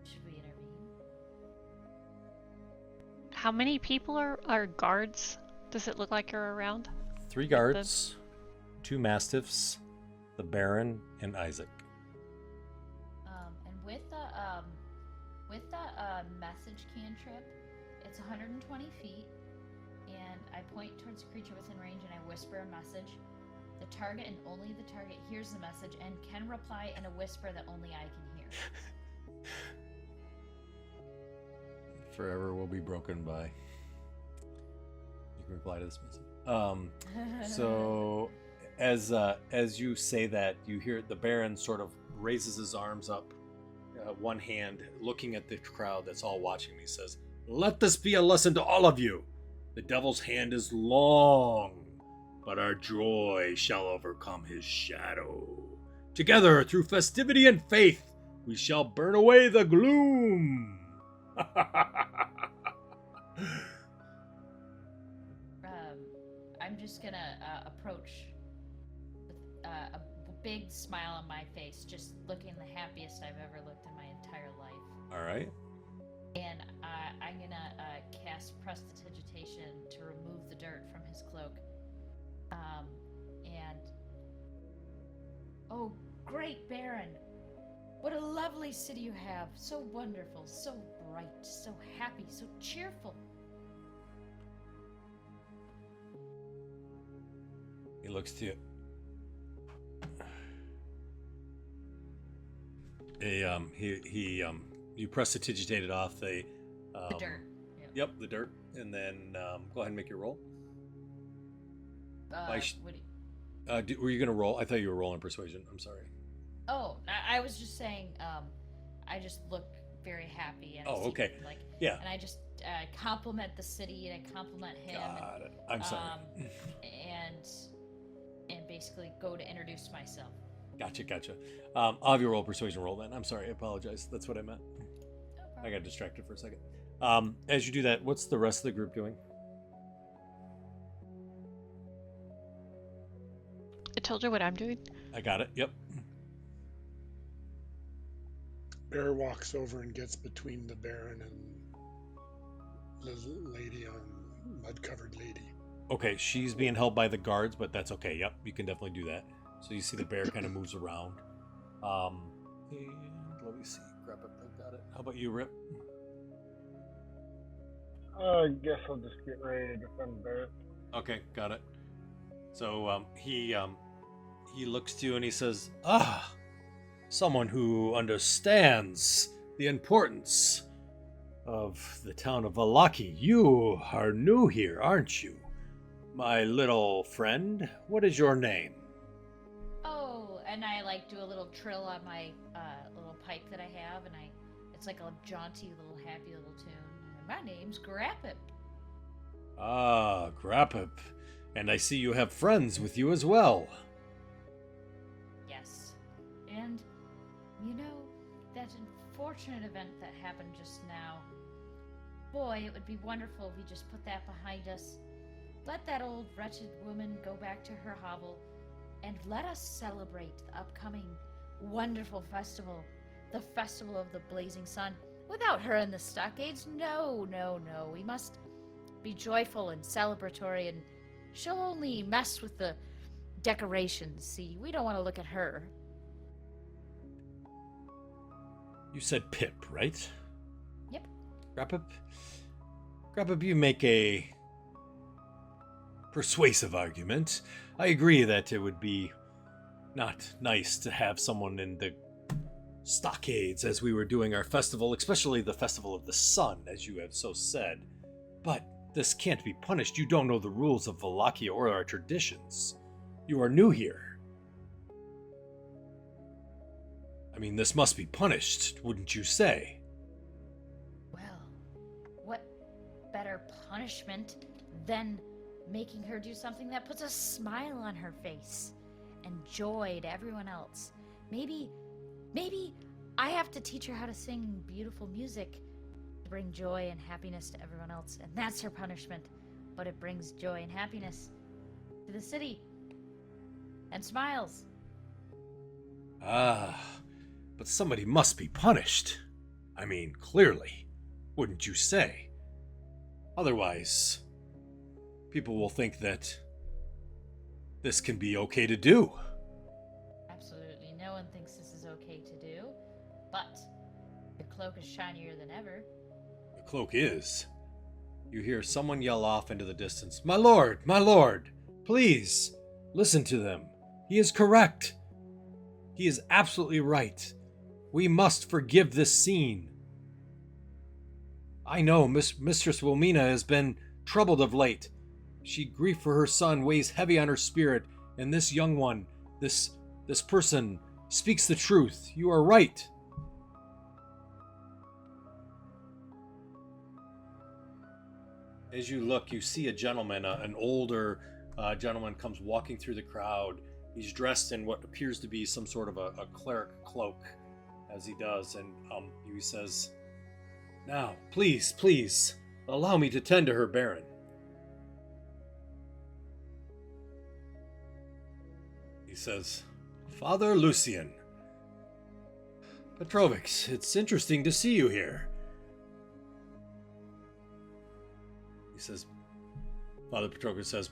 [SPEAKER 2] Should we intervene?
[SPEAKER 3] How many people are guards? Does it look like are around?
[SPEAKER 1] 3 guards, 2 mastiffs, the Baron, and Isaac.
[SPEAKER 2] And with the message cantrip, it's 120 feet, and I point towards a creature within range and I whisper a message. The target and only the target hears the message and can reply in a whisper that only I can hear.
[SPEAKER 1] Forever will be broken by. You can reply to this message. So, as you say that, you hear the Baron sort of raises his arms up, one hand, looking at the crowd that's all watching me. He says, "Let this be a lesson to all of you. The devil's hand is long, but our joy shall overcome his shadow. Together, through festivity and faith, we shall burn away the gloom."
[SPEAKER 2] I'm just gonna approach with a big smile on my face, just looking the happiest I've ever looked in my entire life.
[SPEAKER 1] All right.
[SPEAKER 2] And I'm gonna cast Prestidigitation to remove the dirt from his cloak. And oh, great Baron! What a lovely city you have! So wonderful, so bright, so happy, so cheerful.
[SPEAKER 1] He looks to you. You prestidigitate it off the
[SPEAKER 2] dirt.
[SPEAKER 1] Yep, the dirt, and then go ahead and make your roll. Were you gonna roll? I thought you were rolling persuasion. I'm sorry.
[SPEAKER 2] Oh, I was just saying. I just look very happy. And
[SPEAKER 1] okay.
[SPEAKER 2] And I just compliment the city and I compliment him.
[SPEAKER 1] Got it. I'm sorry.
[SPEAKER 2] And basically go to introduce myself.
[SPEAKER 1] Gotcha. I'll have you roll a persuasion roll then. I'm sorry. I apologize. That's what I meant. I got distracted for a second. As you do that, what's the rest of the group doing?
[SPEAKER 3] I told you what I'm doing.
[SPEAKER 1] I got it. Yep.
[SPEAKER 4] Bear walks over and gets between the Baron and the lady on mud-covered lady.
[SPEAKER 1] Okay, she's being held by the guards, but that's okay. Yep, you can definitely do that. So you see the bear kind of moves around. And let me see. Grab it. I got it. How about you, Rip?
[SPEAKER 5] I guess I'll just get ready to defend the bear.
[SPEAKER 1] Okay, got it. So he looks to you and he says, "Ah, someone who understands the importance of the town of Vallaki. You are new here, aren't you? My little friend, what is your name?"
[SPEAKER 2] Oh, and I do a little trill on my little pipe that I have, and it's like a jaunty little happy little tune. My name's Grappip.
[SPEAKER 1] Ah, Grappip. And I see you have friends with you as well.
[SPEAKER 2] Yes. And, that unfortunate event that happened just now. Boy, it would be wonderful if we just put that behind us. Let that old wretched woman go back to her hovel, and let us celebrate the upcoming wonderful festival, the Festival of the Blazing Sun, without her in the stockades. No. We must be joyful and celebratory, and she'll only mess with the decorations. See, we don't want to look at her.
[SPEAKER 1] You said Pip, right?
[SPEAKER 2] Yep.
[SPEAKER 1] Grappip, you make a persuasive argument. I agree that it would be not nice to have someone in the stockades as we were doing our festival, especially the Festival of the Sun, as you have so said. But this can't be punished. You don't know the rules of Vallaki or our traditions. You are new here. I mean, this must be punished, wouldn't you say?
[SPEAKER 2] Well, what better punishment than making her do something that puts a smile on her face and joy to everyone else? Maybe I have to teach her how to sing beautiful music to bring joy and happiness to everyone else, and that's her punishment. But it brings joy and happiness to the city and smiles.
[SPEAKER 1] Ah, but somebody must be punished. I mean, clearly, wouldn't you say? Otherwise, people will think that this can be okay to do.
[SPEAKER 2] Absolutely, no one thinks this is okay to do, but the cloak is shinier than ever.
[SPEAKER 1] The cloak is. You hear someone yell off into the distance, my lord, please, listen to them. He is correct. He is absolutely right. We must forgive this scene. I know Mistress Wilmina has been troubled of late. She grief for her son weighs heavy on her spirit, and this young one, this person, speaks the truth. You are right. As you look, you see a gentleman, an older gentleman comes walking through the crowd. He's dressed in what appears to be some sort of a cleric cloak, as he does, and he says, now, please, allow me to tend to her, Baron. He says, Father Lucian. Petrovix, it's interesting to see you here. He says, Father Petrovix says,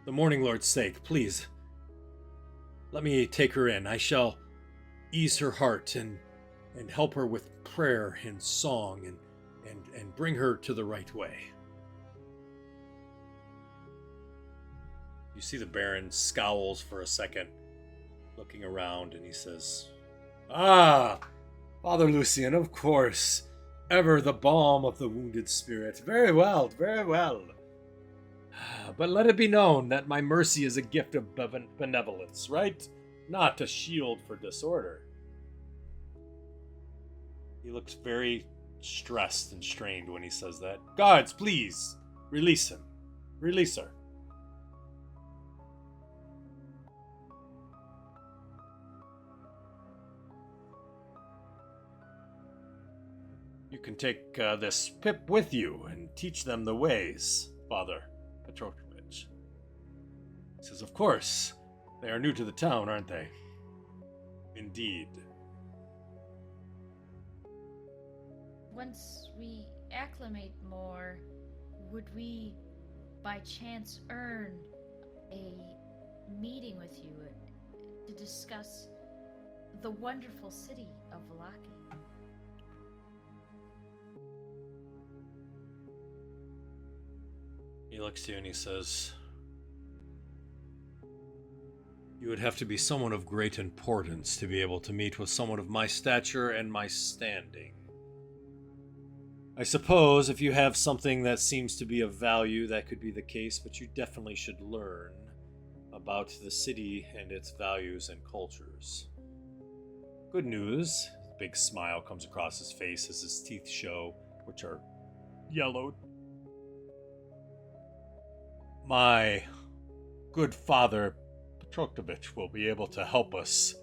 [SPEAKER 1] the Morning Lord's sake, please, let me take her in. I shall ease her heart and help her with prayer and song and bring her to the right way. You see the Baron scowls for a second, looking around, and he says, Ah, Father Lucian, of course. Ever the balm of the wounded spirit. Very well, very well. But let it be known that my mercy is a gift of benevolence, right? Not a shield for disorder. He looks very stressed and strained when he says that. Guards, please, release him. Release her. You can take this pip with you and teach them the ways, Father Petrovich. He says, of course. They are new to the town, aren't they? Indeed.
[SPEAKER 2] Once we acclimate more, would we, by chance, earn a meeting with you to discuss the wonderful city of Vallaki?
[SPEAKER 1] He looks to you and he says, you would have to be someone of great importance to be able to meet with someone of my stature and my standing. I suppose if you have something that seems to be of value, that could be the case, but you definitely should learn about the city and its values and cultures. Good news. A big smile comes across his face as his teeth show, which are yellowed. My good father, Petrovich, will be able to help us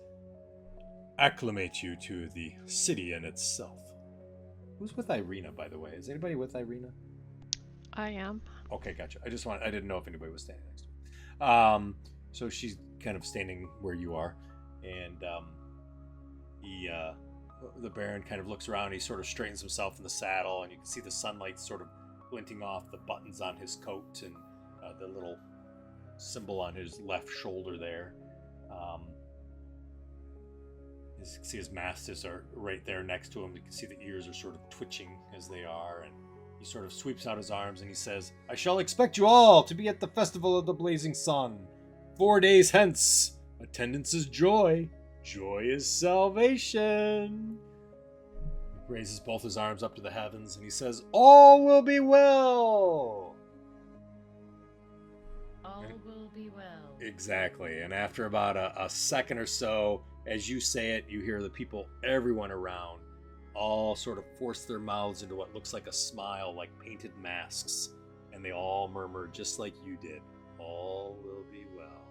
[SPEAKER 1] acclimate you to the city in itself. Who's with Ireena, by the way? Is anybody with Ireena?
[SPEAKER 3] I am.
[SPEAKER 1] Okay, gotcha. I didn't know if anybody was standing next to her. So she's kind of standing where you are, and the Baron kind of looks around. He sort of straightens himself in the saddle, and you can see the sunlight sort of glinting off the buttons on his coat and the little symbol on his left shoulder there. You can see his masters are right there next to him. You can see the ears are sort of twitching as they are, and he sort of sweeps out his arms and he says, I shall expect you all to be at the Festival of the Blazing Sun 4 days hence. Attendance is joy. Joy is salvation. He raises both his arms up to the heavens and he says, all will be well.
[SPEAKER 2] All will be well.
[SPEAKER 1] Exactly. And after about a second or so, as you say it, you hear the people, everyone around, all sort of force their mouths into what looks like a smile, like painted masks. And they all murmur just like you did, all will be well.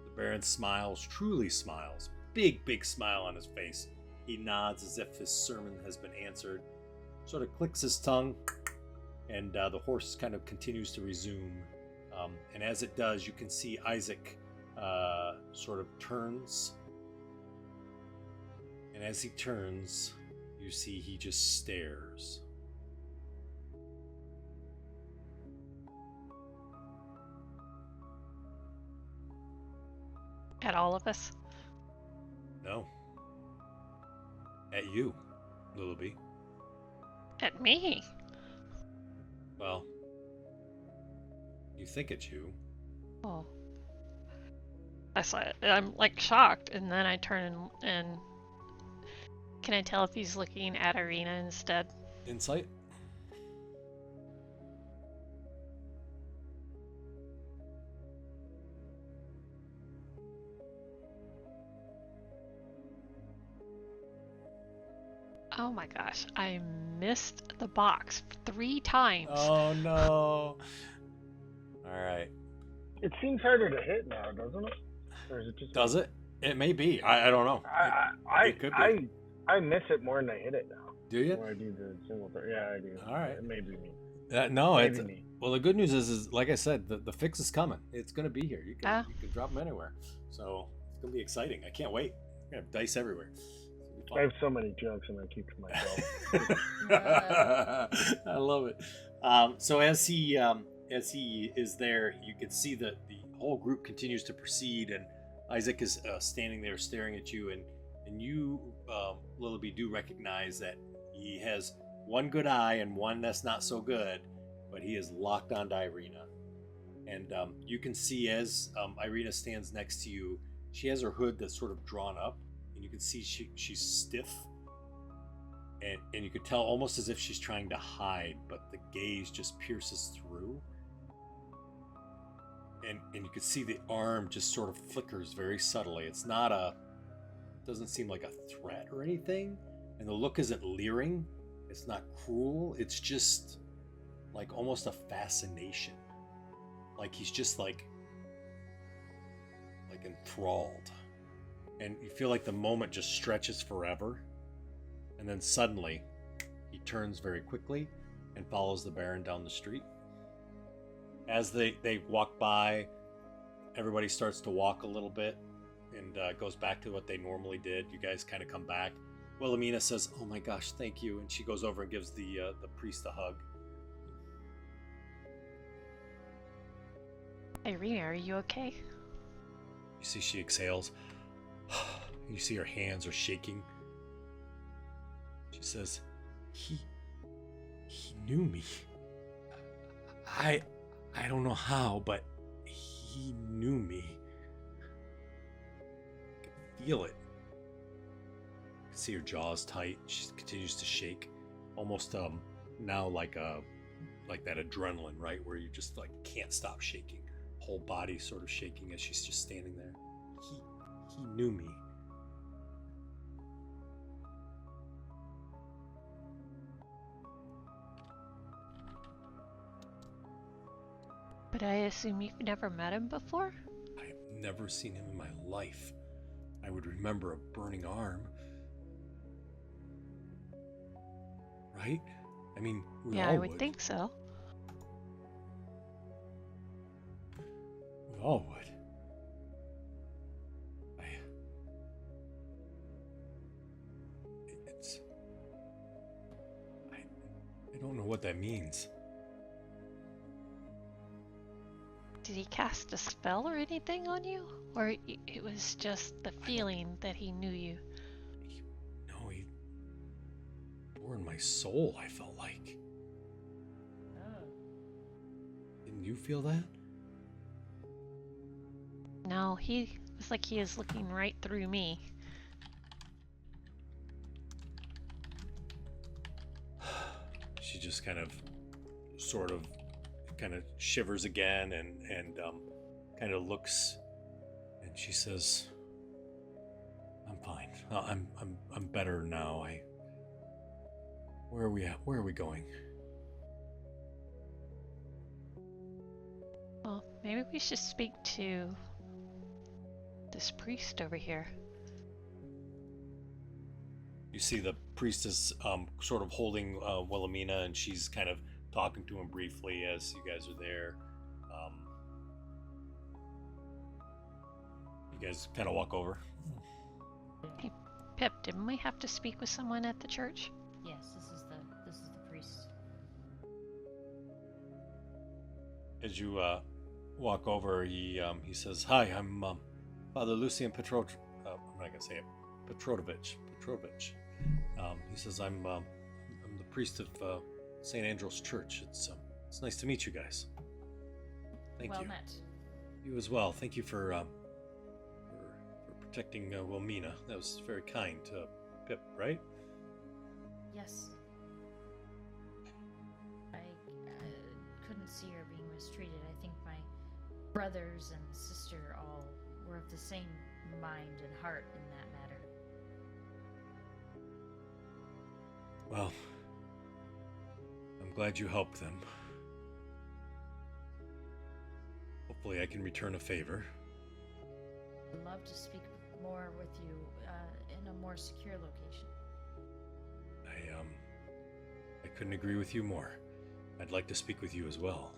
[SPEAKER 1] The Baron smiles, truly smiles. Big smile on his face. He nods as if his sermon has been answered. Sort of clicks his tongue, and the horse kind of continues to resume. And as it does, you can see Izek sort of turns. And as he turns, you see he just stares.
[SPEAKER 3] At all of us?
[SPEAKER 1] No. At you, Lullaby.
[SPEAKER 3] At me?
[SPEAKER 1] Well, you think it's you.
[SPEAKER 3] Oh. I'm like shocked, and then I turn and can I tell if he's looking at Ireena instead?
[SPEAKER 1] Insight?
[SPEAKER 3] Oh my gosh, I missed the box 3 times.
[SPEAKER 1] Oh no. Alright.
[SPEAKER 5] It seems harder to hit now, doesn't it? Or is it just
[SPEAKER 1] Does it? It may be. I don't know. It could be.
[SPEAKER 5] I miss it more than I hit it now.
[SPEAKER 1] Do you?
[SPEAKER 5] When I do the single thing. Yeah, I do.
[SPEAKER 1] All right.
[SPEAKER 5] It may be me.
[SPEAKER 1] No,
[SPEAKER 5] Maybe
[SPEAKER 1] it's
[SPEAKER 5] me.
[SPEAKER 1] well. The good news is like I said, the fix is coming. It's gonna be here. You can drop them anywhere. So it's gonna be exciting. I can't wait. We're gonna have dice everywhere.
[SPEAKER 5] I have so many jokes and I keep to myself.
[SPEAKER 1] I love it. So as he is there, you can see that the whole group continues to proceed, and Izek is standing there staring at you, and you, Lillaby, do recognize that he has one good eye and one that's not so good, but he is locked onto Ireena. And you can see as Ireena stands next to you, she has her hood that's sort of drawn up, and you can see she's stiff, and you could tell almost as if she's trying to hide, but the gaze just pierces through. And you can see the arm just sort of flickers very subtly. It's not doesn't seem like a threat or anything. And the look isn't leering. It's not cruel. It's just like almost a fascination. Like he's just like enthralled. And you feel like the moment just stretches forever. And then suddenly he turns very quickly and follows the Baron down the street. As they walk by, everybody starts to walk a little bit and goes back to what they normally did. You guys kind of come back. Wilhelmina says, "Oh my gosh, thank you," and she goes over and gives the priest a hug.
[SPEAKER 3] Ireena, are you okay?
[SPEAKER 1] You see she exhales. You see her hands are shaking. She says, He knew me. I don't know how, but he knew me. I can feel it. You can see her jaws tight. She continues to shake, almost now like that adrenaline, right, where you just like can't stop shaking. Whole body sort of shaking as she's just standing there. He knew me.
[SPEAKER 3] But I assume you've never met him before?
[SPEAKER 1] I have never seen him in my life. I would remember a burning arm. Right? I mean, we all
[SPEAKER 3] I would think so.
[SPEAKER 1] We all would. I don't know what that means.
[SPEAKER 3] Did he cast a spell or anything on you? Or it was just the feeling that he knew you?
[SPEAKER 1] No, he bore in my soul, I felt like.
[SPEAKER 2] Oh.
[SPEAKER 1] Didn't you feel that?
[SPEAKER 3] No, he was like he is looking right through me.
[SPEAKER 1] just kind of shivers again and kind of looks, and she says, I'm fine. I'm better now. Where are we at? Where are we going?
[SPEAKER 3] Well, maybe we should speak to this priest over here.
[SPEAKER 1] You see the priestess sort of holding Wilhelmina, and she's kind of talking to him briefly as you guys are there. You guys kind of walk over.
[SPEAKER 3] Hey, Pip, didn't we have to speak with someone at the church?
[SPEAKER 2] Yes, this is the priest.
[SPEAKER 1] As you walk over, he says, "Hi, I'm Father Lucian I'm not gonna say it. Petrovich. He says, I'm the priest of St. Andrew's Church. It's nice to meet you guys. Thank
[SPEAKER 2] Well
[SPEAKER 1] you.
[SPEAKER 2] met.
[SPEAKER 1] You as well. Thank you for protecting Wilhelmina. That was very kind to Pip, right?
[SPEAKER 2] Yes. I couldn't see her being mistreated. I think my brothers and sister all were of the same mind and heart in that matter.
[SPEAKER 1] Well, I'm glad you helped them. Hopefully I can return a favor.
[SPEAKER 2] I'd love to speak more with you in a more secure location.
[SPEAKER 1] I couldn't agree with you more. I'd like to speak with you as well.